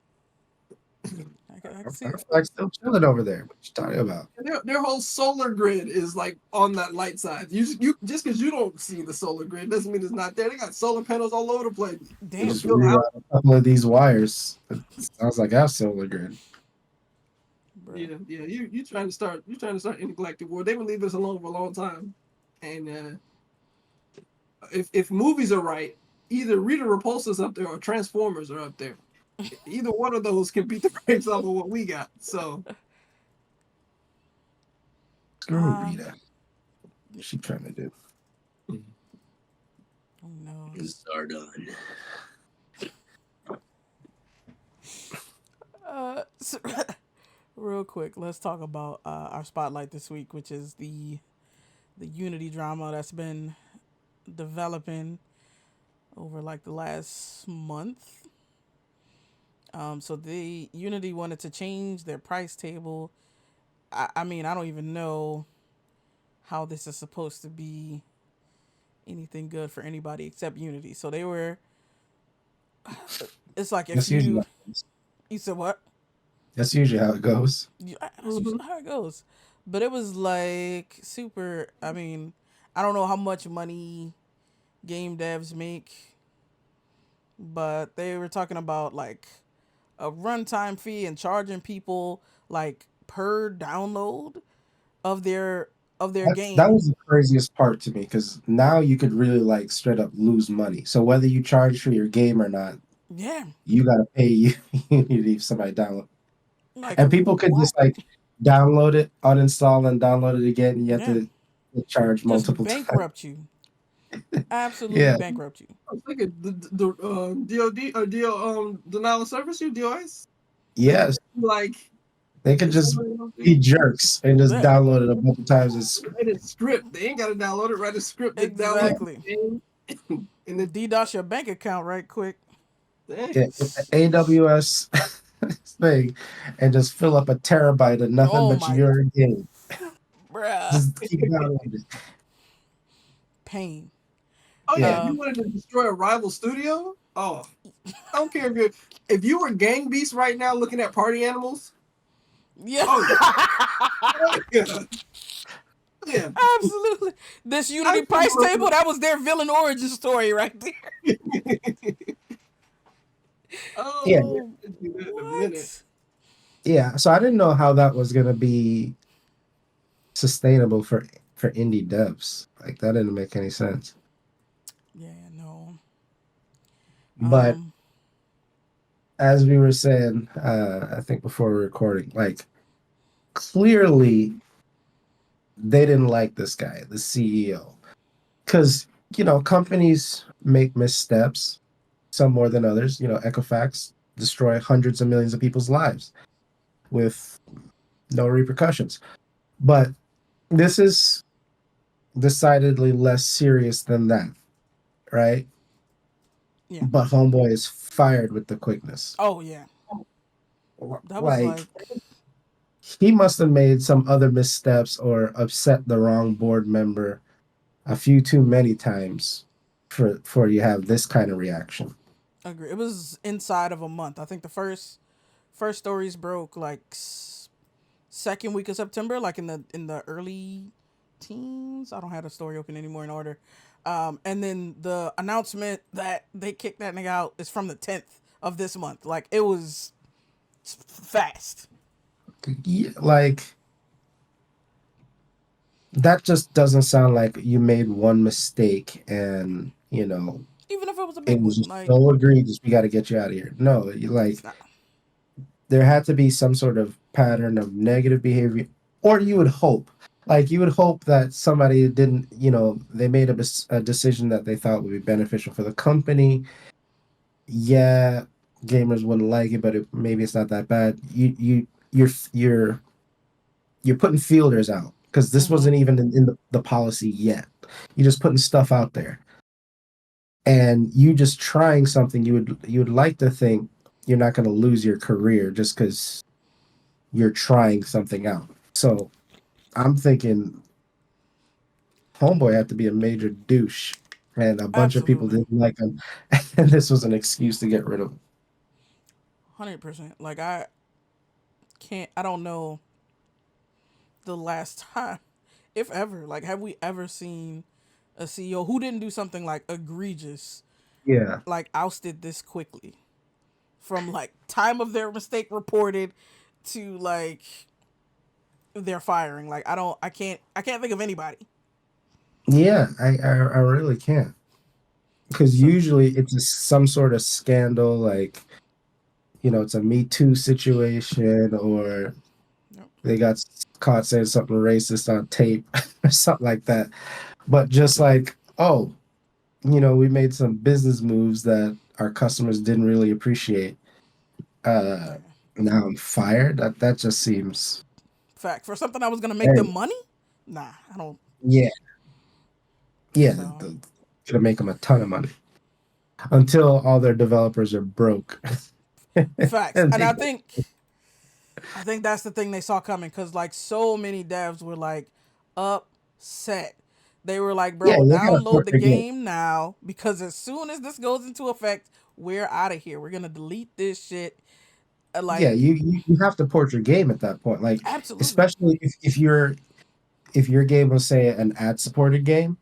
I can see I'm it. like still chilling over there. What you talking about? Their whole solar grid is like on that light side. You just because you don't see the solar grid doesn't mean it's not there. They got solar panels all over the place. You Damn. just reroute a couple of these wires. It sounds like our solar grid. Bruh. Yeah. You trying to start intergalactic war? They've been leaving us alone for a long time, and if movies are right, either Rita Repulsa's up there or Transformers are up there. Either one of those can beat the brakes off of what we got. So Screw Rita. What's she trying to do? Oh no. Zardon. So, real quick, let's talk about our spotlight this week, which is the Unity drama that's been developing over like the last month. So the Unity wanted to change their price table. I mean, I don't even know how this is supposed to be anything good for anybody except Unity. So they were. It's like if That's usually you said what? That's usually how it goes. That's usually how it goes. But it was like super. I mean, I don't know how much money game devs make, but they were talking about like a runtime fee and charging people like per download of their game. That was the craziest part to me because now you could really like straight up lose money. So whether you charge for your game or not, Yeah. you gotta pay Unity if somebody download. Like And people could just like download it, uninstall, and download it again. And you have to charge just multiple times. bankrupt you. Absolutely Yeah. bankrupt you. I was thinking the DOD or denial of service, you DOS. Yes. Like They could just be jerks and just download it a bunch of times. Write a script. They ain't got to download it. Write a script. Exactly. And then DDoS your bank account right quick. AWS thing and just fill up a terabyte of nothing but your game. Bruh. Just keep downloading. Pain. Oh yeah, if you wanted to destroy a rival studio, I don't care if you were Gang Beast right now looking at Party Animals. Yeah. Yeah. Absolutely. This Unity price table, that was their villain origin story right there. Yeah. What? Yeah, so I didn't know how that was gonna be sustainable for indie devs. Like that didn't make any sense. Yeah, no. But as we were saying, I think before recording, like clearly they didn't like this guy, the CEO, because companies make missteps, some more than others. Equifax destroy hundreds of millions of people's lives with no repercussions. But this is decidedly less serious than that, right? Yeah. But Homeboy is fired with the quickness. Oh yeah. That was like he must have made some other missteps or upset the wrong board member a few too many times for you have this kind of reaction. I agree. It was inside of a month. I think the first stories broke like second week of September, like in the early teens. I don't have the story open anymore in order. And then the announcement that they kicked that nigga out is from the 10th of this month. Like it was fast. Yeah, like that just doesn't sound like you made one mistake and even if it was a big it was one, like so egregious, we got to get you out of here. No, there had to be some sort of pattern of negative behavior, or you would hope that somebody didn't, they made a decision that they thought would be beneficial for the company. Yeah, gamers wouldn't like it, but maybe it's not that bad. You're you're putting feelers out because this Mm-hmm. wasn't even in the policy yet. You're just putting stuff out there, and you just trying something. You would like to think you're not going to lose your career just because you're trying something out. So I'm thinking Homeboy had to be a major douche, and a bunch of people Absolutely. didn't like him, and this was an excuse to get rid of him. 100%. Like, I don't know the last time, if ever, like, have we ever seen a CEO who didn't do something like egregious, Yeah, like ousted this quickly from like time of their mistake reported to like their firing? Like, I can't think of anybody. yeah, I really can't because So, usually it's some sort of scandal, like it's a Me Too situation, or yep. they got caught saying something racist on tape or something like that. But just like, oh, we made some business moves that our customers didn't really appreciate. Yeah. Uh, Now I'm fired. That just seems Fact. For something I was gonna make them very, money? Nah, I don't. yeah, yeah. So Gonna make them a ton of money until all their developers are broke. facts. And And they, I think that's the thing they saw coming because like so many devs were like upset. They were like, yeah, bro, they gotta download port the their game. game now because as soon as this goes into effect, we're out of here. We're gonna delete this shit. Yeah, Like, you have to port your game at that point. Like, absolutely. especially if your game was, say, an ad supported game,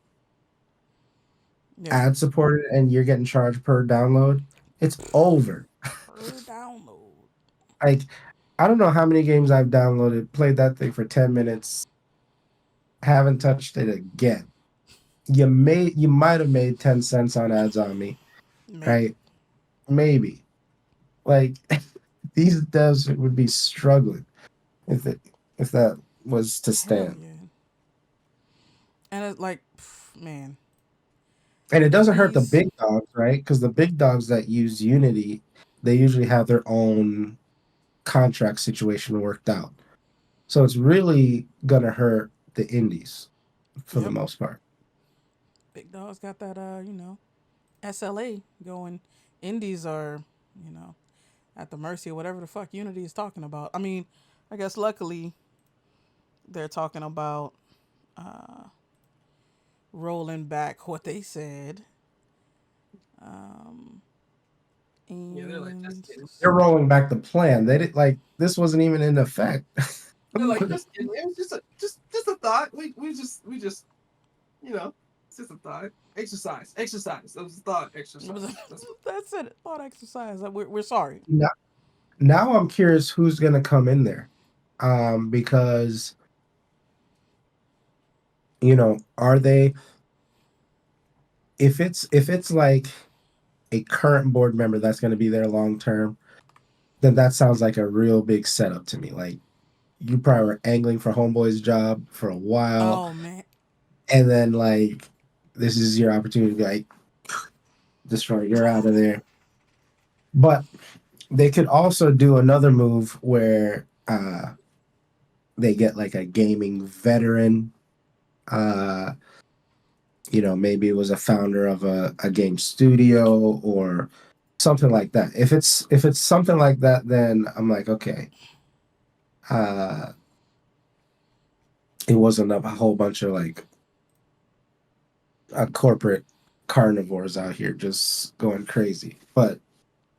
Yeah. ad supported, and you're getting charged per download, it's over. Per download. Like, I don't know how many games I've downloaded, played that thing for 10 minutes, haven't touched it again. You might have made 10 cents on ads on me, Maybe. right? Maybe. Like, these devs would be struggling if if that was to Hell stand. yeah. And it's like, man, And it doesn't hurt the these. big dogs, right? Because the big dogs that use Unity, they usually have their own contract situation worked out. So it's really gonna hurt the indies for the Yep. most part. Big dogs got that. SLA going. Indies are, you know, at the mercy of whatever the fuck Unity is talking about. I mean, I guess luckily they're talking about rolling back what they said. Um, Yeah, they're like just and kidding. They're rolling back the plan. They did like this wasn't even in effect. They're like just kidding. It was just a thought. We just it's just a thought. Exercise. That was a thought. Exercise. that's it. Thought exercise. We're sorry. now, now I'm curious who's gonna come in there. Because are they if it's like a current board member that's gonna be there long term, then that sounds like a real big setup to me. Like you probably were angling for Homeboy's job for a while, Oh man. and then like this is your opportunity to be like, destroy, you're out of there. But they could also do another move where they get like a gaming veteran. Uh, maybe it was a founder of a game studio or something like that. If it's something like that, then I'm like, okay. Uh, it wasn't a whole bunch of like corporate carnivores out here just going crazy. But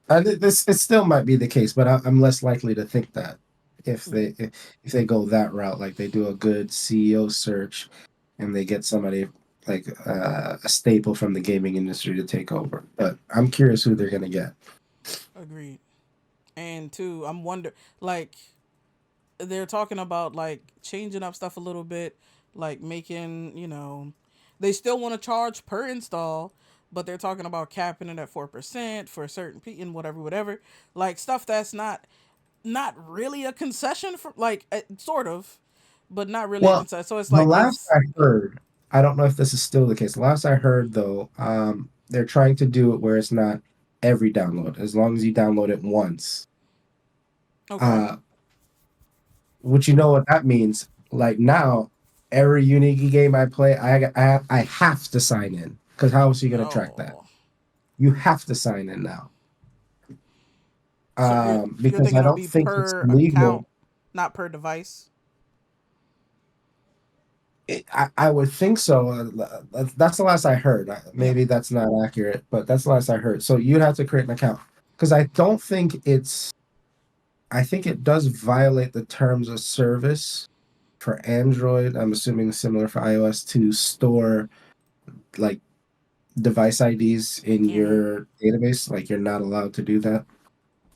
it still might be the case, but I'm less likely to think that if they go that route, like they do a good CEO search and they get somebody like a staple from the gaming industry to take over. But I'm curious who they're gonna get. Agreed. And two, I'm wonder like they're talking about like changing up stuff a little bit, like making, they still want to charge per install, but they're talking about capping it at 4% for a certain and whatever. Like stuff that's not really a concession for like sort of, but not really a Well, concession. So it's the like last it's I heard, I don't know if this is still the case. The last I heard, though, they're trying to do it where it's not every download as long as you download it once. Okay. Which you know what that means. Like now, every Unity game I play, I have to sign in because how else are you gonna track that? Oh. You have to sign in now. So you're Because thinking I it'll don't be think it's per account, legal. not per device. I would think so. That's the last I heard. Yeah. Maybe that's not accurate, but that's the last I heard. So you'd have to create an account because I don't think it's. I think it does violate the terms of service for Android. I'm assuming similar for iOS to store like device IDs in Mm-hmm. your database. Like you're not allowed to do that.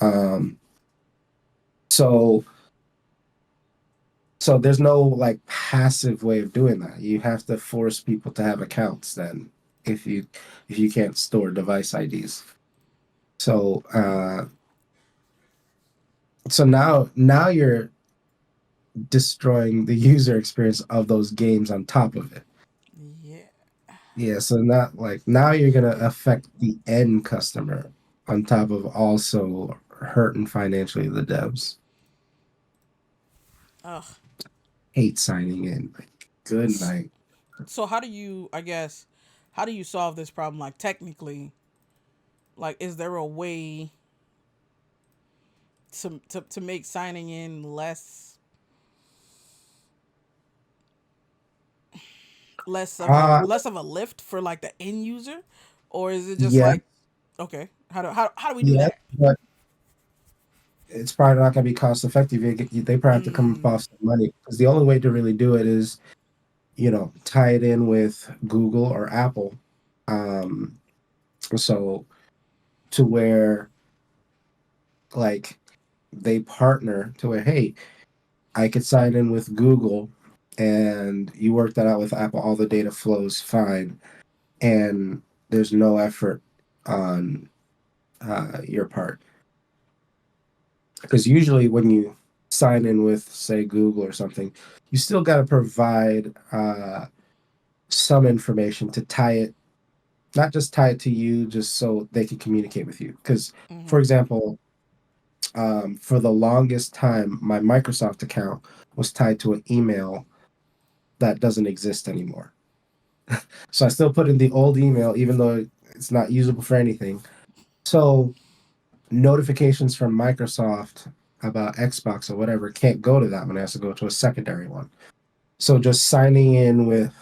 Um, so so there's no like passive way of doing that. You have to force people to have accounts then if you if you can't store device IDs. So so now you're destroying the user experience of those games on top of it. Yeah. Yeah, so not like now you're gonna affect the end customer on top of also hurting financially the devs. Ugh. Hate signing in. Like, good night. So how do you, I guess, how do you solve this problem? Like technically, like is there a way to make signing in Uh less of a lift for like the end user, or is it just yeah, like okay, how do we do yeah, that? but it's probably not gonna be cost effective. They probably have to come up Mm, off some money because the only way to really do it is, tie it in with Google or Apple. Um, so to where like they partner to where, hey, I could sign in with Google and you work that out with Apple, all the data flows fine, and there's no effort on your part. Because usually when you sign in with, say, Google or something, you still got to provide some information to tie it, not just tie it to you, just so they can communicate with you. Because, mm-hmm. for example, for the longest time, my Microsoft account was tied to an email that doesn't exist anymore. So I still put in the old email, even though it's not usable for anything. So notifications from Microsoft about Xbox or whatever can't go to that one. It has to go to a secondary one. So just signing in with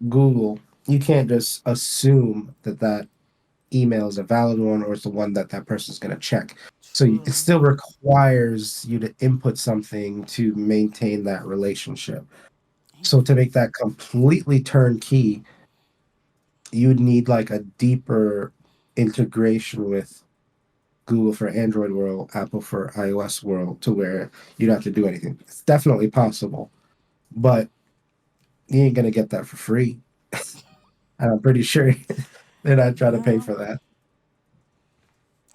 Google, you can't just assume that that email is a valid one or it's the one that that person's going to check. So it True. still requires you to input something to maintain that relationship. So to make that completely turnkey, you would need like a deeper integration with Google for Android world, Apple for iOS world, to where you don't have to do anything. It's definitely possible, but you ain't gonna get that for free. And I'm pretty sure they're not trying to pay No, for that.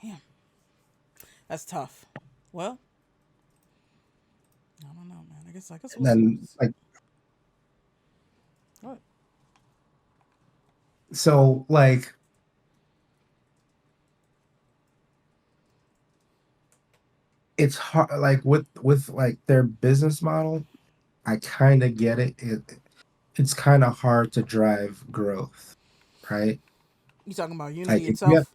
damn, that's tough. Well, I don't know, man. I guess we'll And see. then like What? so like it's hard like with like their business model, I kind of get it. It's kind of hard to drive growth, right? You talking about Like Unity if you have, itself?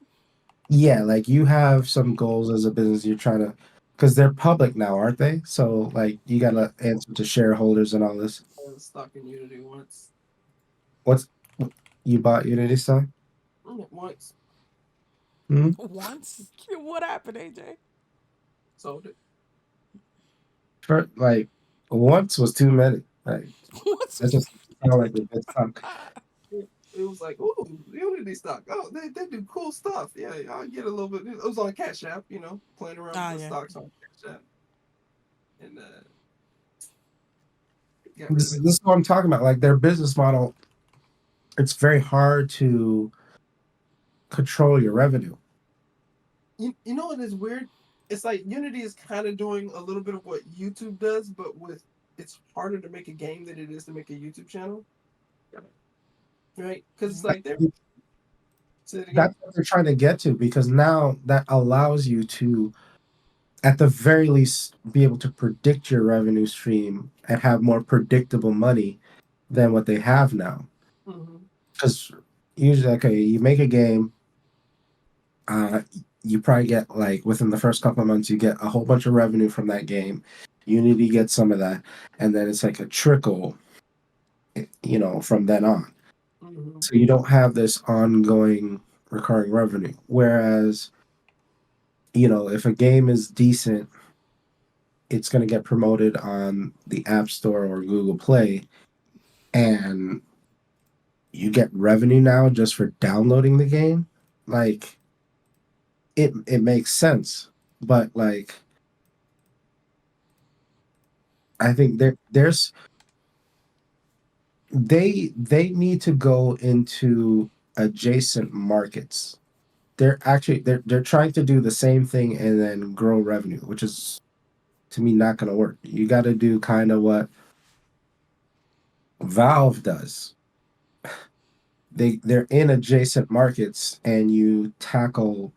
yeah, like you have some goals as a business you're trying to, because they're public now, aren't they? So like you gotta answer to shareholders and all this. I was stuck in Unity once. What's you bought Unity stuff? Once Hmm. Once? What happened, AJ? sold it. For like once was too many. Like that Once? just sound like a good time. It was like, ooh, Unity stock. Oh, they do cool stuff. Yeah, I'll get a little bit. It was on Cash App, playing around with Ah, the yeah. stocks on Cash App, and got rid This of it. this is what I'm talking about. Like their business model, it's very hard to control your revenue. You know what is weird? It's like Unity is kind of doing a little bit of what YouTube does, but with it's harder to make a game than it is to make a YouTube channel, right? Because it's like Say it again. That's what they're trying to get to, because now that allows you to, at the very least, be able to predict your revenue stream and have more predictable money than what they have now. Mm-hmm. Because usually, okay, you make a game, uh, you probably get like within the first couple of months, you get a whole bunch of revenue from that game. Unity gets some of that, and then it's like a trickle, from then on. Mm-hmm. So you don't have this ongoing recurring revenue. Whereas, if a game is decent, it's going to get promoted on the App Store or Google Play, and you get revenue now just for downloading the game. Like, it makes sense, but like, I think they need to go into adjacent markets. They're trying to do the same thing and then grow revenue, which is, to me, not going to work. You got to do kind of what Valve does. They're in adjacent markets, and you tackle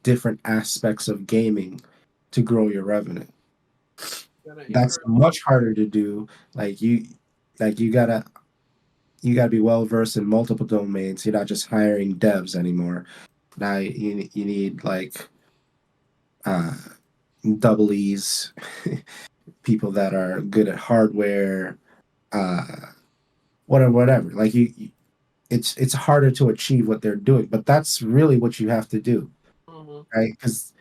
different aspects of gaming to grow your revenue. Gotta That's encourage. much harder to do. Like you gotta be well versed in multiple domains. You're not just hiring devs anymore. Now you need like uh double E's, people that are good at hardware, uh whatever. Like it's harder to achieve what they're doing, but that's really what you have to do, Mm-hmm. right? Because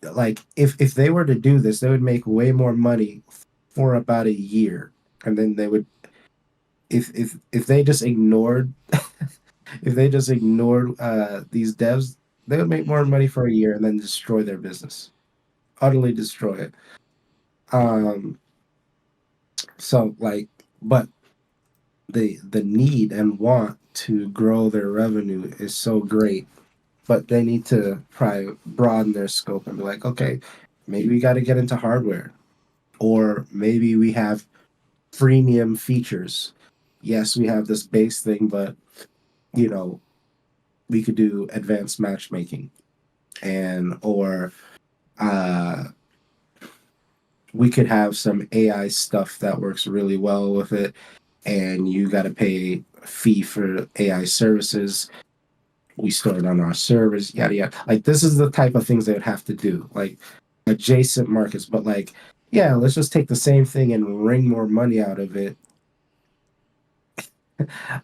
like if they were to do this, they would make way more money for about a year, and then they would, if they just ignored if they just ignored these devs, they would make more money for a year and then destroy their business, utterly destroy it. Um, so like, but the need and want to grow their revenue is so great, but they need to probably broaden their scope and be like, okay, maybe we got to get into hardware, or maybe we have freemium features. Yes, we have this base thing, but you know, we could do advanced matchmaking, and or uh, we could have some AI stuff that works really well with it, and you got to pay a fee for AI services. We store it on our servers, yada yada. Like, this is the type of things they would have to do, like adjacent markets. But like, yeah, let's just take the same thing and wring more money out of it.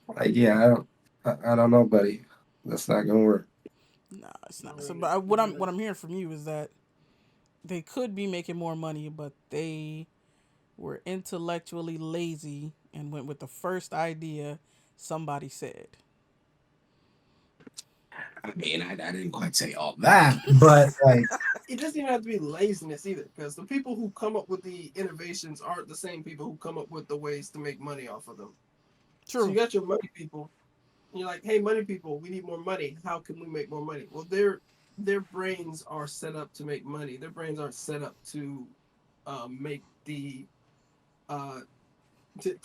Like, yeah, I don't know, buddy. That's not gonna work. Nah, it's not. So, Right. but what I'm hearing from you is that they could be making more money, but they were intellectually lazy and went with the first idea somebody said. I mean, I didn't quite say all that, but like, It doesn't even have to be laziness either, because the people who come up with the innovations aren't the same people who come up with the ways to make money off of them. So you True. got your money people, and you're like, hey, money people, we need more money. How can we make more money? Well, their brains are set up to make money. Their brains aren't set up to make the uh,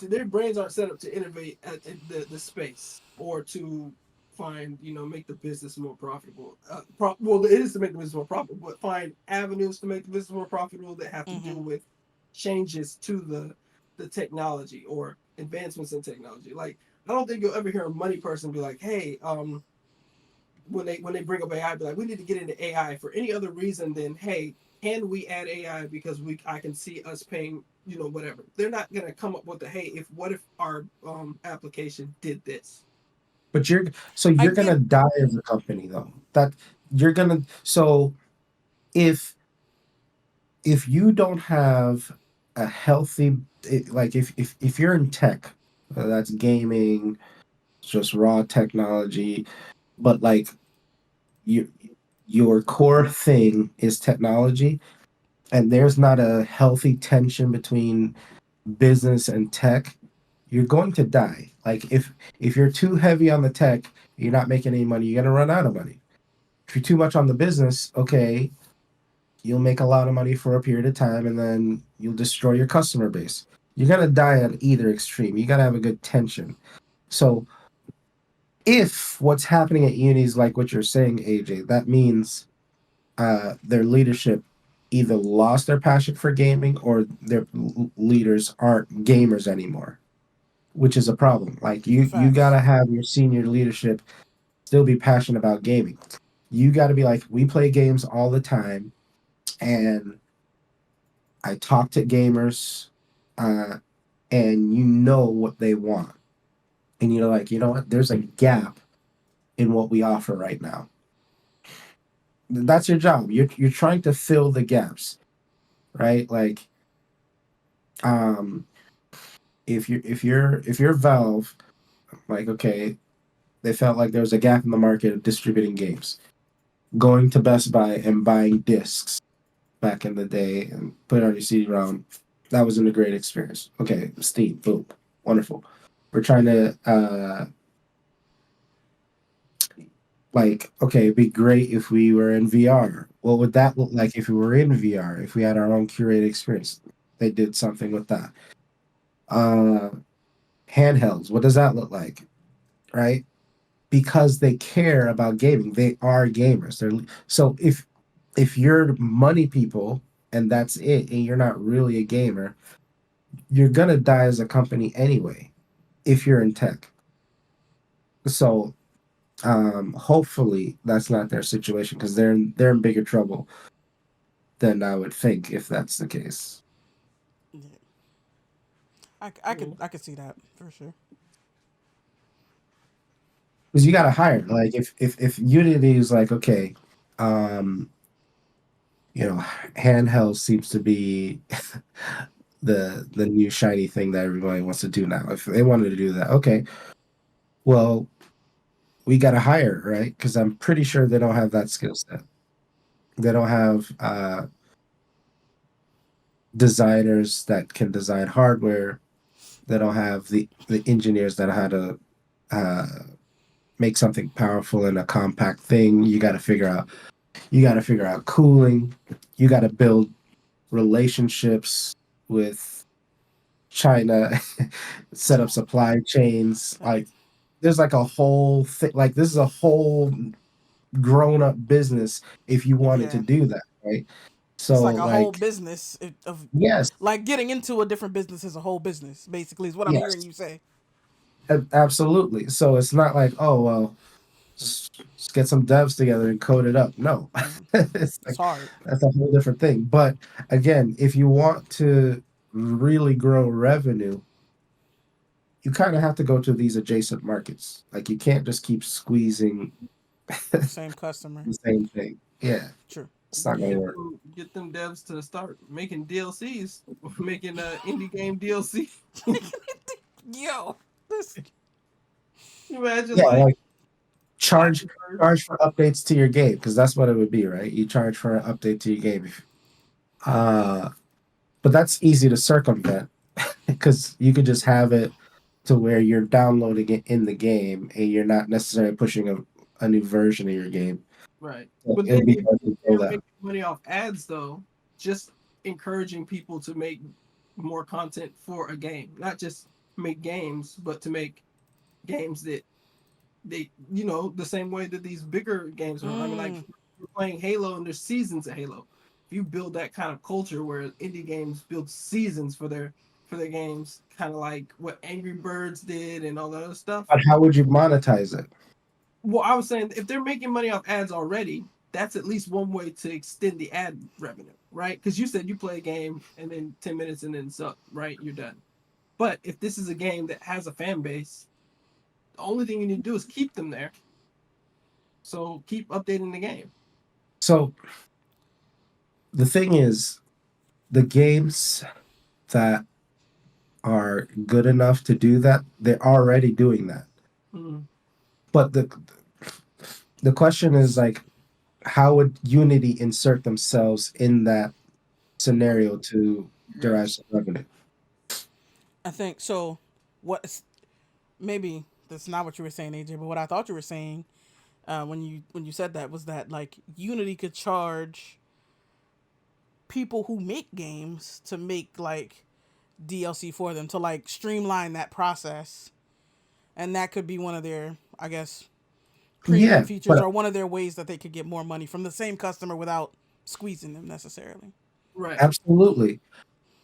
their brains aren't set up to innovate at the space or to find, make the business more profitable. Well, it is to make the business more profitable, but find avenues to make the business more profitable that have to do Mm-hmm. with changes to the technology or advancements in technology. Like, I don't think you'll ever hear a money person be like, hey, when they bring up AI, be like, we need to get into AI for any other reason than, hey, can we add AI because I can see us paying, whatever. They're not gonna come up with the, hey, if what if our application did this. but I you're get. gonna die as a company, though. That you're gonna so if you don't have a healthy, like if you're in tech, that's gaming, just raw technology, but like you your core thing is technology, and there's not a healthy tension between business and tech, you're going to die. Like, if you're too heavy on the tech, you're not making any money, you're gonna run out of money. If you're too much on the business, okay, you'll make a lot of money for a period of time, and then you'll destroy your customer base. You're gonna die at either extreme. You gotta have a good tension. So if what's happening at Uni is like what you're saying, AJ, that means their leadership either lost their passion for gaming or their leaders aren't gamers anymore, which is a problem. Like you Facts. gotta have your senior leadership still be passionate about gaming. You gotta be like, we play games all the time, and I talk to gamers, uh, and you know what they want, and you're like, you know what? There's a gap in what we offer right now. That's your job. You're trying to fill the gaps, right? Like, um, if you're Valve, like, okay, they felt like there was a gap in the market of distributing games. Going to Best Buy and buying discs back in the day and put it on your CD-ROM, that wasn't a great experience. Okay, Steam, boom, wonderful. We're trying to like, okay, it'd be great if we were in VR. What would that look like if we were in VR? If we had our own curated experience, they did something with that. Uh, Handhelds, what does that look like? Right? Because they care about gaming. They are gamers. So if you're money people and that's it, and you're not really a gamer, you're gonna die as a company anyway. If you're in tech, so hopefully that's not their situation because they're in bigger trouble than I would think if that's the case. Yeah. I could see that for sure. Because you got to hire. Like if Unity is like, okay, um, handheld seems to be the new shiny thing that everybody wants to do now. If they wanted to do that, okay, well, we got to hire, right? Because I'm pretty sure they don't have that skill set. They don't have designers that can design hardware. They don't have the engineers that know how to uh, make something powerful in a compact thing. You got to figure out cooling. You got to build relationships with China, set up supply chains. Like there's like a whole thing. Like this is a whole grown up business if you wanted to Yeah. do that, right? It's So like a whole like business of yes, like getting into a different business is a whole business, basically, is what I'm hearing yes, you say. absolutely. So it's not like, oh well, just get some devs together and code it up. No, Yeah. it's It's like hard. that's a whole different thing. But again, if you want to really grow revenue, you kind of have to go to these adjacent markets. Like you can't just keep squeezing The the same customer. same thing. Yeah, True. it's not gonna work. Get them devs to start making DLCs, making indie game DLC. Yo, this. Imagine Yeah, like like charge Octoverse. charge for updates to your game because that's what it would be, right? You charge for an update to your game. Uh, but that's easy to circumvent because you could just have it to where you're downloading it in the game and you're not necessarily pushing a new version of your game. Right. So But it'll then be if hard to control they're that. making money off ads though, just encouraging people to make more content for a game. Not just make games, but to make games that the same way that these bigger games are. I mean, like Mm, you're playing Halo and there's seasons of Halo. If you build that kind of culture where indie games build seasons for their games, kind of like what Angry Birds did and all that other stuff. But how would you monetize it? Well, I was saying if they're making money off ads already, that's at least one way to extend the ad revenue, right? Because you said you play a game and then 10 minutes and then it's up, right? You're done. But if this is a game that has a fan base, the only thing you need to do is keep them there. So keep updating the game. So the thing is, the games that are good enough to do that, they're already doing that. Mm. But the question is like, how would Unity insert themselves in that scenario to derive some revenue? I think so. What? Maybe that's not what you were saying, AJ. But what I thought you were saying when you said that was that like Unity could charge people who make games to make like DLC for them to like streamline that process and that could be one of their, I guess, premium features but or one of their ways that they could get more money from the same customer without squeezing them necessarily. Right. absolutely.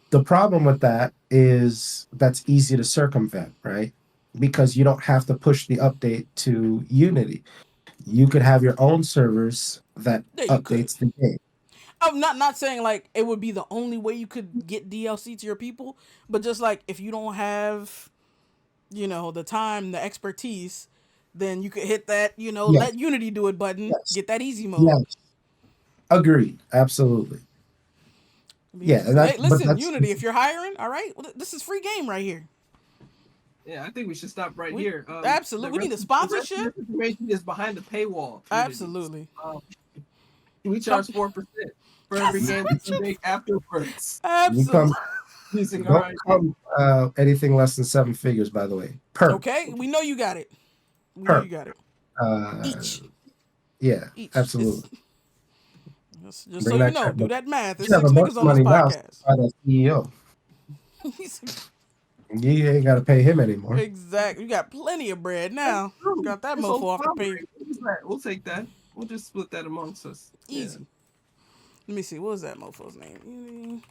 The problem with that is that's easy to circumvent, right? Because you don't have to push the update to Unity. You could have your own servers that Yeah, you could. updates the game. I'm not saying like it would be the only way you could get DLC to your people, but just like if you don't have, the time, the expertise, then you could hit that, Yes, let Unity do it button, yes, get that easy mode. yes. Agreed. Absolutely. It'd be Yeah, and interesting. Hey, but listen, Unity, if you're hiring, all right, well, this is free game right here. Yeah, I think we should stop right here. Absolutely, we need a The sponsorship. rest of this information is behind the paywall. Absolutely. We charge 4% for every game that you make afterwards. you come, Absolutely. Using our don't come anything less than 7 figures, by the way. Per. Okay, we know you got it. We know you got it. Each. Yeah, Each. absolutely. Just Bring so you that know, crap do up. that math. You There's have 6 a bunch niggas of on this money now podcast. by that CEO. You ain't got to pay him anymore. Exactly. You got plenty of bread now. Got that It's mofo on off the Fave. pay. What is that? We'll take that. We'll just split that amongst us. Easy. Let me see. What was that mofo's name?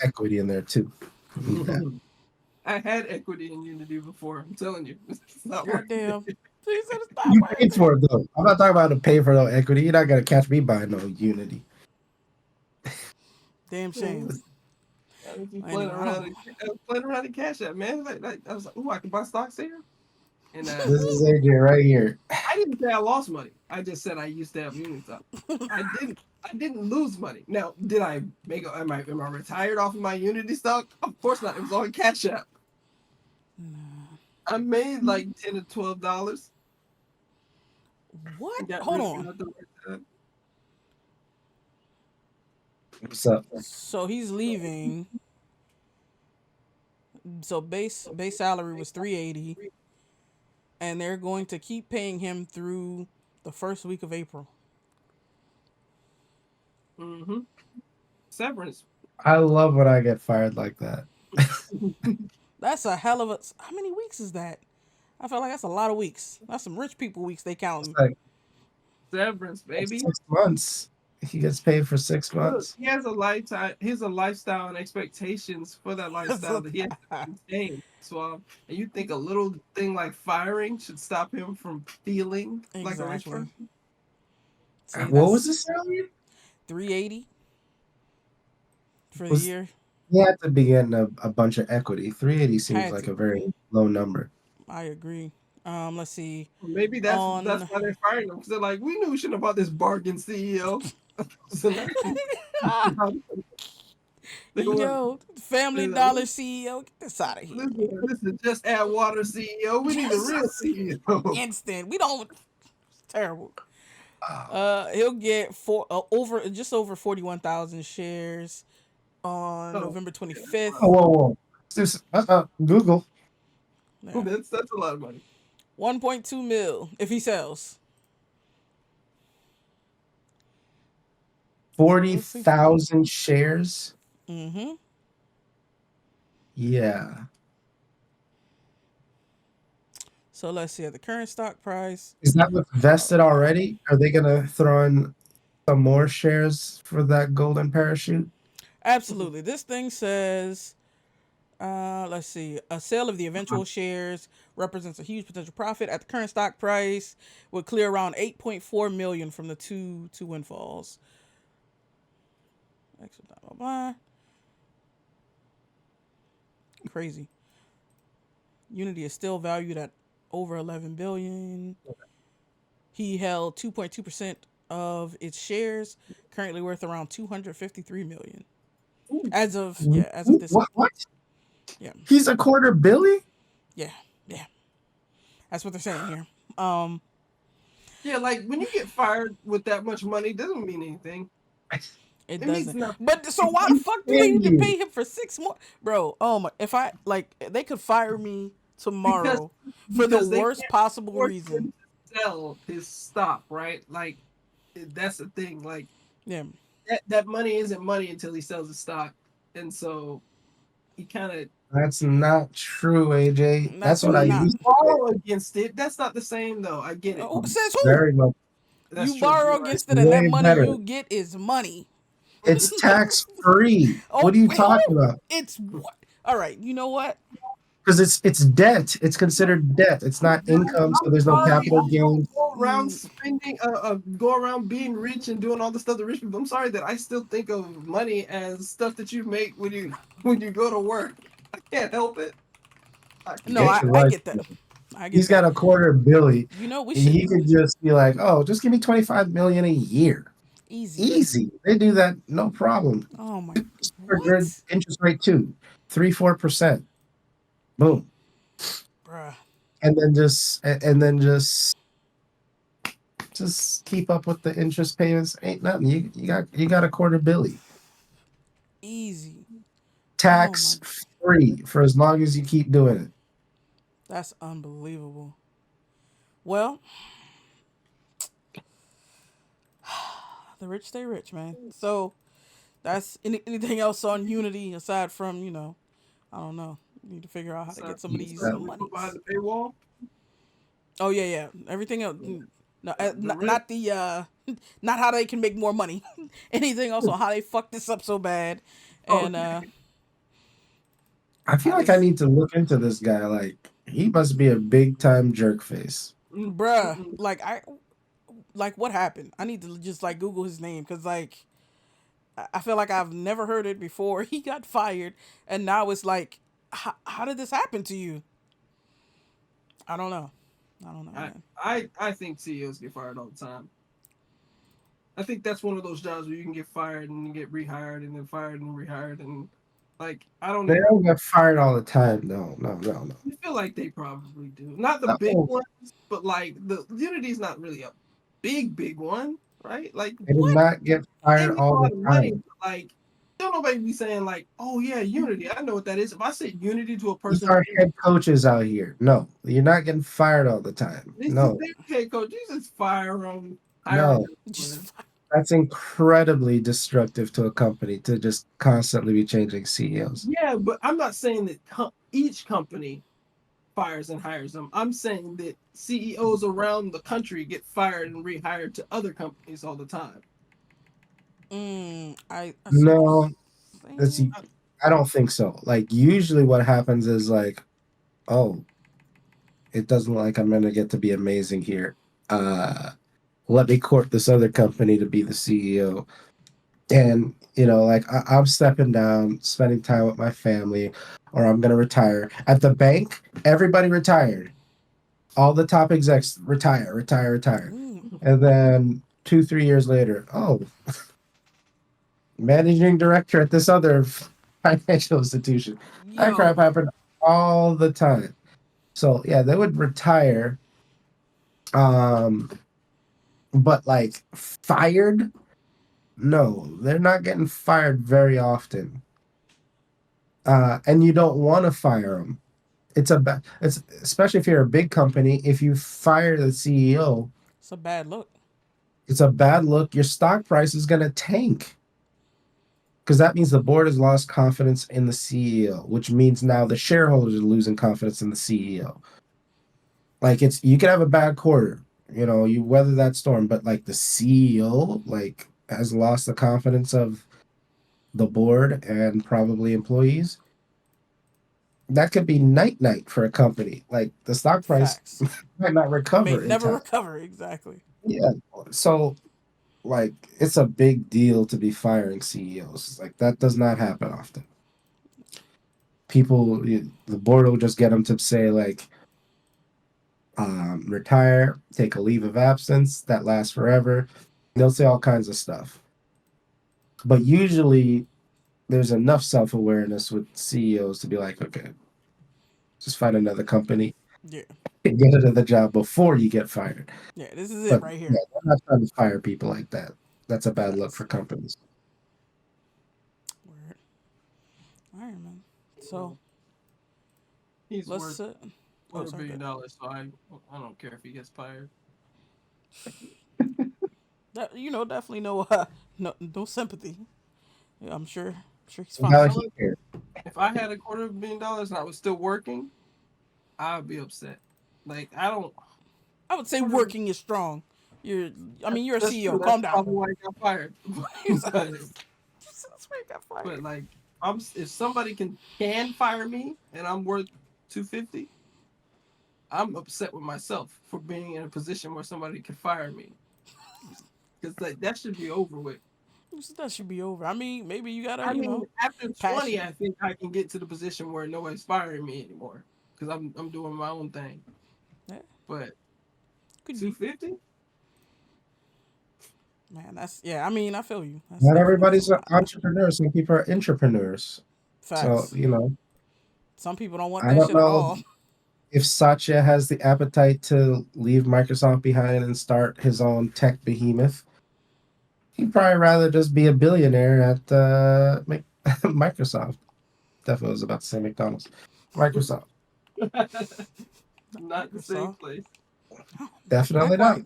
Equity in there too. Need Yeah. that. I had equity in Unity before. I'm telling you, it's not worth Goddamn. it. So you said it's not You worth paid it. for it though. I'm not talking about to pay for no equity. You're not gonna catch me buying no Unity. Damn shame. I was just Anyway, playing around in Cash App, man. I was like, ooh, I can buy stocks here. And This is AJ right here. I didn't say I lost money. I just said I used to have Unity stock. I didn't lose money. Now, did I make? Am I retired off of my Unity stock? Of course not. It was on Cash App. I made like $10 to $12. What? Hold on. What's up? So he's leaving. So base salary was $380, and they're going to keep paying him through the first week of April. Mm-hmm. Severance. I love when I get fired like that. That's a hell of a. How many weeks is that? I feel like that's a lot of weeks. That's some rich people weeks they counting. It's like Severance, baby. 6 months. He gets paid for 6 months. He has a lifetime. He has a lifestyle and expectations for that lifestyle that he has to maintain. So, and you think a little thing like firing should stop him from feeling like a rich Exactly. person? See, What was the salary? $380 for the Was- year. He had to be getting a bunch of equity. 380 seems Had like to. a very low number. I agree. Let's see. Maybe that's why they're firing him, because they're like, we knew we shouldn't have bought this bargain CEO. So now- they were- Yo, Family Dollar CEO, get this out of here. Listen, just add water CEO. We need a real CEO. Instant. We don't. It's terrible. He'll get just over 41,000 shares on November 25th. Oh, whoa. Just, Google. Yeah. That's a lot of money. 1.2 mil if he sells. 40,000 shares. Mm-hmm. Yeah. So let's see at the current stock price. Is that what's vested already? Are they gonna throw in some more shares for that golden parachute? Absolutely. This thing says, let's see, a sale of the eventual shares represents a huge potential profit. At the current stock price, would clear around 8.4 million from the two windfalls. Blah, blah, blah. Crazy. Unity is still valued at over 11 billion. He held 2.2% of its shares, currently worth around 253 million. As of this. What? Yeah. He's a quarter billy? Yeah. That's what they're saying here. Yeah, like when you get fired with that much money, it doesn't mean anything. It means doesn't. nothing. But so why the fuck do they need to pay him for 6 more? Bro, if I they could fire me tomorrow for the Because they worst can't possible force reason. him to sell his stock, right? Like that's the thing. Like Yeah. that money isn't money until he sells his stock, and so he kind of That's not true, AJ. That's That's what I not. used to say. borrow against it. That's not the same though. I get it. Says who? Very much. That's You true. borrow You're right. It's against it, and that way money better. you get is money. It's tax free. Oh, What are you wait, talking about? it's what? All right, you know what? Because it's debt. It's considered debt. It's not income, so I'm there's no sorry, capital I don't gains. go around spending, go around being rich and doing all the stuff that rich people. I'm sorry that I still think of money as stuff that you make when you go to work. I can't help it. I No, Get can't. your I life get that. together. I get He's got that. a quarter billion. You know, we And should he could just be like, "Oh, just give me 25 million a year. easy. Easy." They do that, no problem. Oh my, For good what, interest rate too, 3-4%. Boom, bruh? and then just keep up with the interest payments. Ain't nothing. You got a quarter billy, Easy. Oh my, tax free for as long as you keep doing it. that's unbelievable. Well, the rich stay rich, man. So that's anything else on Unity aside from I don't know. Need to figure out how to So, get some of He's these got- what we put behind monies. the paywall? Oh yeah, yeah. Everything else. No, The rest. not the not how they can make more money. Anything else on how they fucked this up so bad, Oh, and I feel how like I this, need to look into this guy. Like he must be a big time jerk face. bruh, mm-mm. like what happened? I need to just like Google his name because like I feel like I've never heard it before. He got fired, and now it's like, how did this happen to you? I don't know. I don't know, I, man. I think CEOs get fired all the time. I think that's one of those jobs where you can get fired and get rehired and then fired and rehired and like I don't They know. don't get fired all the time. No, no, no, no. I feel like they probably do. Not the big No, ones, but like the Unity's not really a big one, right? Like they do What? not get they fired make a all lot the of money, time. but like don't nobody be saying like, oh yeah, Unity. I know what that is. If I say Unity to a These person, are head coaches out here. No, you're not getting fired all the time. this is No, their head coach. You just fire them, hire no. them. Just That's incredibly destructive to a company to just constantly be changing CEOs. Yeah, but I'm not saying that each company fires and hires them. I'm saying that CEOs around the country get fired and rehired to other companies all the time. I see what you're No, that's saying. I don't think so. Like usually what happens is like, oh, it doesn't look like I'm gonna get to be amazing here. Uh Let me court this other company to be the CEO. And like I'm stepping down, spending time with my family, or I'm gonna retire. At the bank, everybody retired. All the top execs retire, retire, retire. Mm, And then 2, 3 years later, oh, managing director at this other financial institution. That crap yo, happened all the time. So yeah, they would retire. Um, but like fired, no, they're not getting fired very often. And you don't want to fire them. It's especially if you're a big company. If you fire the CEO, it's a bad look. it's a bad look. Your stock price is going to tank because that means the board has lost confidence in the CEO, which means now the shareholders are losing confidence in the CEO. Like you can have a bad quarter, you weather that storm, but like the CEO like has lost the confidence of the board and probably employees. That could be night night for a company. Like the stock price Facts. might not May recover in never time. recover. Exactly. Yeah. So like it's a big deal to be firing CEOs. Like that does not happen often. The board will just get them to say like retire, take a leave of absence that lasts forever. They'll say all kinds of stuff. But usually there's enough self-awareness with CEOs to be like, okay, just find another company Yeah. and get another job before you get fired. Yeah. This is it But right yeah, here. I'm not trying to fire people like that. That's a bad look Facts. for companies. Word. All right, man. So He's let's. worth Oh, $250 sorry. Good. billion, so I don't care if he gets fired. That definitely no no sympathy. Yeah, I'm sure. I'm sure he's How fine. he cares. If I had $250 and I was still working, I'd be upset. Like I don't. I would say working is strong. You're a That's CEO. true. That's Calm down. probably why I got fired. but, That's why you got but fired. like, if somebody can fire me and I'm worth 250, I'm upset with myself for being in a position where somebody can fire me. Because like that should be over with. That should be over. I mean, maybe you gotta, I mean, after 20, passion. I think I can get to the position where nobody's firing me anymore because I'm doing my own thing. Yeah. But Could 250? Man, that's I mean, I feel you. That's Not definitely everybody's a an lot. entrepreneur. Some people are entrepreneurs. So, Facts. Some people don't want I that don't shit at know all. if Satya has the appetite to leave Microsoft behind and start his own tech behemoth. He'd probably rather just be a billionaire at Microsoft. Definitely was about to say McDonald's. Microsoft. Not the same Microsoft. place. Definitely Not not.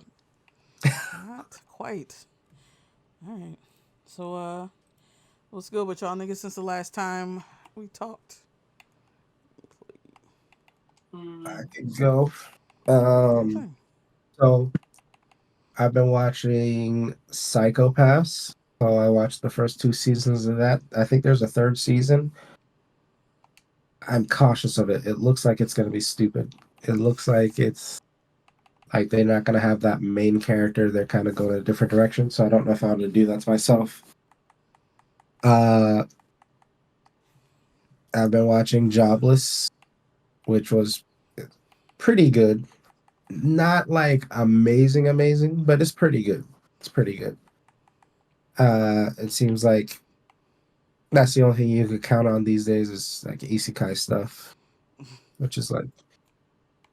quite. Not quite. All right. So, what's good with y'all niggas since the last time we talked? I can go. Okay. So I've been watching Psychopaths. So I watched the first 2 seasons of that. I think there's a third season. I'm cautious of it. It looks like it's going to be stupid. It looks like it's like they're not going to have that main character. They're kind of going a different direction. So I don't know if I want to do that to myself. I've been watching Jobless, which was pretty good. Not like amazing, but it's pretty good. It's pretty good. It seems like that's the only thing you could count on these days is like isekai stuff, which is like,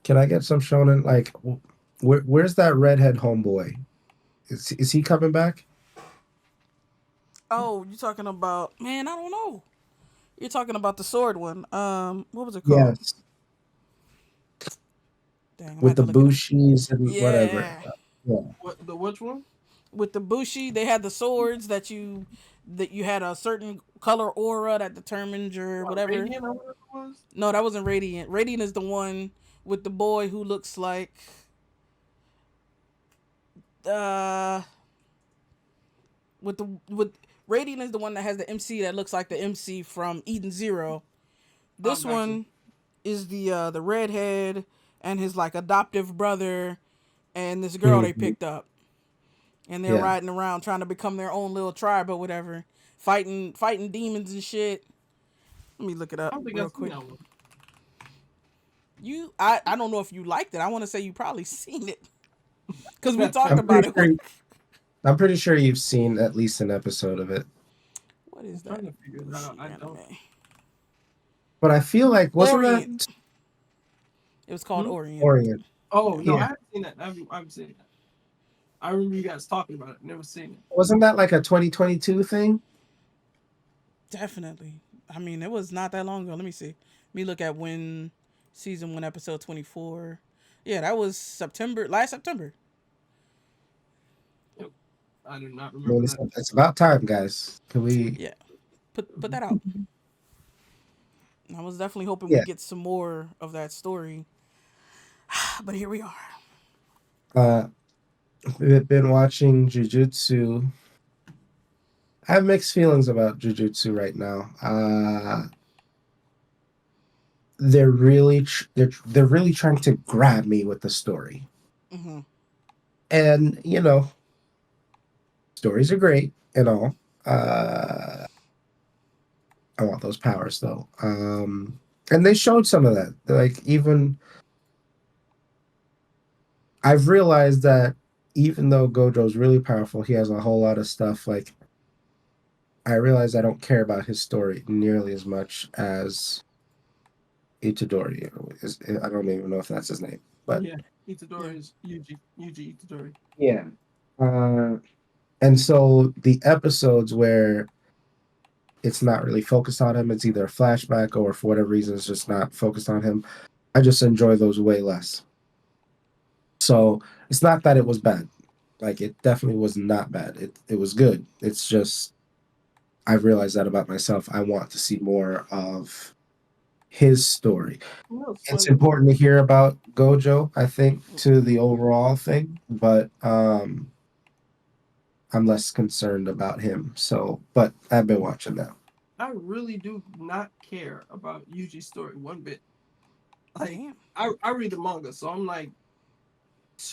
can I get some shonen? Like, where's that redhead homeboy? Is he coming back? Oh, you talking about? Man, I don't know. You're talking about the sword one. What was it called? Yes, Dang, I'm with about the to look it up. bushis and whatever. Yeah. Yeah, Which one? With the bushi, they had the swords that you had a certain color aura that determined your What, whatever. Radiant or whatever it was? No, that wasn't Radiant. Radiant is the one with the boy who looks like uh with Radiant is the one that has the MC that looks like the MC from Eden Zero. This Gotcha. one is the redhead and his like adoptive brother and this girl they picked up. And they're yeah. riding around trying to become their own little tribe or whatever. Fighting demons and shit. Let me look it I up don't think real I've seen quick. that one. I don't know if you liked it. I want to say you probably seen it. Because we talked I'm about pretty it. sure. I'm pretty sure you've seen at least an episode of it. What is I'm that? trying to figure it out. I Anime. don't. But I feel like wasn't Orient. that It was called Orient. Orient? Oh no, Yeah. I haven't seen that. I haven't seen that. I remember you guys talking about it. Never seen it. Wasn't that like a 2022 thing? Definitely. I mean, it was not that long ago. Let me see. Let me look at when season 1, episode 24. Yeah, that was last September. Yep. I do not I mean, remember that. it's about time, guys. Can we? Yeah. Put that out. I was definitely hoping Yeah. we'd get some more of that story. But here we are. We've been watching Jujutsu. I have mixed feelings about Jujutsu right now. They're really they're really trying to grab me with the story, Mm-hmm. and stories are great and all. I want those powers though. And they showed some of that. Like even I've realized that even though Gojo's really powerful, he has a whole lot of stuff. Like I realize I don't care about his story nearly as much as Itadori. I don't even know if that's his name, but Yeah, Itadori is Yuji Itadori. yeah. And so the episodes where it's not really focused on him, it's either a flashback or for whatever reason it's just not focused on him. I just enjoy those way less. So it's not that it was bad. Like it definitely was not bad. It was good. It's just I've realized that about myself. I want to see more of his story. It's important to hear about Gojo, I think, to the overall thing, but I'm less concerned about him. So, but I've been watching now. I really do not care about Yuji's story one bit. Like Damn. I read the manga, so I'm like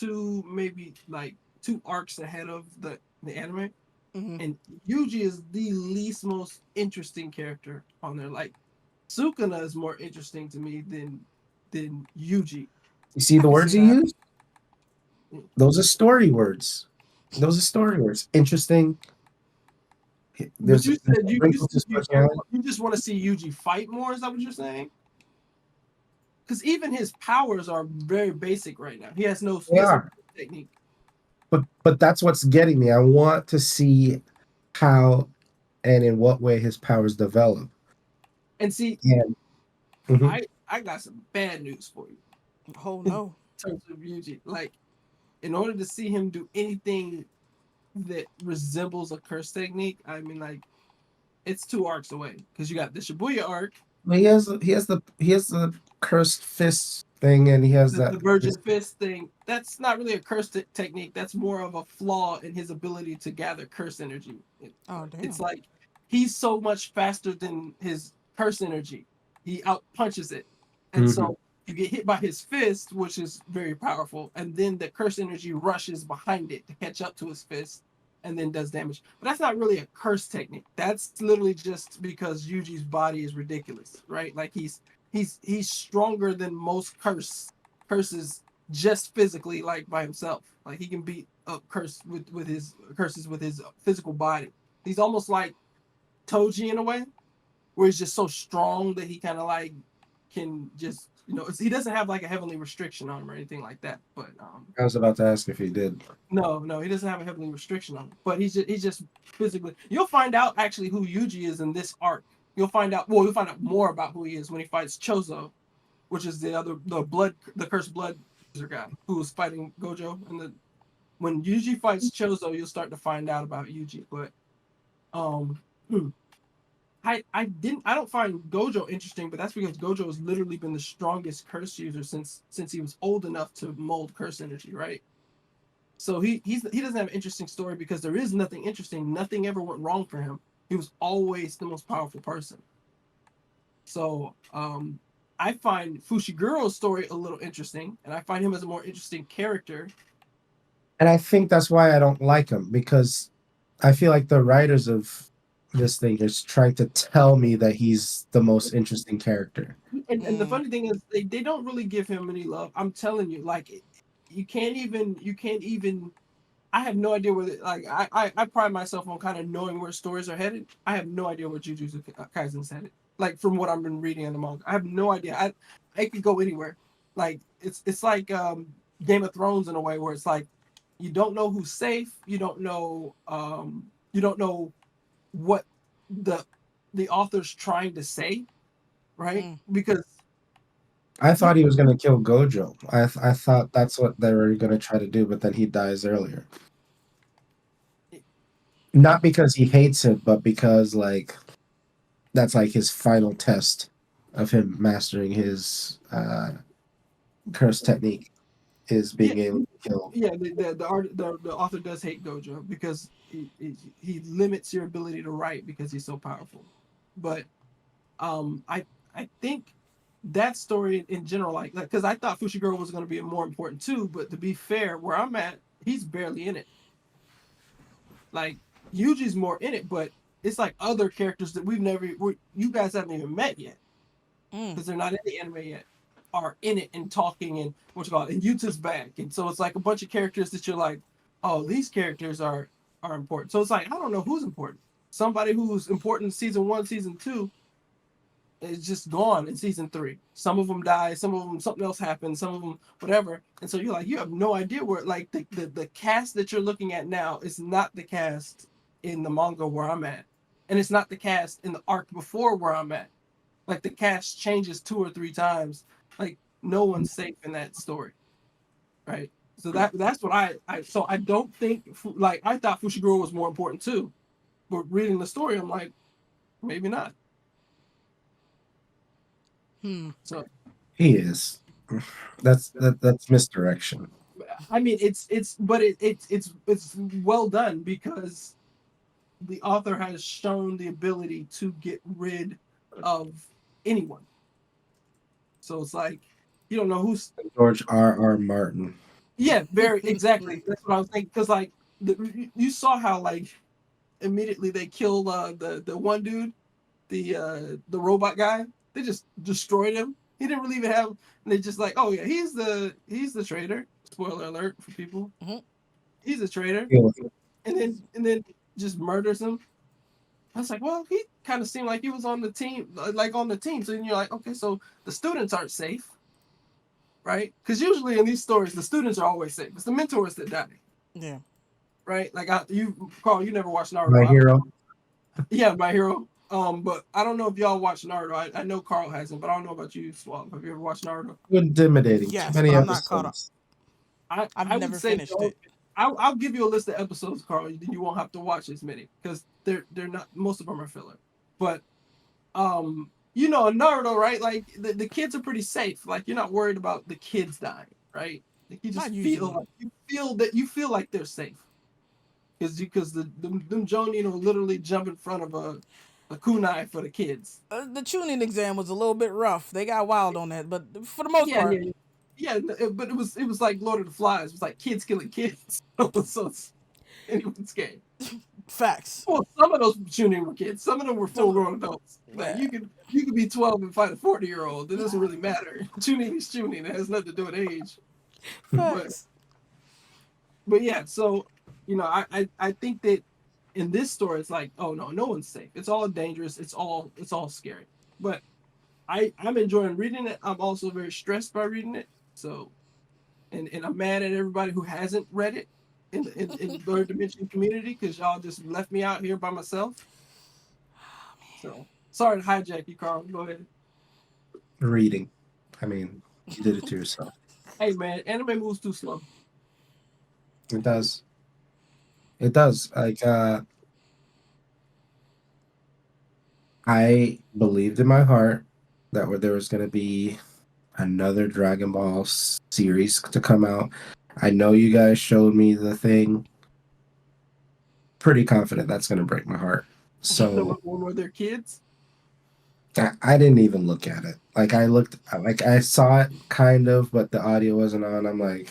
maybe like 2 arcs ahead of the anime. Mm-hmm. And Yuji is the least most interesting character on there. Like Sukuna is more interesting to me than Yuji. You see I the can words see he that. used? Those are story words. Those are story words. Interesting. But There's you there's said a wrinkle to his personality. you just want to see Yuji fight more. Is that what you're saying? Because even his powers are very basic right now. He has no They are. technique. But that's what's getting me. I want to see how and in what way his powers develop. And see, Yeah. Mhm. I got some bad news for you Oh in no. terms of Yuji. Like, in order to see him do anything that resembles a curse technique, I mean, like, it's 2 arcs away because you got the Shibuya arc, Well, he has the cursed fist thing, and he has the that. Virgin Fist thing. That's not really a curse technique. That's more of a flaw in his ability to gather curse energy. Oh damn. It's like he's so much faster than his curse energy. He out punches it, and Mhm. so you get hit by his fist, which is very powerful, and then the curse energy rushes behind it to catch up to his fist, and then does damage. But that's not really a curse technique. That's literally just because Yuji's body is ridiculous, right? Like he's stronger than most curses just physically, like by himself. Like he can beat up curse with his curses with his physical body. He's almost like Toji in a way, where he's just so strong that he kind of like can just he doesn't have like a heavenly restriction on him or anything like that. But I was about to ask if he did. no, he doesn't have a heavenly restriction on him. But he's just physically. You'll find out actually who Yuji is in this arc. You'll find out. Well, you'll find out more about who he is when he fights Chozo, which is the cursed blood guy who was fighting Gojo. And when Yuji fights Chozo, you'll start to find out about Yuji. But um, I don't find Gojo interesting, but that's because Gojo has literally been the strongest curse user since he was old enough to mold curse energy, right? So he doesn't have an interesting story because there is nothing interesting. Nothing ever went wrong for him. He was always the most powerful person. So I find Fushiguro's story a little interesting, and I find him as a more interesting character. And I think that's why I don't like him, because I feel like the writers of this thing is trying to tell me that he's the most interesting character. And the funny thing is they don't really give him any love. I'm telling you, like you can't even I have no idea where I pride myself on kind of knowing where stories are headed. I have no idea where Jujutsu Kaisen's headed. Like from what I've been reading in the manga, I have no idea. I could go anywhere. Like it's like Game of Thrones in a way where it's like you don't know who's safe. You don't know what the author's trying to say, right? Because I thought he was going to kill Gojo. I thought that's what they were going to try to do, but then he dies earlier. Not because he hates it, but because like that's like his final test of him mastering his curse technique is being able to kill. Yeah, the author does hate Gojo because he limits your ability to write because he's so powerful. But I think that story in general, like because I thought Fushiguro was going to be more important too. But to be fair, where I'm at, he's barely in it. Like Yuji's more in it, but it's like other characters that you guys haven't even met yet because they're not in the anime yet, are in it and talking and and Yuta's back, and so it's like a bunch of characters that you're like, oh, these characters are important. So it's like I don't know who's important. Somebody who's important in season 1, season 2 is just gone in season 3. Some of them die, some of them something else happens, some of them whatever, and so you're like you have no idea where like the cast that you're looking at now is not the cast in the manga where I'm at, and it's not the cast in the arc before where I'm at. Like the cast changes 2 or 3 times. Like no one's safe in that story, right? So that's what I don't think like I thought Fushiguro was more important too, but reading the story, I'm like maybe not. So He is. That's misdirection. I mean, it's well done because the author has shown the ability to get rid of anyone. So it's like you don't know who's. George R. Martin. Yeah, very exactly. That's what I was thinking. Because like you saw how like immediately they killed the one dude, the robot guy. They just destroyed him. He didn't really even have. And they just like, oh yeah, he's the traitor. Spoiler alert for people. Mhm. He's a traitor. Yeah. And then just murders him. I was like, well, he kind of seemed like he was on the team, like on the team. So then you're like, okay, so the students aren't safe, right? Because usually in these stories, the students are always safe. It's the mentors that die, Yeah. right? Like Carl, you never watched Naruto. My hero. Yeah, My Hero. But I don't know if y'all watch Naruto. I know Carl hasn't, but I don't know about you, Swab. Have you ever watched Naruto? Intimidating. Yes, Too many but I'm not caught up. episodes. I've I would never say finished it. I'll give you a list of episodes, Carl. Then you won't have to watch as many because they're not. Most of them are filler. But you know, in Naruto, right? Like the kids are pretty safe. Like you're not worried about the kids dying, right? Like you just Not feel usually. you feel like they're safe because them Jonin will literally jump in front of a kunai for the kids. The tuning exam was a little bit rough. They got wild on that, but for the most Yeah, part, yeah, but it was like Lord of the Flies. It was like kids killing kids. So it's anyone's game. facts. Well, some of those tuning were kids. Some of them were full grown adults. Like Yeah. you could be 12 and fight a 40-year-old. It doesn't really matter. Tuning is tuning. It has nothing to do with age. Facts. But yeah, so you know, I think that in this story it's like, oh no one's safe. It's all dangerous. It's all scary. But I'm enjoying reading it. I'm also very stressed by reading it. So and I'm mad at everybody who hasn't read it in the Blerdimension community because y'all just left me out here by myself. So sorry to hijack you, Carl. Go ahead. Reading. I mean, you did it to yourself. Hey man, anime moves too slow. It does. It does. Like I believed in my heart that there was going to be another Dragon Ball series to come out. I know you guys showed me the thing. Pretty confident that's going to break my heart. So When were their kids? I didn't even look at it. Like I saw it kind of, but the audio wasn't on. I'm like,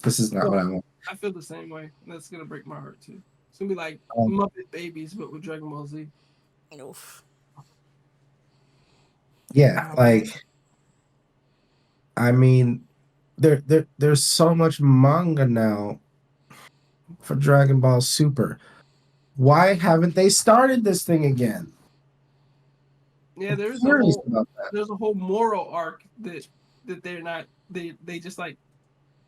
this is not what I want. I feel the same way. That's gonna break my heart too. It's gonna be like Muppet Babies, but with Dragon Ball Z. Oof. Yeah, like I mean, there's so much manga now for Dragon Ball Super. Why haven't they started this thing again? Yeah, there's a whole moral arc that they're not they just like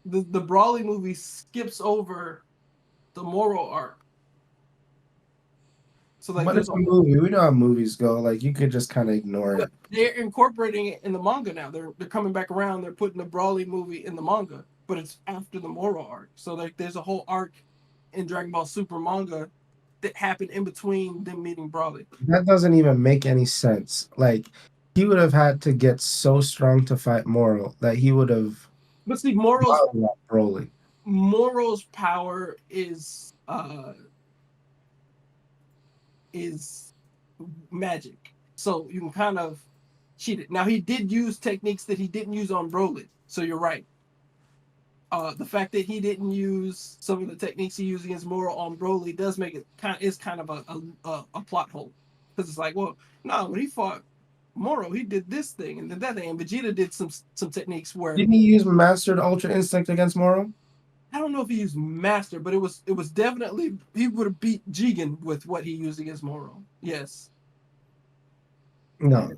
the Brawly movie skips over the moral arc. So like But it's a movie. We know how movies go. Like you could just kind of ignore it. They're incorporating it in the manga now. They're coming back around. They're putting the Brawly movie in the manga, but it's after the moral arc. So like there's a whole arc in Dragon Ball Super manga that happened in between them meeting Brawly. That doesn't even make any sense. Like he would have had to get so strong to fight Moral that he would have. But see, Broly. Moral's power is magic, so you can kind of cheat it. Now he did use techniques that he didn't use on Broly, so you're right. The fact that he didn't use some of the techniques he used against Moral on Broly does make it kind of a plot hole, because it's like, well, no, when he fought Moral, he did this thing and then that thing, and Vegeta did some techniques where Didn't he use Mastered Ultra Instinct against Moral? I don't know if he used Master, but it was definitely he would have beat Jigen with what he used against Moral. Yes. No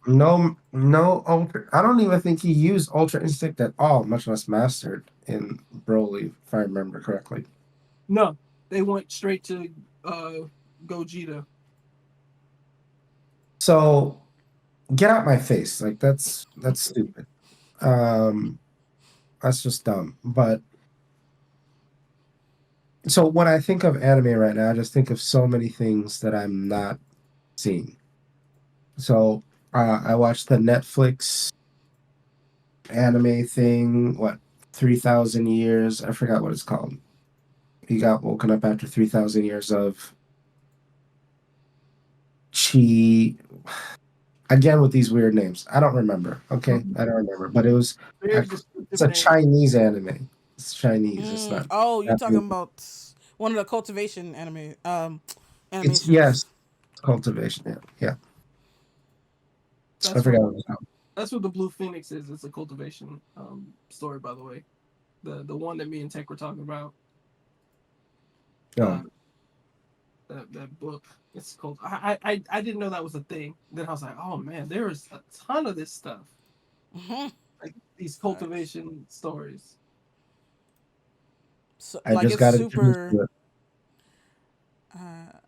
Ultra. I don't even think he used Ultra Instinct at all, much less Mastered in Broly, if I remember correctly. No, they went straight to Gogeta. So get out my face. Like that's stupid. That's just dumb. But so when I think of anime right now, I just think of so many things that I'm not seen. So I watched the Netflix anime thing. What 3,000 years? I forgot what it's called. He got woken up after 3,000 years of chi. Again with these weird names. I don't remember. Okay, I don't remember. But it was. Very descriptive It's a name. Chinese anime. It's Chinese. It's not. Oh, you're talking Japanese. about one of the cultivation anime It's animations. cultivation. Yeah, yeah. I That's what forgot what it's called. that's what the Blue Phoenix is. It's a cultivation story, by the way. The one that me and Tech were talking about. Oh, Uh, that book. It's called. I didn't know that was a thing. Then I was like, oh man, there is a ton of this stuff. Like these cultivation stories. So, I like just it's got introduced super. to it.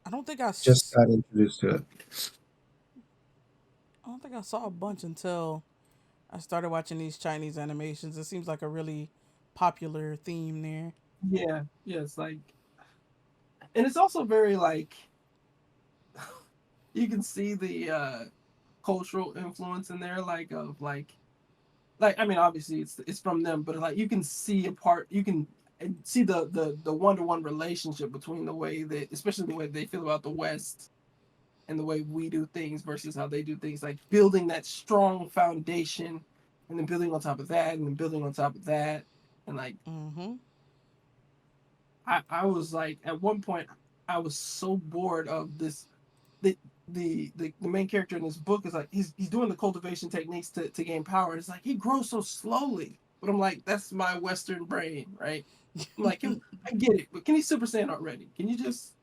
I don't think I. Just got introduced to it. I don't think I saw a bunch until I started watching these Chinese animations. It seems like a really popular theme there. Yeah, it's like, and it's also very like you can see the cultural influence in there, like of like I mean, obviously it's from them, but like you can see a part, you can see the one-to-one relationship between the way that, especially the way they feel about the West and the way we do things versus how they do things, like building that strong foundation and then building on top of that and then building on top of that. And like Mm-hmm. I was like at one point I was so bored of this. the the main character in this book is like he's doing the cultivation techniques to gain power. It's like he grows so slowly. But I'm like, that's my Western brain, right? I'm like, I get it, but can he Super Saiyan already? Can you just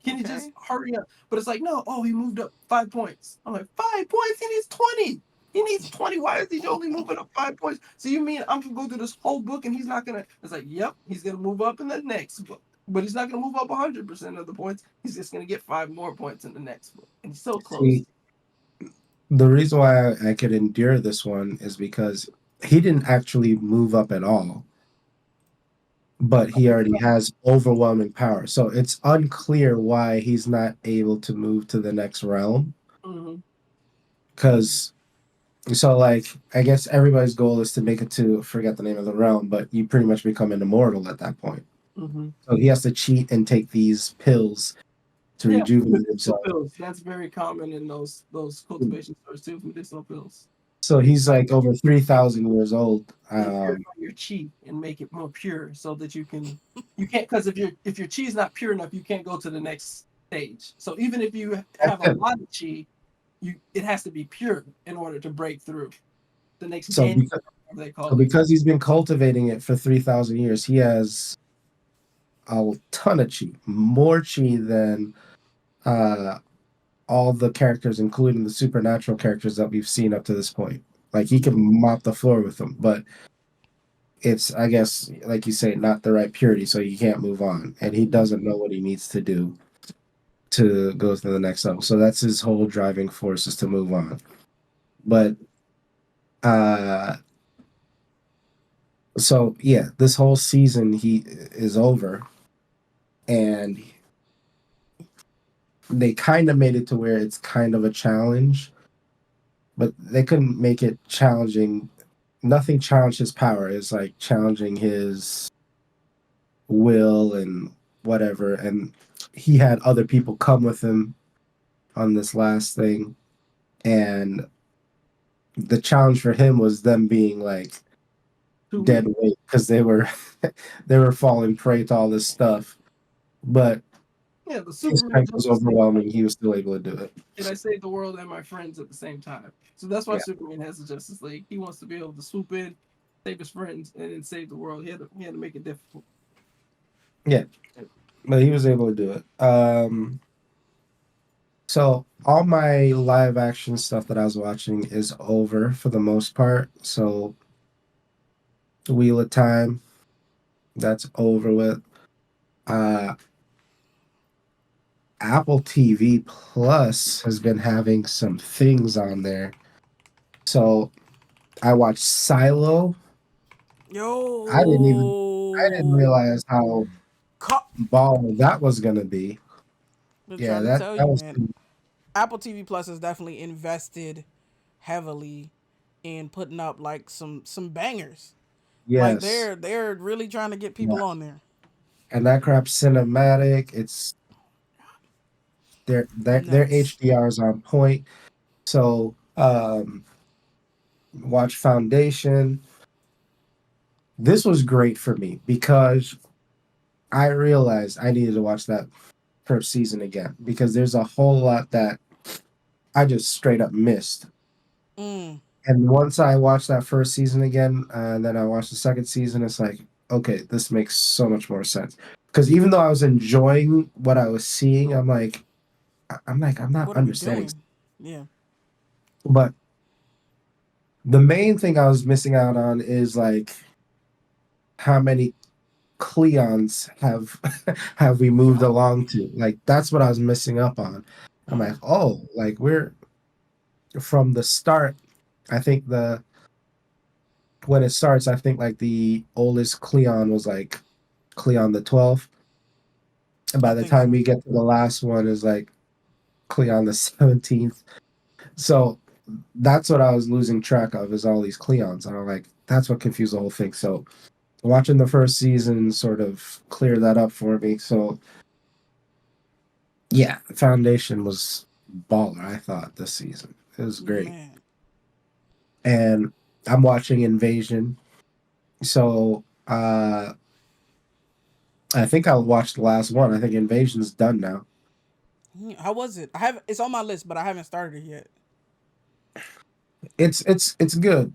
Okay. hurry up? But it's like, no, oh, he moved up 5 points. I'm like, 5 points? He needs 20. He needs 20. Why is he only moving up 5 points? So you mean I'm gonna go through this whole book and he's not gonna? It's like, yep, he's gonna move up in the next book, but he's not gonna move up 100% of the points. He's just gonna get 5 more points in the next book, and he's so close. See, the reason why I could endure this one is because he didn't actually move up at all, but he already has overwhelming power. So it's unclear why he's not able to move to the next realm. Mm-hmm. Because, so like, I guess everybody's goal is to make it to, forget the name of the realm, but you pretty much become an immortal at that point. Mm-hmm. So he has to cheat and take these pills to Yeah, rejuvenate medicinal himself. pills. That's very common in those cultivation stores too. Medicinal pills. So he's like over 3,000 years old. They purify your chi and make it more pure so that you can't, because if your chi is not pure enough, you can't go to the next stage. So even if you That's have a it. lot of chi, it has to be pure in order to break through the next So gen, because, they so call it. because he's been cultivating it for 3,000 years, he has a ton of chi, more chi than uh, all the characters, including the supernatural characters that we've seen up to this point. Like he can mop the floor with them, but it's, I guess, like you say, not the right purity, so he can't move on, and he doesn't know what he needs to do to go to the next level. So that's his whole driving force, is to move on. But uh so yeah, this whole season he is over, and they kind of made it to where it's kind of a challenge, but they couldn't make it challenging. Nothing challenged his power. It's like challenging his will and whatever. And he had other people come with him on this last thing, and the challenge for him was them being like 2 weeks. dead weight because they were they were falling prey to all this stuff. But Yeah, the his Superman strength was Justice League. overwhelming. He was still able to do it. Can I save the world and my friends at the same time? So that's why Yeah, Superman has the Justice League. He wants to be able to swoop in, save his friends, and then save the world. He had to make it difficult. yeah, but he was able to do it. So all my live action stuff that I was watching is over for the most part. So Wheel of Time, that's over with. Uh, Apple TV Plus has been having some things on there. So I watched Silo. I didn't Yo. realize how Co- ball that was gonna be. Been Yeah, trying to that tell that you, was man. Apple TV Plus has definitely invested heavily in putting up like some bangers. Like Yes. they're really trying to get Yeah. people on there. And that crap's cinematic. It's their Nuts. HDR is on point. So watch Foundation. This was great for me because I realized I needed to watch that first season again because there's a whole lot that I just straight up missed. Mm. And once I watched that first season again, and then I watched the second season, it's like, okay, this makes so much more sense. Because even though I was enjoying what I was seeing, I'm not What are we understanding. doing? Yeah. But the main thing I was missing out on is like how many Cleons have have we moved Yup. along to? Like that's what I was missing up on. I'm like, Mm. oh, like we're from the start. I think the when it starts, I think like the oldest Cleon was like Cleon the 12th. And I by the think time so. we get to the last one is like Cleon the 17th. So that's what I was losing track of is all these Cleons. And I'm like, that's what confused the whole thing. So watching the first season sort of clear that up for me. So yeah, Foundation was baller, I thought, this season. It was great. Man. And I'm watching Invasion. So I think I'll watch the last one. I think Invasion's done now. How was it? I have it's on my list, but I haven't started it yet. It's good.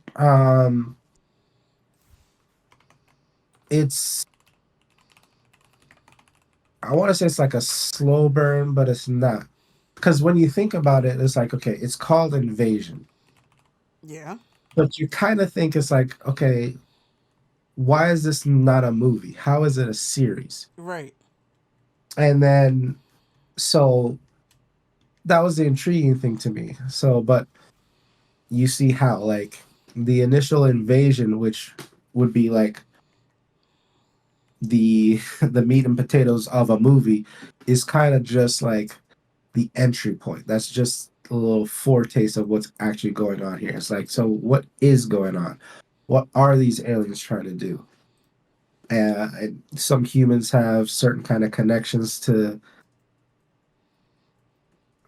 It's I want to say it's like a slow burn, but it's not. Because when you think about it, it's like, okay, it's called Invasion. Yeah. But you kind of think it's like, okay, why is this not a movie? How is it a series? Right. And then, so that was the intriguing thing to me. So, but you see how, like, the initial invasion, which would be like the meat and potatoes of a movie, is kind of just like the entry point. That's just a little foretaste of what's actually going on here. It's like, so what is going on? What are these aliens trying to do? And some humans have certain kind of connections to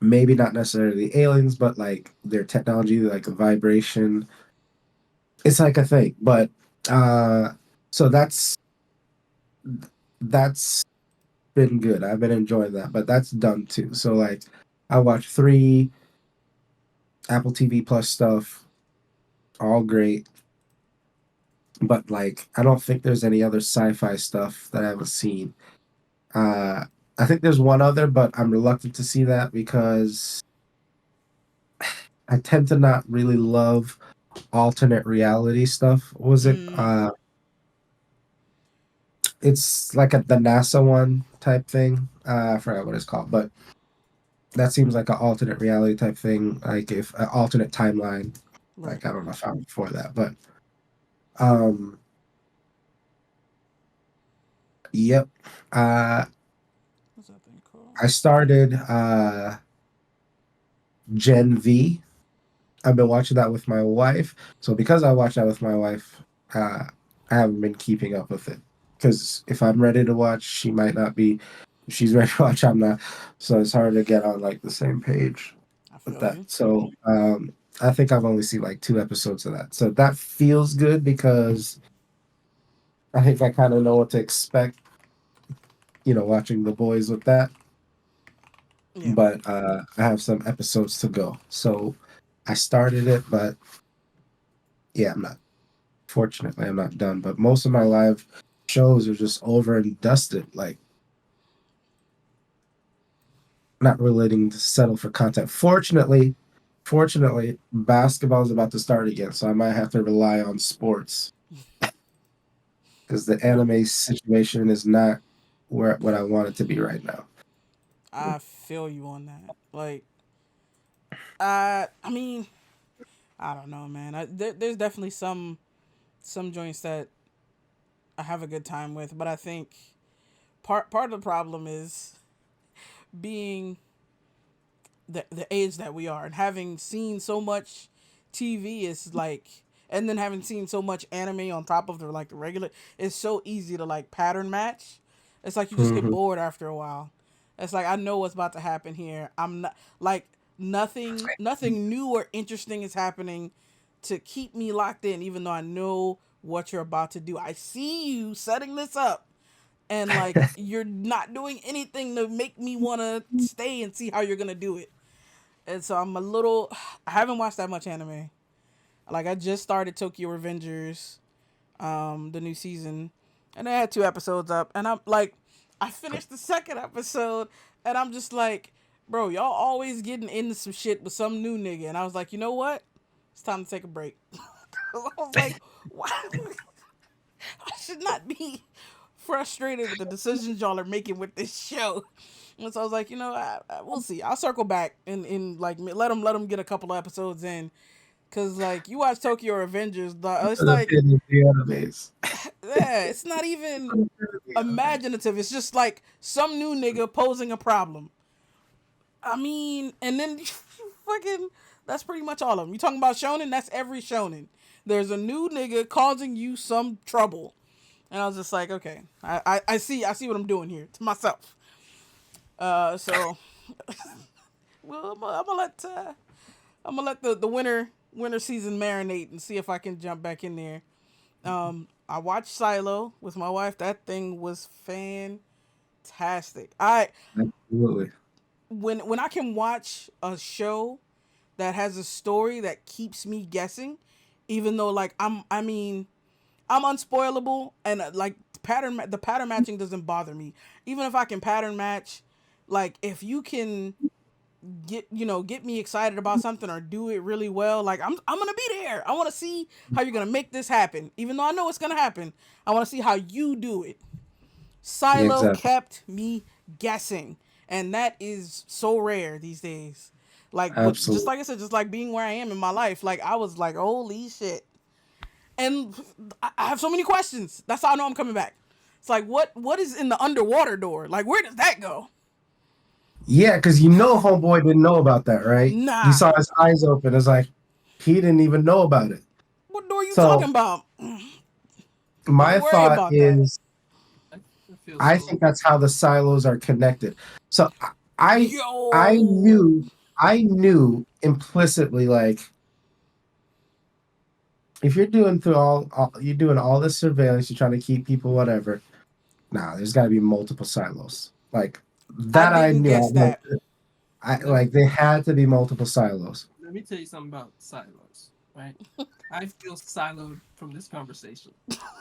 maybe not necessarily aliens, but like their technology, like vibration. It's like a thing. But so that's been good. I've been enjoying that, but that's done too. So like I watched 3 Apple TV Plus stuff, all great. But like I don't think there's any other sci-fi stuff that I haven't seen. Uh I think there's one other, but I'm reluctant to see that because I tend to not really love alternate reality stuff. What was it? Mm. It's like the NASA one type thing. I forgot what it's called, but that seems like an alternate reality type thing. Like if an alternate timeline. Right. Like I don't know if I'm for that, but um, yep. Uh, What's that thing called? I started Gen V. I've been watching that with my wife. So because I watch that with my wife, I haven't been keeping up with it. Because if I'm ready to watch, she might not be. If she's ready to watch, I'm not. So it's hard to get on like the same page I with feel that. you. So I think I've only seen like 2 episodes of that. So that feels good because I think I kind of know what to expect. Watching the boys with that. Yeah. But I have some episodes to go. So I started it, but yeah, I'm not. Fortunately, I'm not done. But most of my live shows are just over and dusted. Like, not relating to settle for content. Fortunately, basketball is about to start again, so I might have to rely on sports because the Well, anime situation is not where what I want it to be right now. I feel you on that. Like, I mean, I don't know, man. There's definitely some joints that I have a good time with, but I think part of the problem is being the age that we are, and having seen so much TV is like, and then having seen so much anime on top of the like the regular, it's so easy to like pattern match. It's like you just get Mhm. bored after a while. It's like I know what's about to happen here. I'm not like nothing new or interesting is happening to keep me locked in, even though I know what you're about to do. I see you setting this up, and like you're not doing anything to make me want to stay and see how you're gonna do it. And so I'm a little. I haven't watched that much anime. Like I just started Tokyo Revengers, the new season, and I had 2 episodes up, and I'm like, I finished the second episode, and I'm just like, bro, y'all always getting into some shit with some new nigga, and I was like, you know what? It's time to take a break. I was like, why? I should not be frustrated with the decisions y'all are making with this show. And so I was like, we'll see. I'll circle back and like let them get a couple of episodes in, cause like you watch Tokyo Revengers, it's like yeah, it's not even imaginative. It's just like some new nigga posing a problem. I mean, and then fucking that's pretty much all of them. You talking about shonen? That's every shonen. There's a new nigga causing you some trouble. And I was just like, okay, I see what I'm doing here to myself. So well, I'm gonna let the winter season marinate and see if I can jump back in there. I watched Silo with my wife. That thing was fantastic. Absolutely. When I can watch a show that has a story that keeps me guessing, even though like I'm unspoilable, and like the pattern matching doesn't bother me. Even if I can pattern match, like if you can get me excited about something or do it really well, like I'm gonna be there. I want to see how you're gonna make this happen, even though I know it's gonna happen. I want to see how you do it. Yeah, Silo exactly. kept me guessing, and that is so rare these days. Like, just Absolutely. like I said, just like being where I am in my life, like I was like, holy shit. And I have so many questions. That's how I know I'm coming back. It's like, what is in the underwater door? Like, where does that go? Yeah, because homeboy didn't know about that, right? He Nah. saw his eyes open. It's like he didn't even know about it. What door you talking So about? my Don't worry thought about that. is, I feel I so. think that's how the silos are connected. So I I Yo. knew I knew implicitly, like, if you're doing you're doing all this surveillance, you're trying to keep people, whatever. Nah, there's got to be multiple silos. Like I that, I didn't knew. guess that. I Let me like they had to be multiple silos. let me tell you something about silos, right? I feel siloed from this conversation,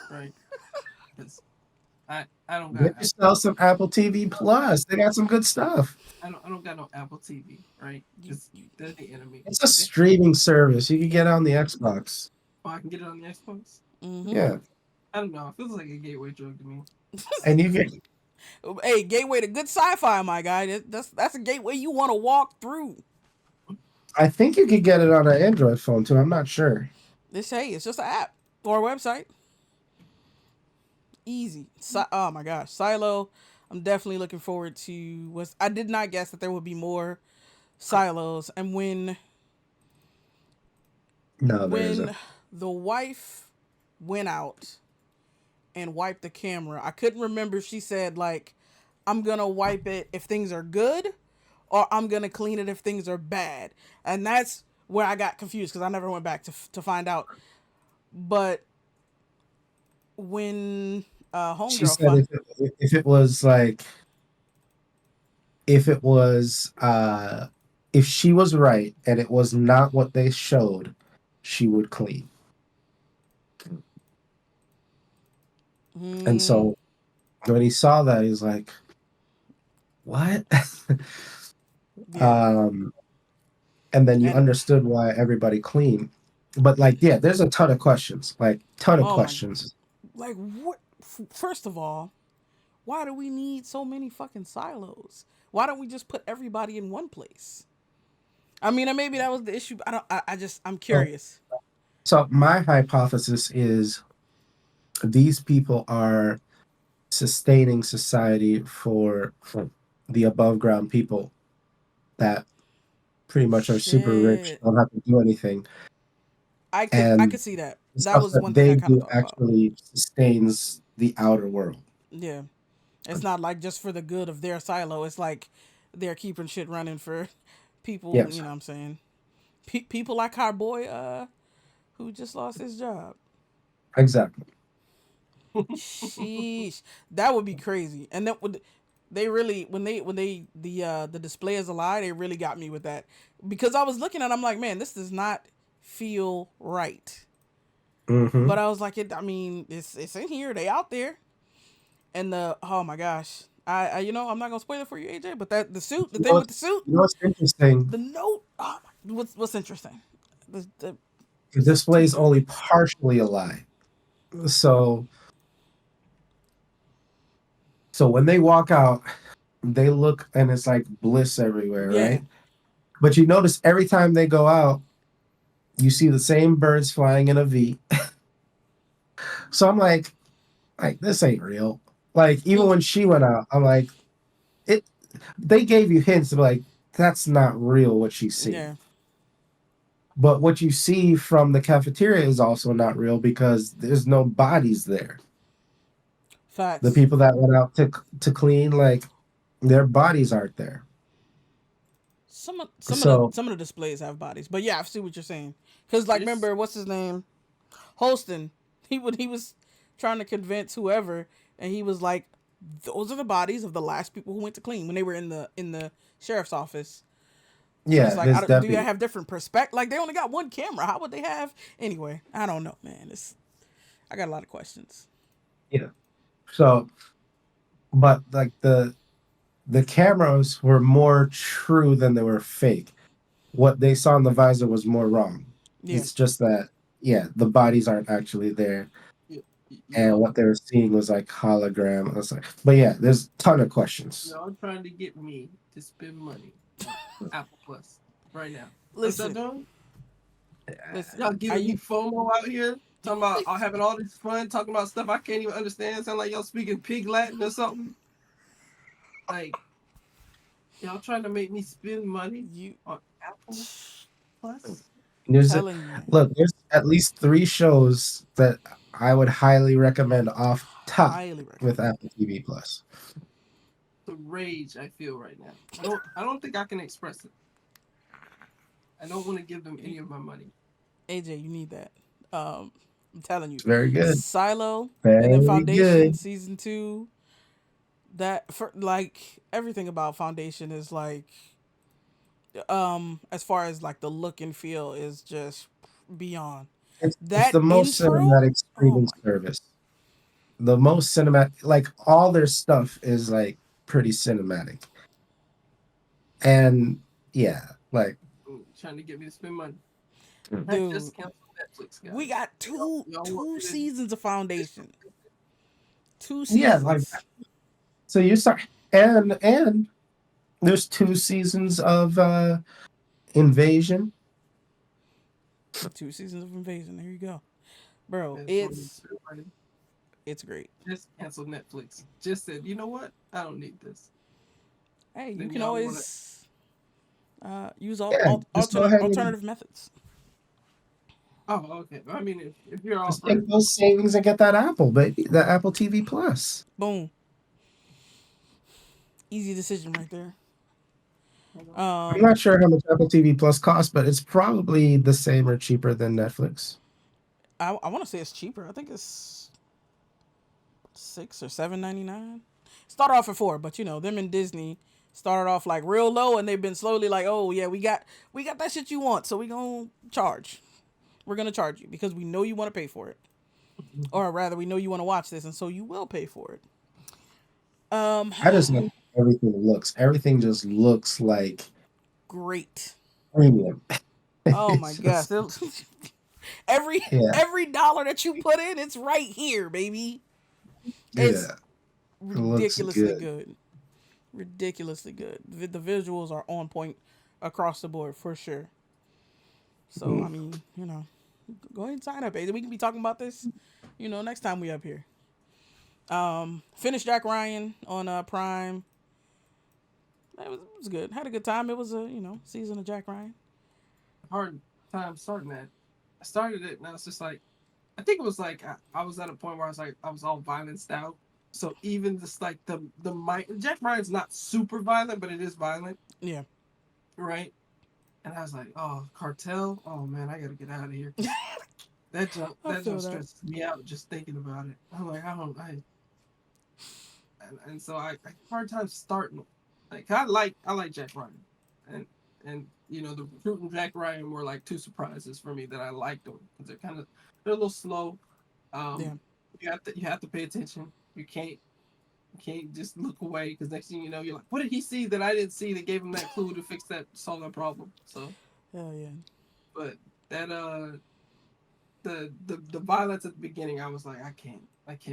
right? Because I don't got Get yourself some Apple TV Plus. They got some good stuff. I don't got no Apple TV, right? Because they're the enemy. It's a streaming service. You can get it on the Xbox. Oh, I can get it on the Xbox. Yeah, I don't know. It feels like a gateway drug to me. and you get. Hey, gateway to good sci-fi, my guy. That's a gateway you want to walk through. I think you could get it on an Android phone too. I'm not sure. It's just an app or a website. Easy. Oh my gosh, Silo. I'm definitely looking forward to. I did not guess that there would be more silos, and No, there when isn't. the wife went out and wiped the camera, I couldn't remember if she said like, I'm gonna wipe it if things are good, or I'm gonna clean it if things are bad, and that's where I got confused because I never went back to find out. But when She homegirl said if it was like if it was if she was right and it was not what they showed, she would clean. And mm, so when he saw that, he's like, "What?" yeah, And then you and understood why everybody cleaned. But like, yeah, there's a ton of questions. Like, ton of oh my, questions. like what? First of all, why do we need so many fucking silos? Why don't we just put everybody in one place? I mean, and maybe that was the issue. But I'm So, curious. so my hypothesis is these people are sustaining society for the above ground people that pretty much are super rich, Shit. don't have to do anything. I And could see that. the That stuff was that one thing I they kind of do thought about. actually sustains the outer world. Yeah. It's not like just for the good of their silo. It's like they're keeping shit running for people, Yes, you know what I'm saying? People like our boy who just lost his job. exactly. Sheesh. That would be crazy. And that would they really when they the display is a lie, they really got me with that. Because I was looking at it, I'm like, man, this does not feel right. Hmm. But I was like, I mean, it's in here, they out there. And oh my gosh. I'm not gonna spoil it for you, AJ, but that the suit, the You thing know, with the suit, you know what's interesting? the note, oh my, what's interesting? The The it's display too is good. only partially a lie. So, so when they walk out, they look and it's like bliss everywhere, Yeah. right? But you notice every time they go out, you see the same birds flying in a V. So I'm like this ain't real. Like even when she went out, I'm like, it. They gave you hints of like that's not real what she's seeing. Yeah. But what you see from the cafeteria is also not real because there's no bodies there. The Facts. people that went out to clean, like their bodies aren't there. So Some of the displays have bodies, but yeah, I see what you're saying. Cause like, This remember what's his name, Holston? He was trying to convince whoever, and he was like, "Those are the bodies of the last people who went to clean when they were in the sheriff's office." So it's yeah, like, his do you deputy. have different perspective? Like they only got one camera. How would they have? Anyway, I don't know, man. I got a lot of questions. Yeah. So, but like the cameras were more true than they were fake. What they saw in the visor was more wrong. Yeah, It's just that, yeah, the bodies aren't actually there, y- and y'all what they were seeing was like hologram. I was like, but yeah, there's a ton of questions. y'all trying to get me to spend money on Apple Plus right now. That's what listen, y'all doing? listen. Y'all Are giving me you? FOMO out here, talking about all having all this fun, talking about stuff I can't even understand. Sound like y'all speaking pig Latin or something. Like y'all trying to make me spend money You on Apple Plus? There's a, telling you, man. look, there's at least 3 shows that I would highly recommend off top Highly with recommend. Apple TV Plus. The rage I feel right now. I don't think I can express it. I don't want to give them any of my money. AJ, you need that. I'm telling you, It's very good, Silo, and then very Foundation good. season 2. That for like everything about Foundation is like, as far as like the look and feel is just beyond. It's That the most intro, cinematic oh streaming my, service. The most cinematic, like all their stuff is like pretty cinematic, and yeah, like Trying to get me to spend money. I dude, just canceled Netflix, we guys. got Y'all want two me to seasons of Foundation, 2 seasons, yeah, like so you start and there's 2 seasons of Invasion. 2 seasons of Invasion. There you go, bro. just want me to spend money. It's great. Just canceled Netflix. Just said, you know what? I don't need this. Hey, you Then can y'all want to. always use Yeah, just go ahead and alternative methods. Oh, okay. I mean, if you're just offering, take those savings and get that Apple, baby, that Apple TV Plus. Boom, easy decision right there. I'm not sure how much Apple TV Plus costs, but it's probably the same or cheaper than Netflix. I want to say it's cheaper. I think it's $6 or $7.99. Started off at $4, but you know them and Disney started off like real low, and they've been slowly like, oh yeah, we got that shit you want, so we gonna charge. We're gonna charge you because we know you want to pay for it, or rather, we know you want to watch this, and so you will pay for it. Um, I just know everything looks. Everything just looks like great. premium. Oh my It's gosh, just every yeah, every dollar that you put in, it's right here, baby. It's yeah. It looks ridiculously good. good. Ridiculously good. The visuals are on point across the board for sure. So I Mm. mean, go ahead and sign up. We can be talking about this, next time we up here. Finish Jack Ryan on Prime. it was good. Had a good time. It was a season of Jack Ryan. Hard time starting that. I started it, and I was just like, I think it was like I was at a point where I was like, I was all violenced out. So even just like the mic, Jack Ryan's not super violent, but it is violent, Yeah. right? And I was like, oh, cartel. Oh man, I gotta get out of here. That jump stresses me out just thinking about it. I'm like, and so I hard time starting. Like I like Jack Ryan, and the Recruit and Jack Ryan were like two surprises for me that I liked them because they're a little slow. Yeah. You have to pay attention. You can't just look away because next thing you know you're like, what did he see that I didn't see that gave him that clue to solve that problem? So, Hell yeah. but that the violence at the beginning, I was like, I can't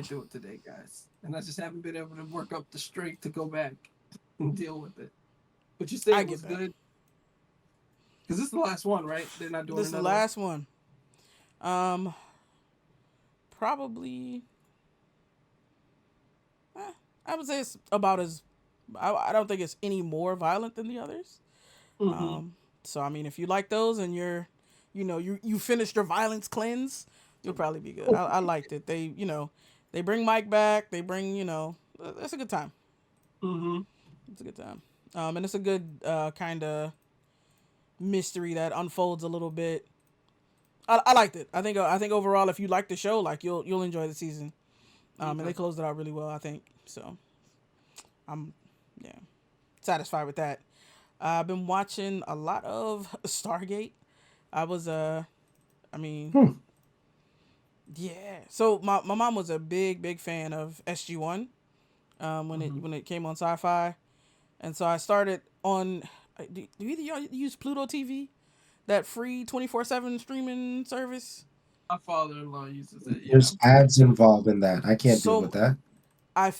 do it today, guys, and I just haven't been able to work up the strength to go back and deal with it. But you say it was good because this is the last one, right? They're not doing This is the another last one. Probably. I would say it's about as. I don't think it's any more violent than the others. Mm-hmm. So I mean, if you like those and you finished your violence cleanse, you'll probably be good. I liked it. They bring Mike back. They bring it's a good time. Mm-hmm. It's a good time. And it's a good kind of mystery that unfolds a little bit. I liked it. I think overall, if you like the show, like you'll enjoy the season. And they closed it out really well, I think. So I'm satisfied with that. I've been watching a lot of Stargate. I was yeah. So my mom was a big fan of SG-1 when it came on Sci-Fi, and so I started on. Do either y'all use Pluto TV, that free 24/7 streaming service? My father-in-law uses it. Yeah. There's ads involved in that. I can't deal So with that. I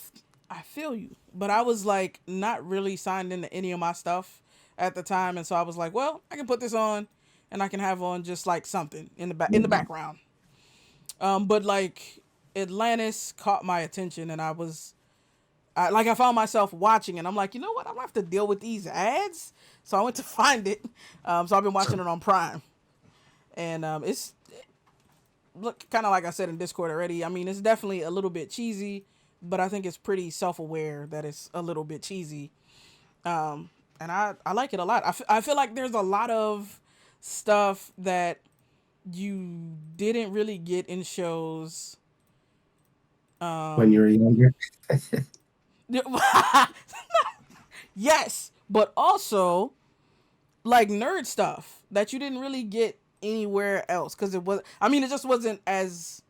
feel you, but I was like not really signed into any of my stuff at the time, and so I was like, well, I can put this on, and I can have on just like something in the background. But like Atlantis caught my attention, and I found myself watching, and I'm like, you know what? I'm gonna have to deal with these ads, so I went to find it. So I've been watching it on Prime, and it's look kind of like I said in Discord already. I mean, it's definitely a little bit cheesy, but I think it's pretty self-aware that it's a little bit cheesy. And I like it a lot. I feel like there's a lot of stuff that you didn't really get in shows. When you're younger. Yes, but also like nerd stuff that you didn't really get anywhere else because it just wasn't as,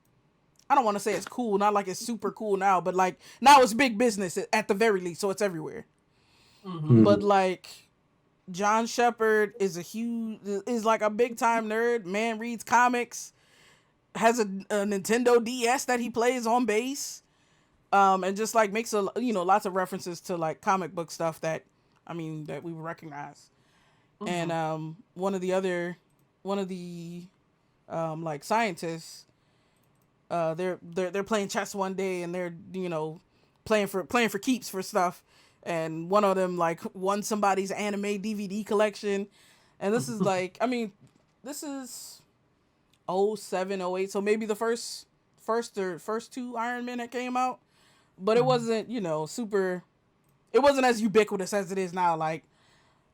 I don't want to say it's cool, not like it's super cool now, but like now it's big business at the very least, so it's everywhere. Mm-hmm. But like John Shepard is like a big time nerd. Man reads comics, has a Nintendo DS that he plays on base, and just like makes lots of references to like comic book stuff that that we would recognize. Mm-hmm. And one of the like scientists, they're playing chess one day, and they're playing for keeps for stuff, and one of them like won somebody's anime DVD collection, and this is like this is 07, 08, so maybe the first two Iron Men that came out, but it wasn't super, it wasn't as ubiquitous as it is now, like.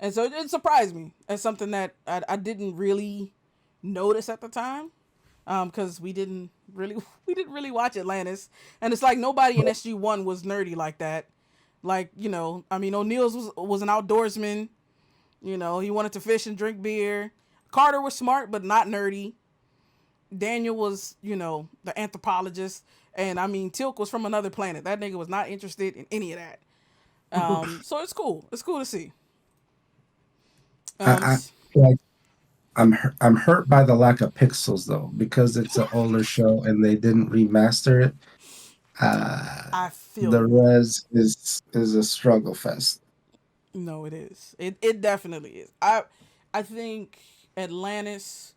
And so it surprised me as something that I didn't really notice at the time, because we didn't really watch Atlantis, and it's like nobody in SG-1 was nerdy like that. Like O'Neill's was an outdoorsman. He wanted to fish and drink beer. Carter was smart but not nerdy. Daniel was the anthropologist, and Teal'c was from another planet. That nigga was not interested in any of that. So it's cool. It's cool to see. I like I'm hurt by the lack of pixels though, because it's an older show and they didn't remaster it. I feel The you. res is a struggle fest. No, it is. It definitely is. I think Atlantis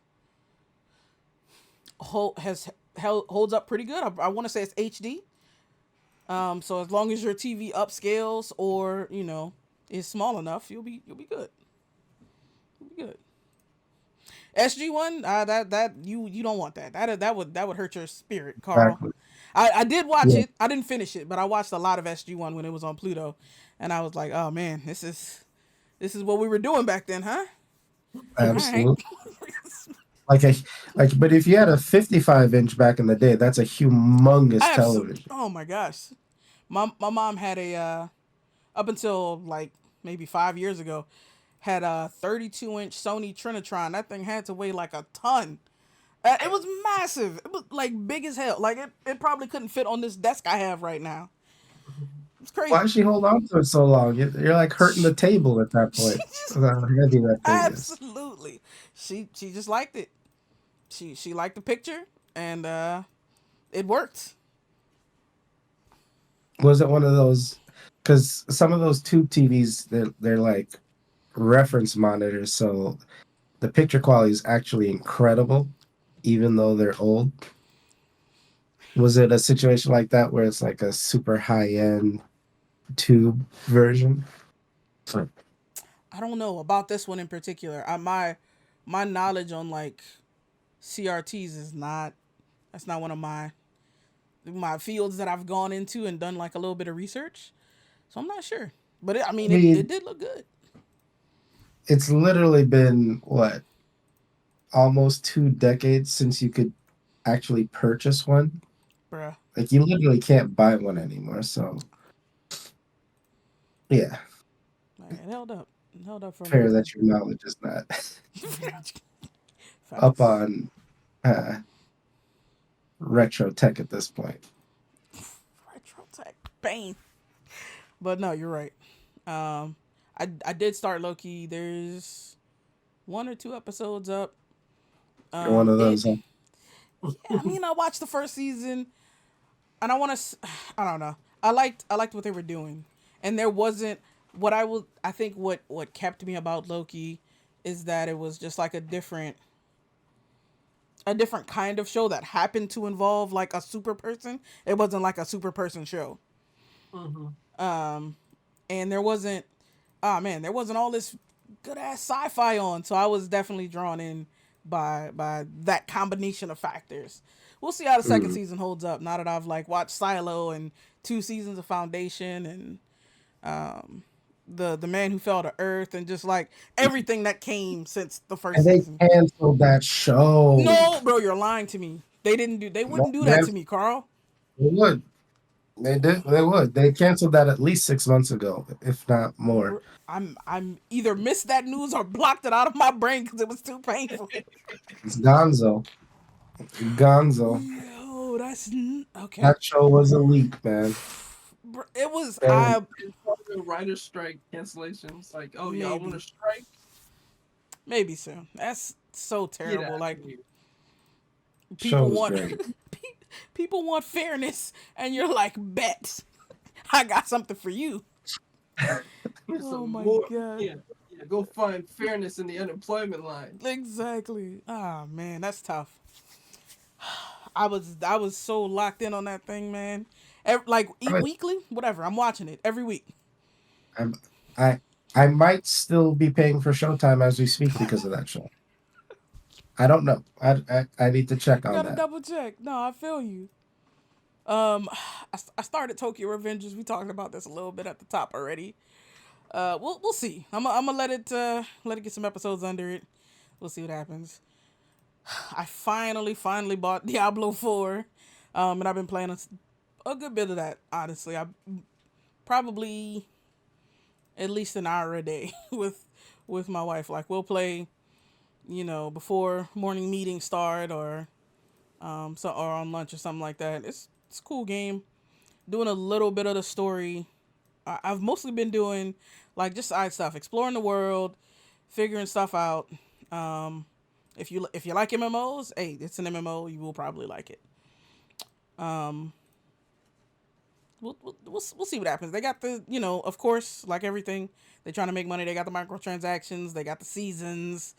holds up pretty good. I want to say it's HD. So as long as your TV upscales, or is small enough, you'll be good. You'll be good. SG1, that you don't want that. That would hurt your spirit, Carl. Exactly. I did watch Yeah, it. I didn't finish it, but I watched a lot of SG1 when it was on Pluto, and I was like, oh man, this is what we were doing back then, huh? All right. absolutely. Like a but if you had a 55-inch back in the day, that's a humongous television. Oh my gosh, my mom had a up until like maybe 5 years ago had a 32-inch Sony Trinitron. That thing had to weigh like a ton. It was massive. It was like big as hell. Like it probably couldn't fit on this desk I have right now. It's crazy. Why does she hold on to it so long? You're like hurting the table at that She point. just, How heavy that thing is. absolutely. She just liked it. She liked the picture and it worked. Was it one of those? Because some of those tube TVs, they're like reference monitors, so the picture quality is actually incredible, even though they're old. Was it a situation like that where it's like a super high end tube version? I don't know about this one in particular. My knowledge on like CRTs is not that's not one of my fields that I've gone into and done like a little bit of research. So I'm not sure. But I it mean, did look good. it's literally been what, almost 2 decades since you could actually purchase one. Bruh. Like you literally can't buy one anymore. So yeah, It held up. It held up for a long fair time. that your knowledge is not up Facts. on uh, retro tech at this point. Retro tech pain. But no, you're right. I did start Loki. There's 1 or 2 episodes up. You're one of those. Huh? Yeah, I mean, I watched the first season, and I want to. I don't know. I liked what they were doing, and there wasn't what I would. I think what kept me about Loki is that it was just like a different kind of show that happened to involve like a super person. It wasn't like a super person show. And there wasn't. Oh man, there wasn't all this good ass sci-fi on, so I was definitely drawn in by that combination of factors. We'll see how the second season holds up now that I've like watched Silo and 2 seasons of Foundation and the Man Who Fell to Earth and just like everything that came since the first And they season. canceled that show. No, bro, you're lying to me. They wouldn't do that to me, Carl. They would. They did. They would. They canceled that at least 6 months ago, if not more. I'm either missed that news or blocked it out of my brain because it was too painful. It's Gonzo. Gonzo. Yo, that's okay. That show was elite, man. It was It's probably a writer's strike cancellations. Like, oh, y'all want to strike? Maybe soon. That's so terrible. Like Show people was want great. people want fairness, and you're like, bet I got something for you. Oh my god. Yeah, go find fairness in the unemployment line. Exactly. Ah man, that's tough. I was so locked in on that thing, man. Weekly, whatever. I'm watching it every week. I might still be paying for Showtime as we speak because of that show. I don't know. I need to check on Gotta that. double check. No, I feel you. I started Tokyo Revengers. We talked about this a little bit at the top already. We'll see. I'm gonna let it get some episodes under it. We'll see what happens. I finally bought Diablo 4, and I've been playing a good bit of that. Honestly, I probably at least an hour a day with my wife. Like we'll play, before morning meetings start or or on lunch or something like that. It's a cool game. Doing a little bit of the story. I've mostly been doing like just side stuff, exploring the world, figuring stuff out. If you like MMOs, hey, it's an MMO. You will probably like it. We'll see what happens. They got the, of course, like everything, they're trying to make money. They got the microtransactions. They got the seasons.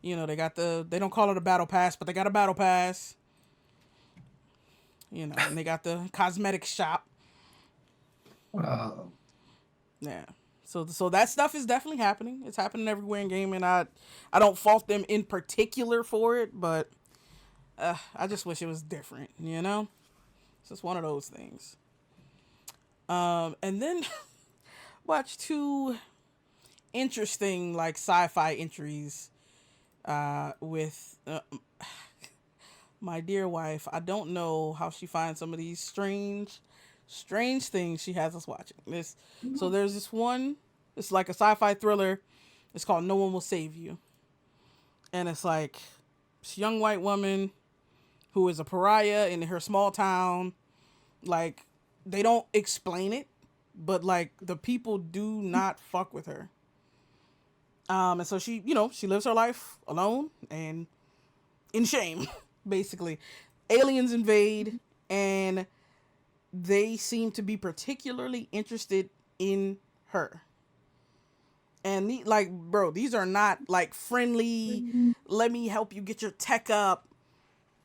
They don't call it a battle pass, but they got a battle pass. And they got the cosmetic shop. Wow. Yeah. So that stuff is definitely happening. It's happening everywhere in gaming. I don't fault them in particular for it, but I just wish it was different. It's just one of those things. And then watch two interesting like sci-fi entries with my dear wife. I don't know how she finds some of these strange things she has us watching. So there's this one. It's like a sci-fi thriller. It's called No One Will Save You, and it's like this young white woman who is a pariah in her small town. Like, they don't explain it, but like the people do not fuck with her. And so she lives her life alone and in shame, basically. Aliens invade, and they seem to be particularly interested in her. And these are not like friendly, let me help you get your tech up,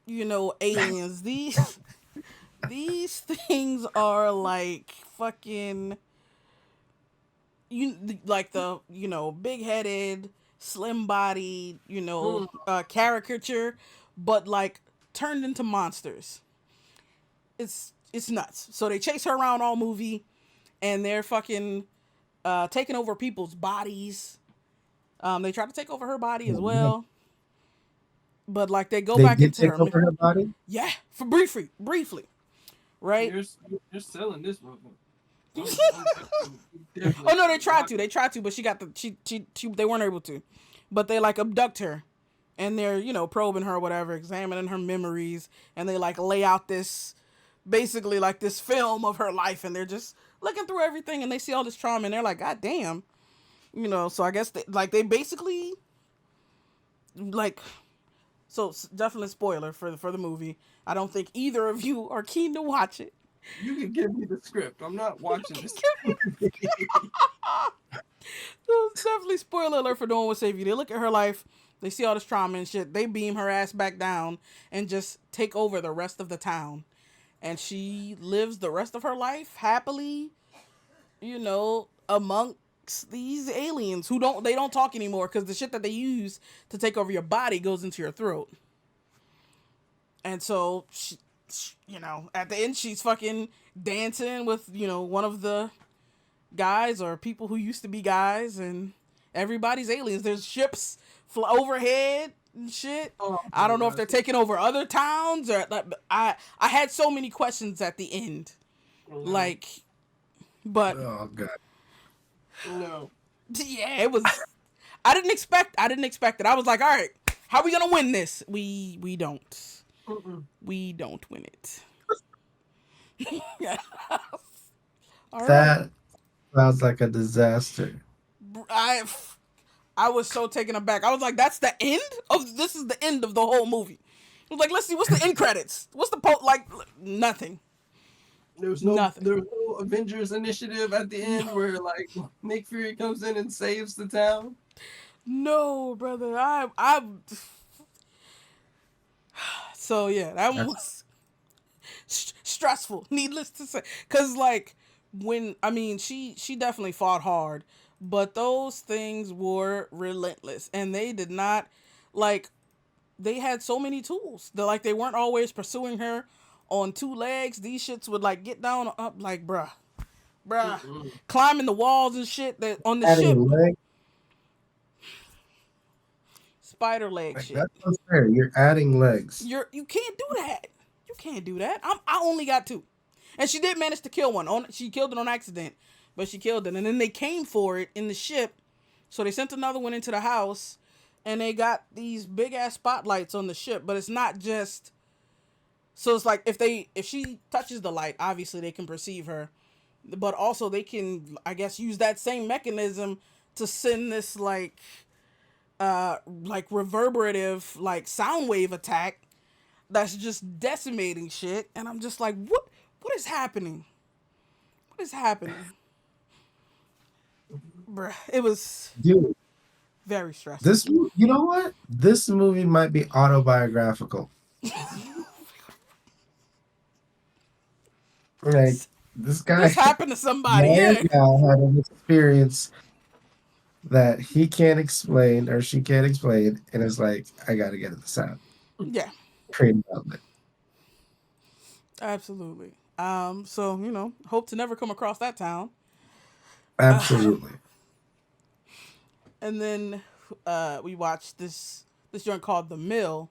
aliens. These things are like fucking big headed, slim bodied, caricature, but like turned into monsters. It's nuts. So they chase her around all movie, and they're fucking taking over people's bodies. They try to take over her body as well. But like they back did into take over her body? Yeah, for briefly. Right? You're selling this movie. Oh no, they tried to, but she got she they weren't able to. But they like abduct her, and they're, probing her or whatever, examining her memories, and they like lay out this basically like this film of her life, and they're just looking through everything, and they see all this trauma, and they're like, God damn. So I guess they basically like, so definitely spoiler for the movie. I don't think either of you are keen to watch it. You can give me the script. I'm not watching this. So it's definitely spoiler alert for No One Will Save You. They look at her life, they see all this trauma and shit, they beam her ass back down and just take over the rest of the town. And she lives the rest of her life happily, amongst these aliens who don't talk anymore, because the shit that they use to take over your body goes into your throat. And so she, at the end she's fucking dancing with, one of the guys or people who used to be guys, and everybody's aliens. There's ships overhead and shit. I don't know if they're taking over other towns or I had so many questions at the end. Like, but oh god. No. Yeah, it was. I didn't expect it. I was like, all right, how are we gonna win this? We don't. We don't win it. That sounds like a disaster. I was so taken aback. I was like, that's the end of this is the end of the whole movie. I was like, let's see, what's the end credits? What's the nothing. There was no Avengers initiative at the end where like Nick Fury comes in and saves the town. No, brother. I So yeah, that was stressful, needless to say. Cause like she definitely fought hard, but those things were relentless, and they did not they had so many tools. They weren't always pursuing her on two legs. These shits would get down up bruh, climbing the walls and shit that on the ship. Leg? Spider leg shit. That's unfair. You're adding legs. You can't do that. You can't do that. I only got two, and she did manage to kill one. She killed it on accident, but she killed it. And then they came for it in the ship, so they sent another one into the house, and they got these big ass spotlights on the ship. But it's not just. So it's like if she touches the light, obviously they can perceive her, but also they can, I guess, use that same mechanism to send this reverberative sound wave attack that's just decimating shit. And I'm just like, what is happening? What is happening? Bruh, it was very stressful. You know what? This movie might be autobiographical. This guy This happened to somebody. Yeah. now had an experience that he can't explain or she can't explain, and it's like, I gotta get this out. Yeah. Create an outlet. Absolutely. So, you know, hope to never come across that town. Absolutely. And then we watched this joint called The Mill,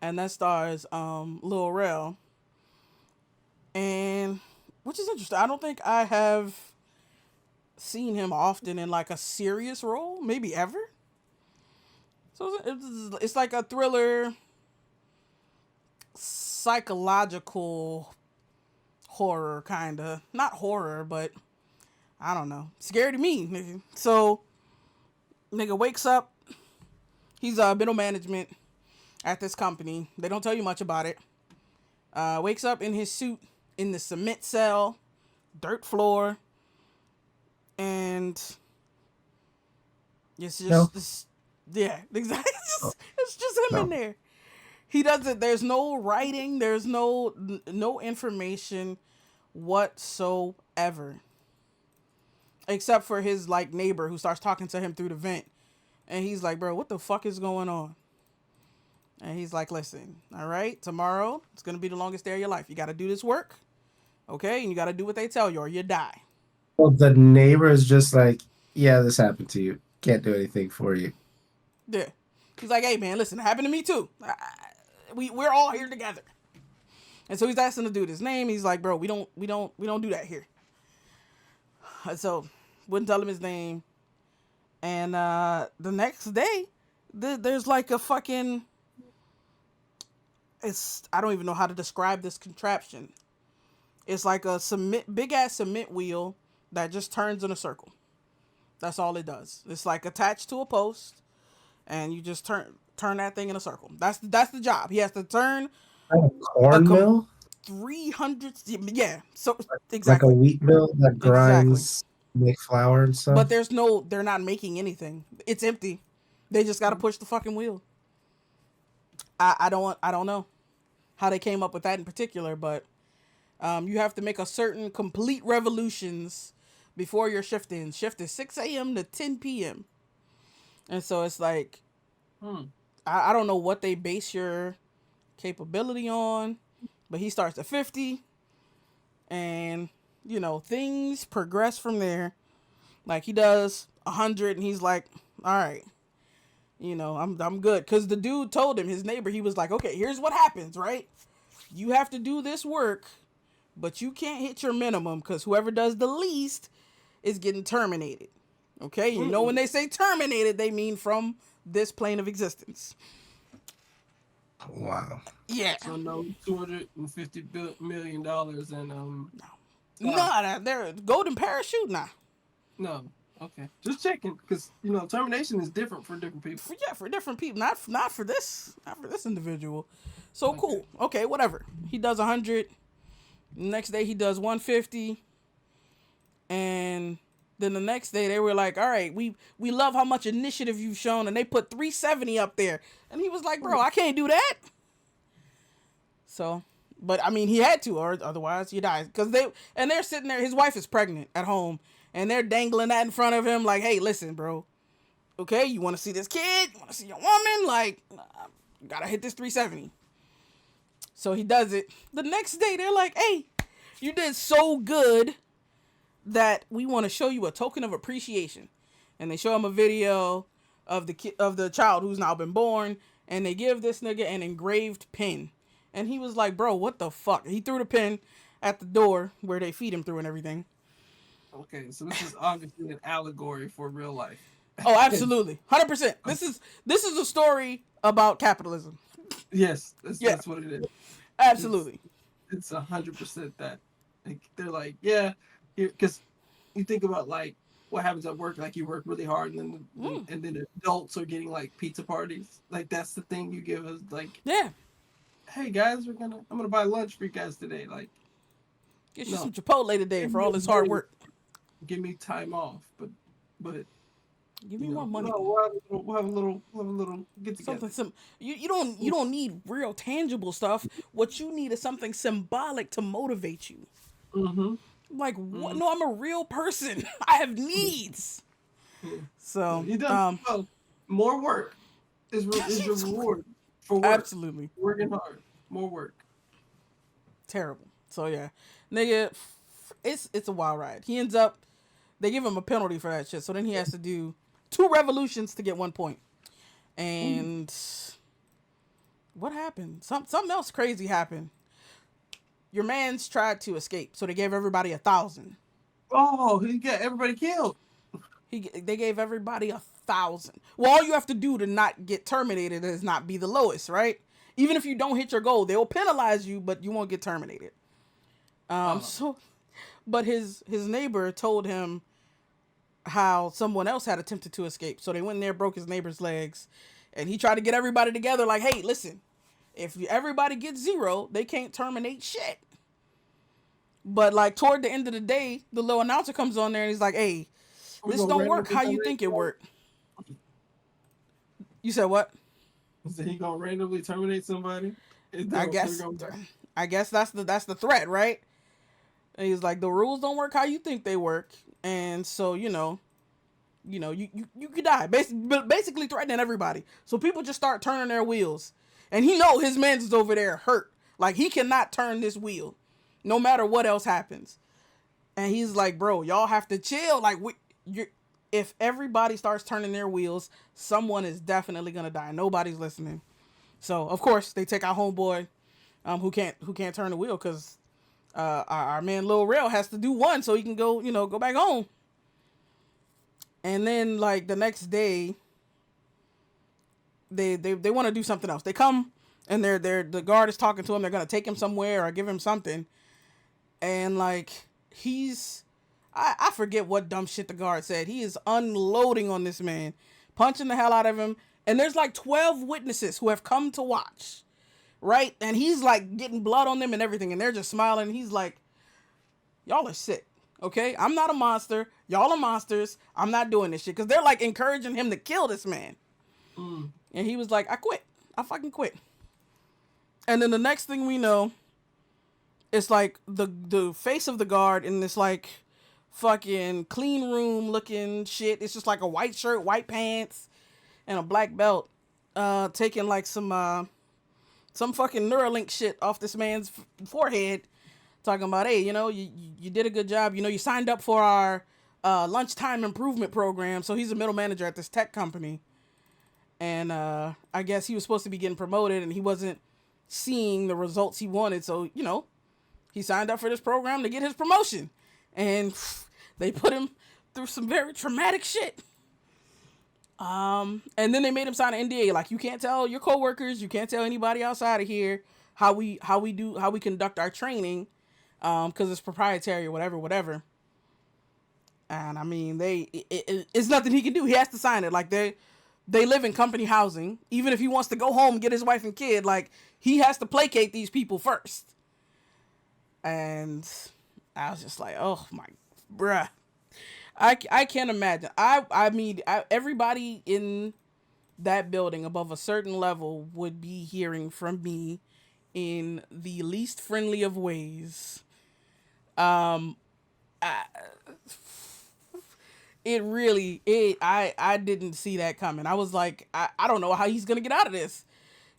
and that stars Lil Rel. And which is interesting. I don't think I have seen him often in like a serious role, maybe ever. So it's like a thriller, psychological horror kind of. Not horror, but I don't know. Scary to me, nigga. So nigga wakes up. He's middle management at this company. They don't tell you much about it. Wakes up in his suit in the cement cell, dirt floor, and it's just this, yeah, exactly. It's just him in there. He doesn't. There's no writing. There's no information whatsoever, except for his like neighbor who starts talking to him through the vent, and he's like, "Bro, what the fuck is going on?" And he's like, "Listen, all right, tomorrow it's gonna be the longest day of your life. You got to do this work, okay? And you got to do what they tell you, or you die." Well, the neighbor is just like, yeah, this happened to you. Can't do anything for you. Yeah. He's like, "Hey man, listen, it happened to me too. We're all here together." And so he's asking the dude his name. He's like, "Bro, we don't do that here." So wouldn't tell him his name. And the next day, there's like a fucking, I don't even know how to describe this contraption. It's like a big ass cement wheel that just turns in a circle. That's all it does. It's like attached to a post, and you just turn that thing in a circle. That's the job. He has to turn a corn mill. 300. Yeah. So exactly. Like a wheat mill that grinds, make flour and stuff. But they're not making anything. It's empty. They just got to push the fucking wheel. I don't know how they came up with that in particular, but you have to make a certain complete revolutions before your shift ends. Shift is 6 a.m. to 10 p.m. And so it's like, I don't know what they base your capability on, but he starts at 50, and you know things progress from there. Like he does 100, and he's like, "All right, you know, I'm good." Because the dude told him, his neighbor, he was like, "Okay, here's what happens, right? You have to do this work, but you can't hit your minimum because whoever does the least is getting terminated." Okay, you know when they say terminated, they mean from this plane of existence. Wow. Yeah. So no $250 million and No, they're golden parachute. Nah. No. Okay. Just checking, because you know termination is different for different people. For different people. Not for this individual. So okay. Cool. Okay, whatever. He does 100. Next day he does 150. And then the next day they were like, "All right, we love how much initiative you've shown," and they put 370 up there. And he was like, "Bro, I can't do that." So, but I mean, he had to, or otherwise you die. They're sitting there. His wife is pregnant at home, and they're dangling that in front of him, like, "Hey, listen, bro. Okay, you want to see this kid? You want to see your woman? Like, you gotta hit this 370." So he does it. The next day, they're like, "Hey, you did so good that we want to show you a token of appreciation." And they show him a video of the child who's now been born, and they give this nigga an engraved pin. And he was like, "Bro, what the fuck?" He threw the pin at the door where they feed him through and everything. Okay, so this is obviously an allegory for real life. Oh, absolutely. 100%. This is a story about capitalism. Yes, that's what it is. Absolutely. It's 100% that. Like, they're like, yeah, because you think about like what happens at work. Like you work really hard, and then adults are getting like pizza parties. Like that's the thing you give us. Like, yeah, hey guys, I'm gonna buy lunch for you guys today. Like, get you some Chipotle today for all this hard work. Give me time off, but give me more money. No, we'll have a little get together. Something you don't need real tangible stuff. What you need is something symbolic to motivate you. Mm-hmm. Like, what? No, I'm a real person. I have needs. So, You done well. More work is your reward for work. absolutely Working hard. More work. terrible. So yeah, nigga, it's a wild ride. He ends up, they give him a penalty for that shit. So then he has to do 2 revolutions to get 1 point. And what happened? Something else crazy happened. Your man's tried to escape, so they gave everybody 1,000. Oh, he got everybody killed. They gave everybody 1,000. Well, all you have to do to not get terminated is not be the lowest, right? Even if you don't hit your goal, they will penalize you, but you won't get terminated. But his neighbor told him how someone else had attempted to escape. So they went in there, broke his neighbor's legs, and he tried to get everybody together. Like, hey, listen, if everybody gets 0, they can't terminate shit. But like toward the end of the day, the little announcer comes on there and he's like, hey, this don't work how you think it worked. You said what? So he gonna randomly terminate somebody? I guess that's the threat, right? And he's like, the rules don't work how you think they work, and so you could die. Basically threatening everybody. So people just start turning their wheels, and he know his man's is over there hurt. Like he cannot turn this wheel, no matter what else happens. And he's like, bro, y'all have to chill. Like if everybody starts turning their wheels, someone is definitely gonna die. Nobody's listening. So of course they take our homeboy, who can't turn the wheel, because our man Lil Rel has to do 1 so he can go back home. And then like the next day, they want to do something else. They come and the guard is talking to him. They're gonna take him somewhere or give him something, and like I forget what dumb shit the guard said. He is unloading on this man, punching the hell out of him. And there's like 12 witnesses who have come to watch, right? And he's like getting blood on them and everything. And they're just smiling. He's like, y'all are sick, okay? I'm not a monster. Y'all are monsters. I'm not doing this shit. Because they're like encouraging him to kill this man. And he was like, I quit. I fucking quit. And then the next thing we know, it's like the face of the guard in this like fucking clean room looking shit. It's just like a white shirt, white pants, and a black belt, taking like some fucking Neuralink shit off this man's forehead, talking about, hey, you did a good job. You signed up for our lunchtime improvement program. So he's a middle manager at this tech company, and I guess he was supposed to be getting promoted, and he wasn't seeing the results he wanted. So he signed up for this program to get his promotion, and they put him through some very traumatic shit. And then they made him sign an NDA. Like, you can't tell your coworkers, you can't tell anybody outside of here how we conduct our training, because it's proprietary or whatever. And I mean, it's nothing he can do. He has to sign it. Like, they live in company housing. Even if he wants to go home and get his wife and kid, like, he has to placate these people first. And I was just like, oh my, bruh. I can't imagine. I mean, everybody in that building above a certain level would be hearing from me in the least friendly of ways. I didn't see that coming. I was like, I don't know how he's gonna get out of this,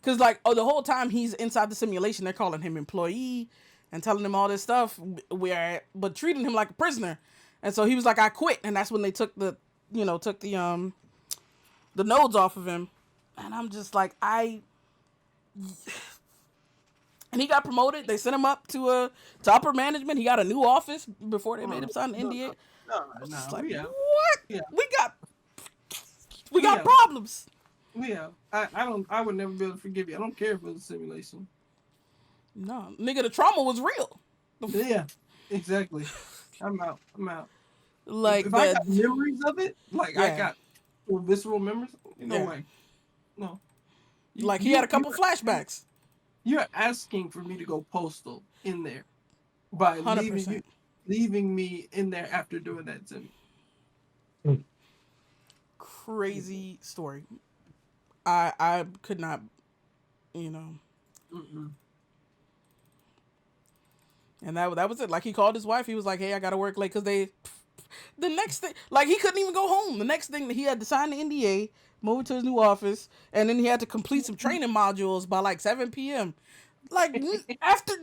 because like, the whole time he's inside the simulation, they're calling him employee and telling him all this stuff, but treating him like a prisoner. And so he was like, I quit. And that's when they took the nodes off of him. And I'm just like, and he got promoted. They sent him up to upper management. He got a new office before they made him sign an NDA. No. Like, Yeah. what? Yeah. We got problems. Yeah. I would never be able to forgive you. I don't care if it was a simulation. No, nigga, the trauma was real. Yeah, exactly. I'm out. Like, if I got memories of it, like, yeah. I got visceral memories, Yeah. way. No. Like, he had a couple flashbacks. You're asking for me to go postal in there by 100%. leaving me in there after doing that to me. Crazy story. I could not, Mm-mm. And that was it. Like he called his wife. He was like, "Hey, I gotta work late," because they. The next thing, like he couldn't even go home. The next thing that he had to sign the NDA, move to his new office, and then he had to complete some training modules by like 7 p.m. Like after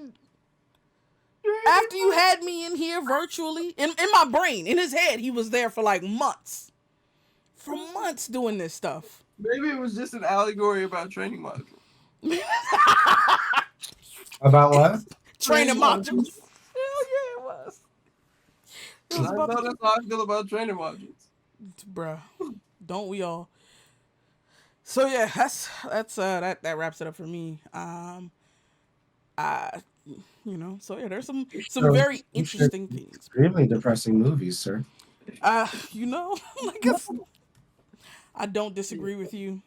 you had me in here virtually, in my brain, in his head, he was there for like months. For months doing this stuff. Maybe it was just an allegory about training modules. About what? Training modules. Hell yeah, it was. It was I about know that's how I feel about training modules. bruh. Don't we all? So yeah, that wraps it up for me. I so yeah, there's some very interesting things. Extremely depressing movies, sir. Like I don't disagree with you.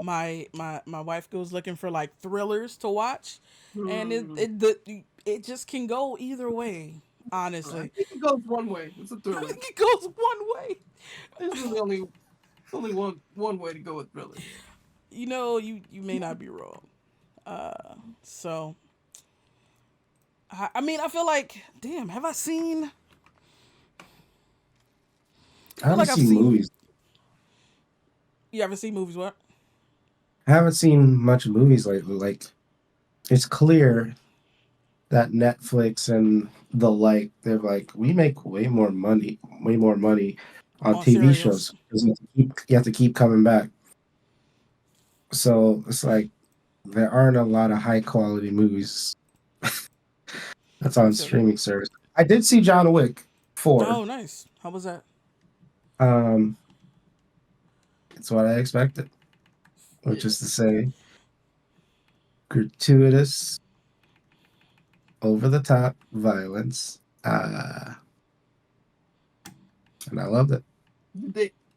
My wife goes looking for like thrillers to watch, and it just can go either way. Honestly, I think it goes one way. It's a I thriller. think it goes one way. There's really only one way to go with thrillers. You may not be wrong. So I mean, I feel like, damn, have I seen? I haven't seen movies. You ever seen movies? What? I haven't seen much movies lately. Like, it's clear that Netflix and the like, they're like, we make way more money on TV shows because you have to keep coming back. So it's like there aren't a lot of high quality movies that's on streaming service. I did see John Wick 4. Oh, nice. How was that? It's what I expected, which is to say, gratuitous, over the top violence, and I loved it.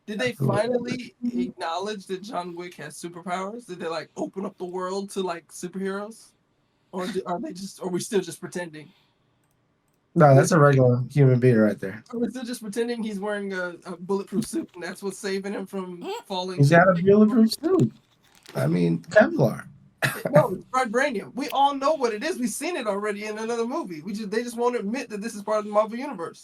Did they finally acknowledge that John Wick has superpowers? Did they like open up the world to like superheroes, or are we still just pretending? No, that's a regular human being right there. Are we still just pretending he's wearing a bulletproof suit and that's what's saving him from falling? He's got a bulletproof suit. I mean, Kevlar. No, it's vibranium. We all know what it is. We've seen it already in another movie. They just won't admit that this is part of the Marvel universe.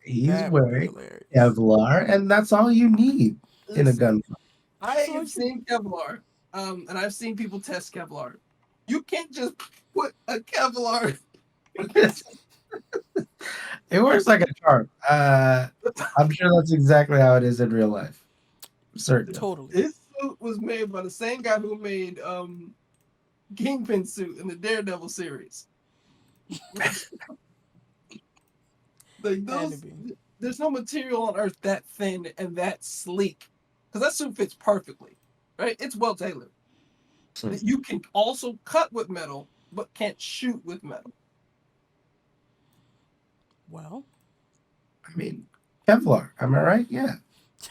He's wearing Kevlar, and that's all you need in a gunfight. I have seen Kevlar, and I've seen people test Kevlar. You can't just put a Kevlar. It works like a charm. I'm sure that's exactly how it is in real life. Certainly. Totally. This suit was made by the same guy who made Kingpin suit in the Daredevil series. Like there's no material on earth that thin and that sleek, because that suit fits perfectly, right? It's well tailored. You can also cut with metal, but can't shoot with metal. Well, I mean, Kevlar. Am I right? Yeah,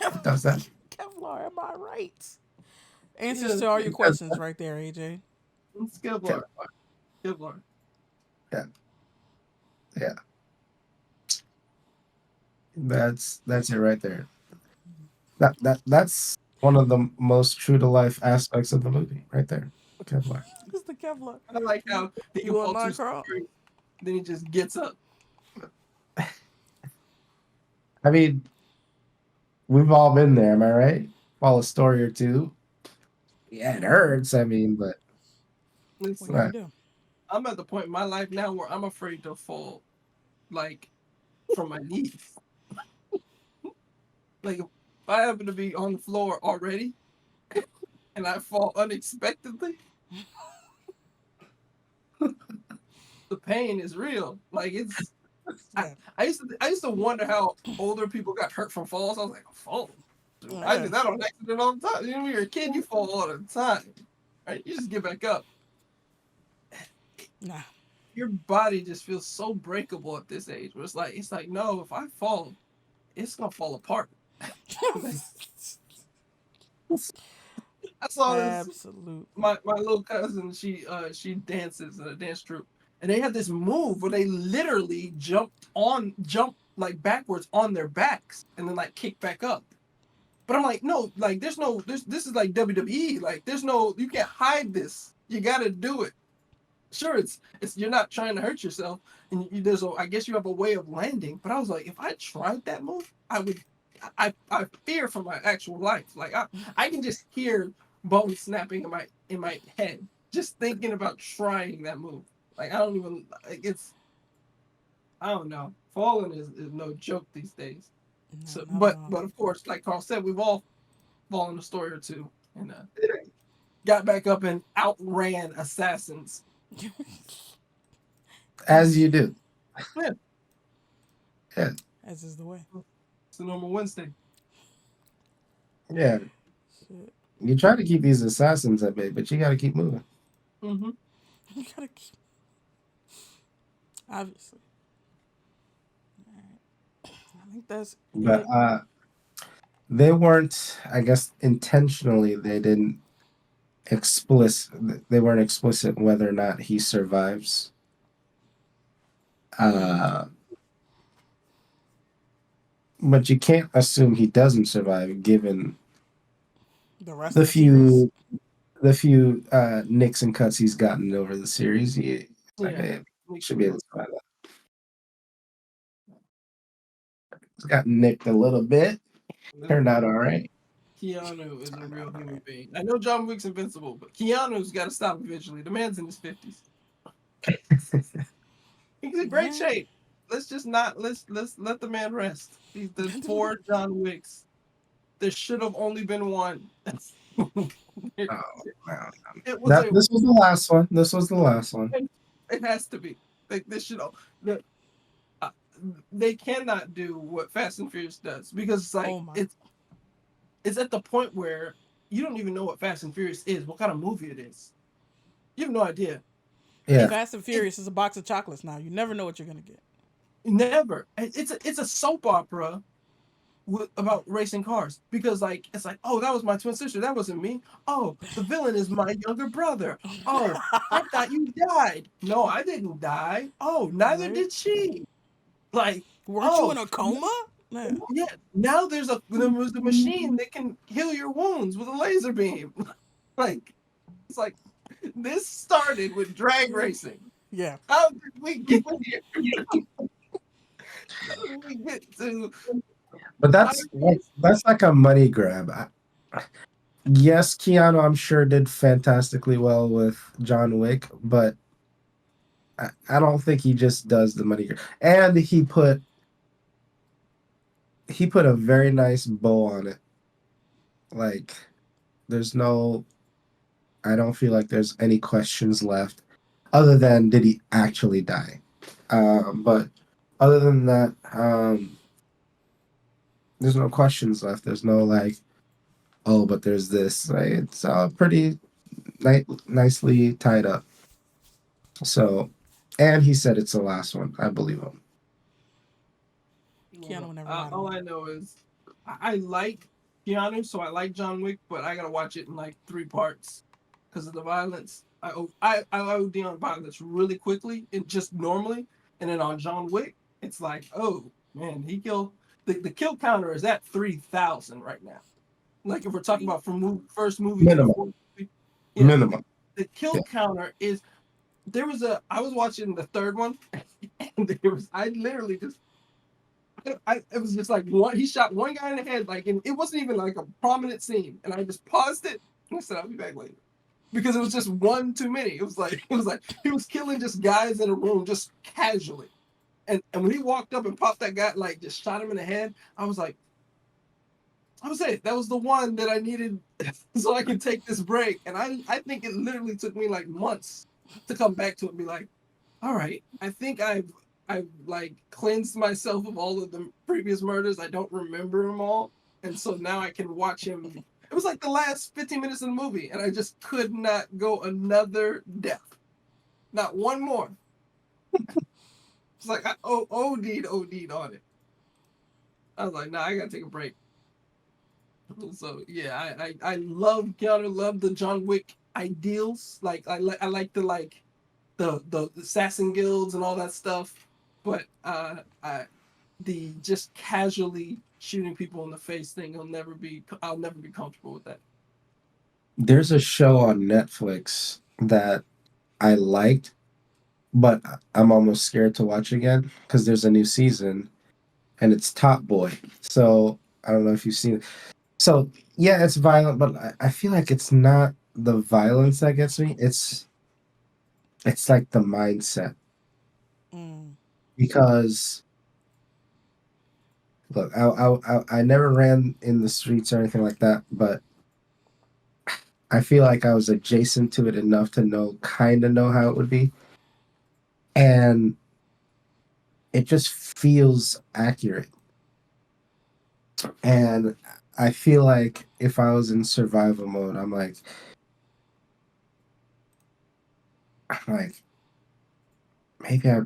it does that. Kevlar. Am I right? Answers to all your questions right there, AJ. It's Kevlar. Kevlar. Yeah. Yeah. That's it right there. That's one of the most true to life aspects of the movie, right there. Kevlar. It's the Kevlar. I like how you online, Carl? Then he just gets up. I mean, we've all been there, am I right? Fall a story or two. Yeah, it hurts. I mean, but I'm at the point in my life now where I'm afraid to fall, like, from my knees. Like, if I happen to be on the floor already and I fall unexpectedly, the pain is real. Like, it's. I used to wonder how older people got hurt from falls. I was like, fall. I did that on accident all the time. When you're a kid, you fall all the time. Right? You just get back up. Nah. Your body just feels so breakable at this age. Where it's like, no, if I fall, it's gonna fall apart. I saw this. Absolutely. My little cousin, she dances in a dance troupe, and they had this move where they literally jump like backwards on their backs and then like kick back up. But I'm like, no, like this is like WWE. Like you can't hide this. You gotta do it. sure, it's you're not trying to hurt yourself, and I guess you have a way of landing. But I was like, if I tried that move, I would. I fear for my actual life. Like I can just hear bones snapping in my head just thinking about trying that move. Like I don't even like it's. I don't know. Falling is no joke these days. No, So, not at all. but of course, like Carl said, we've all fallen a story or two and got back up and outran assassins. As you do. Yeah, Yeah. As is the way. it's the normal Wednesday. Yeah. Shit. You try to keep these assassins at bay, but you got to keep moving. Mm-hmm. You gotta keep. Obviously. Alright. I think that's But it. they weren't, I guess, intentionally, they weren't explicit whether or not he survives. But you can't assume he doesn't survive given The rest the of the series. few nicks and cuts he's gotten over the series. It's like, Yeah. hey, should be able to survive that. He's gotten nicked a little bit. Turned out all right. Keanu is a real human being. I know John Wick's invincible, but Keanu's got to stop eventually. The man's in his 50s. He's in great Yeah. shape. Let's just not let's let the man rest. He's the 4 John Wicks. There should have only been one. it, Oh, wow. it was a. This was the last one. This was the last one. It has to be. Like this should. Uh, they cannot do what Fast and Furious does because it's like it's at the point where you don't even know what Fast and Furious is, what kind of movie it is. You have no idea. Yeah. Fast and Furious is a box of chocolates now. You never know what you're gonna get. Never. It's a soap opera about racing cars because like it's like, oh, that was my twin sister, that wasn't me. Oh, the villain is my younger brother. Oh, I thought you died. No, I didn't die. Oh, neither did she. Like, weren't you in a coma? Yeah. Now there was a machine that can heal your wounds with a laser beam. Like, it's like this started with drag racing. Yeah. How did we get here? How did we get to? But that's like a money grab. Yes, Keanu, I'm sure, did fantastically well with John Wick, but I don't think he just does the money grab. And he put a very nice bow on it. Like, I don't feel like there's any questions left, other than did he actually die? But other than that, there's no questions left. There's no like, oh, but there's this. Like, it's pretty nicely tied up. So, and he said it's the last one. I believe him. Keanu never All I know is I like Keanu, so I like John Wick, but I gotta watch it in like 3 parts because of the violence. I OD on violence really quickly and just normally, and then on John Wick, it's like, oh man, he killed the kill counter is at 3,000 right now. Like if we're talking about from first movie Minimum. to movie, Minimum. The kill counter is. I was watching the 3rd one, and I literally just. It was just like he shot one guy in the head, like, and it wasn't even like a prominent scene, and I just paused it and I said I'll be back later because it was just one too many. It was like he was killing just guys in a room just casually, and when he walked up and popped that guy, like just shot him in the head, I was like, that was the one that I needed so I could take this break, and I think it literally took me like months to come back to it and be like, all right, I think I've like cleansed myself of all of the previous murders. I don't remember them all. And so now I can watch him. It was like the last 15 minutes of the movie, and I just could not go another death. Not one more. It's like I OD'd on it. I was like, nah, I gotta take a break. So yeah, I love Keanu, love the John Wick ideals. Like I like the assassin guilds and all that stuff, but the just casually shooting people in the face thing, I'll never be comfortable with that. There's a show on Netflix that I liked, but I'm almost scared to watch again because there's a new season and it's Top Boy. So I don't know if you've seen it. So yeah, it's violent, but I feel like it's not the violence that gets me. It's like the mindset Mm. because look, I never ran in the streets or anything like that, but I feel like I was adjacent to it enough to kind of know how it would be, and it just feels accurate. And I feel like if I was in survival mode, I'm like, maybe I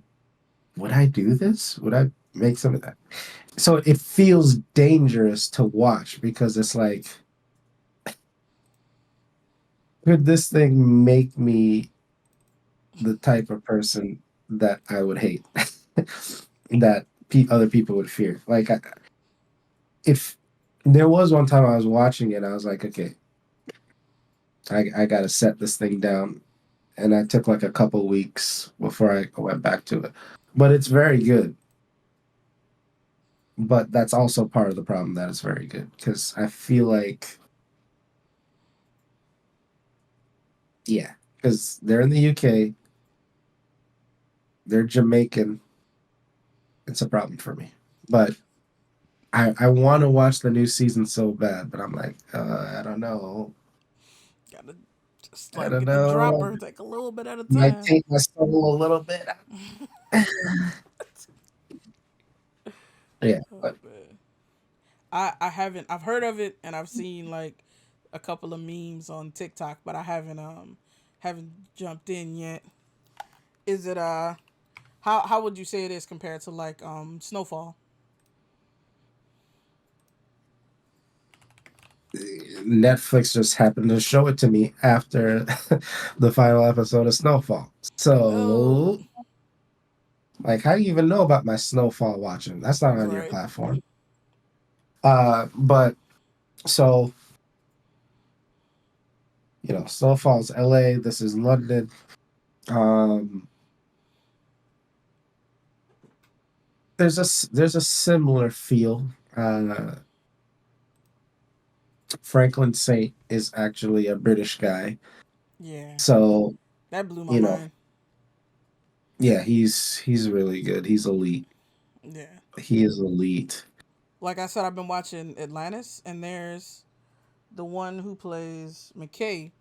would I do this? Would I make some of that? So it feels dangerous to watch because it's like, could this thing make me the type of person that I would hate, that other people would fear? Like, if there was one time I was watching it, I was like, okay, I got to set this thing down. And I took like a couple weeks before I went back to it. But it's very good. But that's also part of the problem that it's very good because I feel like, yeah, because they're in the UK, they're Jamaican. It's a problem for me. But I want to watch the new season so bad, but I'm like, I don't know. Gotta just I like don't get the know. dropper, take a little bit at a Might time. take my soul a little bit. Yeah, Oh but man. I haven't I've heard of it and I've seen like a couple of memes on TikTok, but I haven't jumped in yet. Is it how would you say it is compared to like Snowfall? Netflix just happened to show it to me after the final episode of Snowfall. Oh, So, like, how do you even know about my Snowfall watching? That's not on your right. platform. But so Snowfall's LA. This is London. Um, there's a similar feel. Franklin Saint is actually a British guy, Yeah. so That blew my you know, mind. yeah, he's really good. He's elite. Yeah. He is elite. Like I said, I've been watching Atlantis, and there's the one who plays McKay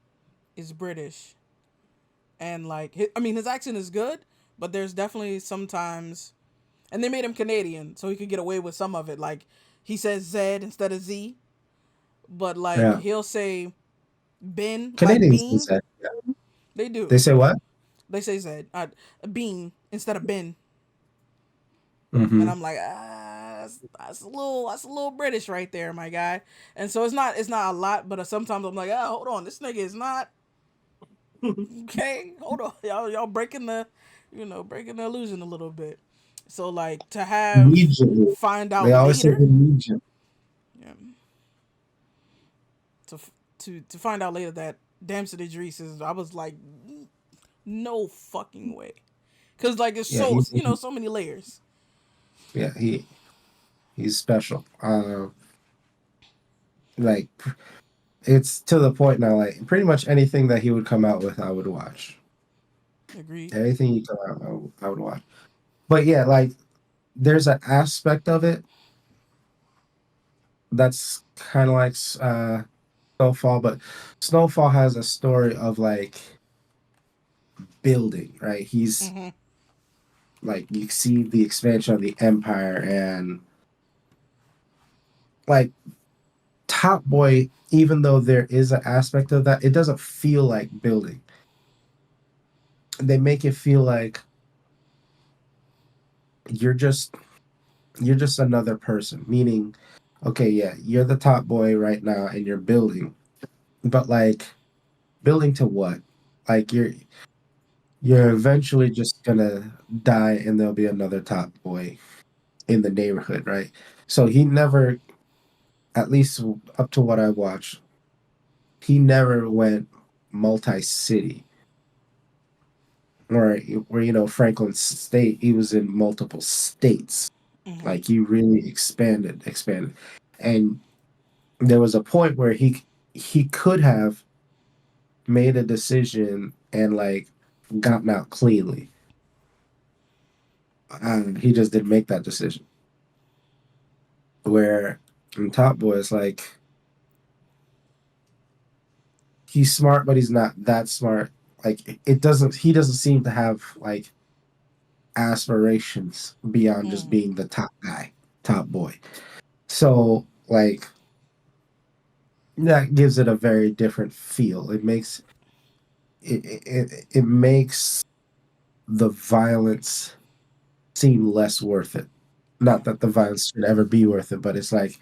is British, and like I mean his accent is good, but there's definitely sometimes, and they made him Canadian so he could get away with some of it. Like he says Z instead of Z, but like Yeah, he'll say bin like Canadians do bean. that. They They do. say what? They say Z bean instead of bin, and Hmm. I'm like that's a little British right there, my guy. And so it's not a lot, but sometimes I'm like, oh, hold on, this nigga is not okay. Hold on, y'all breaking the, breaking the illusion a little bit. So like to have Immediately. find They out always say later, immediate. yeah, to find out later that Damson Idris is, I was like, no fucking way, because like it's Yeah, so so many layers. yeah, he's special. Like it's to the point now. Like pretty much anything that he would come out with, I would watch. Agreed. Anything he come out, I would watch. But yeah, like there's an aspect of it that's kind of like Snowfall, but Snowfall has a story of like building, right? He's Mm-hmm. like you see the expansion of the empire and like Top Boy, even though there is an aspect of that, it doesn't feel like building. They make it feel like you're just you're just another person, meaning okay, yeah, you're the top boy right now and you're building, but like building to what? Like you're eventually just gonna die and there'll be another top boy in the neighborhood, right? So he never, at least up to what I watched, he never went multi-city. where Franklin State, he was in multiple states. Mm-hmm. Like he really expanded, and there was a point where he could have made a decision and like gotten out cleanly. He just didn't make that decision. Where in Top Boy, it's like he's smart, but he's not that smart. Like it doesn't. He doesn't seem to have like aspirations beyond just Mm-hmm. being the top guy, top boy. So like that gives it a very different feel. It makes the violence seem less worth it. Yeah. Not that the violence should ever be worth it, but it's like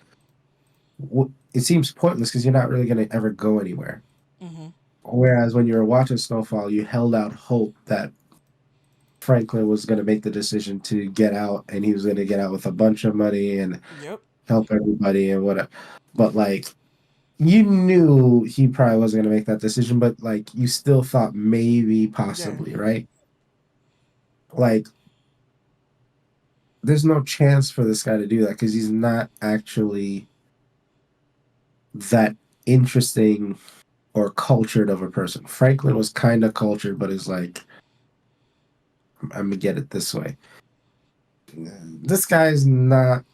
it seems pointless because you're not really going to ever go anywhere. Mm-hmm. Whereas when you were watching Snowfall, you held out hope that Franklin was going to make the decision to get out, and he was going to get out with a bunch of money and Yep. help everybody and whatever. But like you knew he probably wasn't going to make that decision, but like you still thought maybe, Yeah. possibly, right? Like there's no chance for this guy to do that because he's not actually that interesting or cultured of a person. Franklin was kind of cultured, but it's like I'm gonna get it this way. This guy's not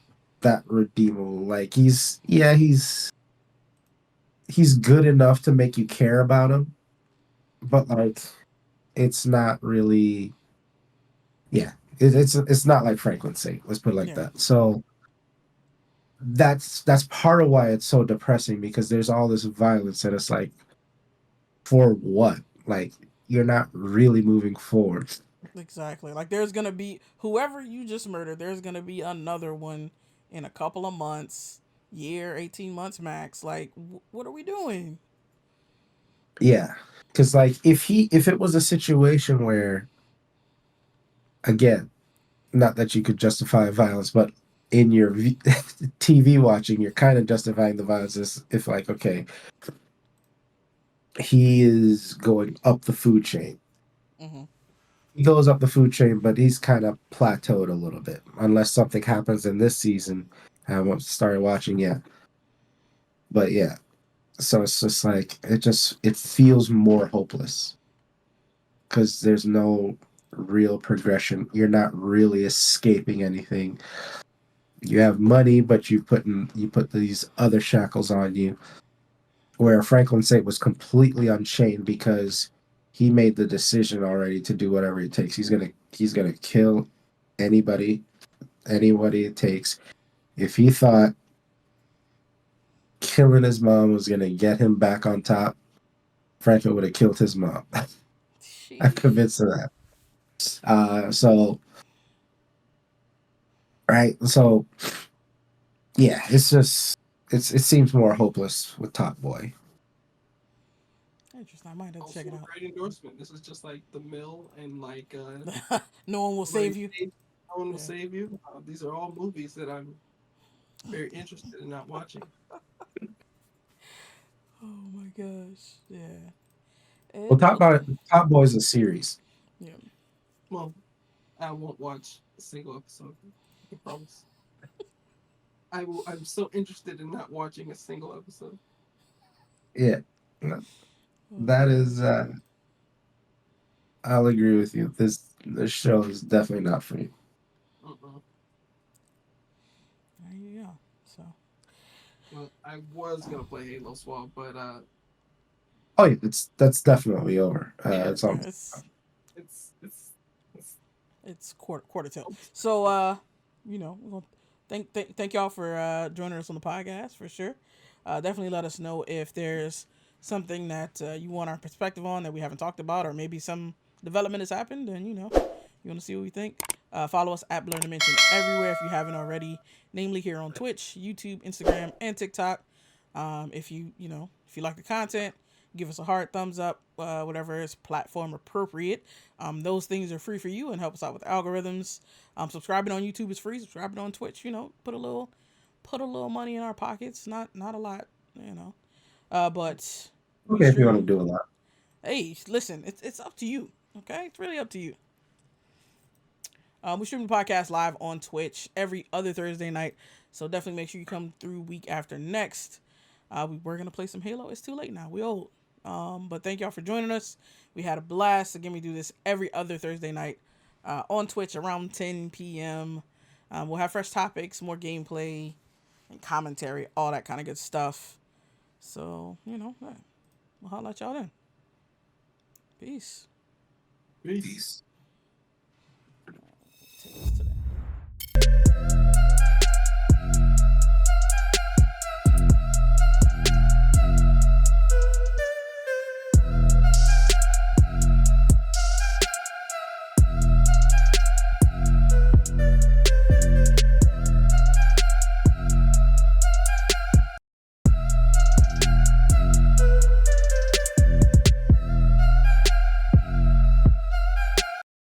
that redeemable. Like he's good enough to make you care about him, but like it's not really yeah. It's not like Franklin's sake. Let's put it like Yeah. that. So that's part of why it's so depressing because there's all this violence and it's like for what? Like you're not really moving forward. Exactly. Like there's gonna be whoever you just murdered. There's gonna be another one in a couple of months, year, 18 months max. Like, what are we doing? Yeah. Cause like if it was a situation where again, not that you could justify violence, but in your TV watching, you're kind of justifying the violence as if like, okay, he is going up the food chain. Mm-hmm. He goes up the food chain, but he's kind of plateaued a little bit, unless something happens in this season. I haven't started watching yet, but yeah. So it's just like it feels more hopeless because there's no real progression. You're not really escaping anything. You have money, but you put these other shackles on you. Where Franklin Saint was completely unchained because he made the decision already to do whatever it takes. He's gonna kill anybody, anybody it takes. If he thought killing his mom was gonna get him back on top, Franklin would have killed his mom. I'm Sheesh. convinced of that. So right, so yeah, it seems more hopeless with Top Boy. Interesting. I might have to check Also, it a out. great endorsement. This is just like the mill and like No one will like save you. no one will Yeah. save you. These are all movies that I'm very interested in not watching. Oh my gosh. Yeah. Well, It. Top Boy is a series. Yeah. Well, I won't watch a single episode. I promise. I will. I'm so interested in not watching a single episode. Yeah, Oh that my is. I'll agree with you. This show is definitely not for you. Uh-uh. There you go. So. Well, I was gonna play Halo Swap, but Oh yeah, that's definitely over. yeah, It's Yeah. on. it's it's It's quarter till. So we're gonna thank y'all for joining us on the podcast for sure. Definitely let us know if there's something that you want our perspective on that we haven't talked about, or maybe some development has happened, and you want to see what we think. Follow us at Blerdimension everywhere if you haven't already, namely here on Twitch, YouTube, Instagram, and TikTok. If you like the content, give us a hard thumbs up, whatever is platform appropriate. Those things are free for you and help us out with algorithms. Subscribing on YouTube is free. Subscribing on Twitch, put a little money in our pockets. Not a lot, but we Okay, if you want to stream. do a lot. Hey, listen, it's up to you. Okay, it's really up to you. We stream the podcast live on Twitch every other Thursday night, so definitely make sure you come through week after next. We're gonna play some Halo. It's too late now. We old. But thank y'all for joining us. We had a blast. Again, we do this every other Thursday night on Twitch around 10 p.m. We'll have fresh topics, more gameplay, and commentary, all that kind of good stuff. So, we'll holler at y'all then. Peace. Peace.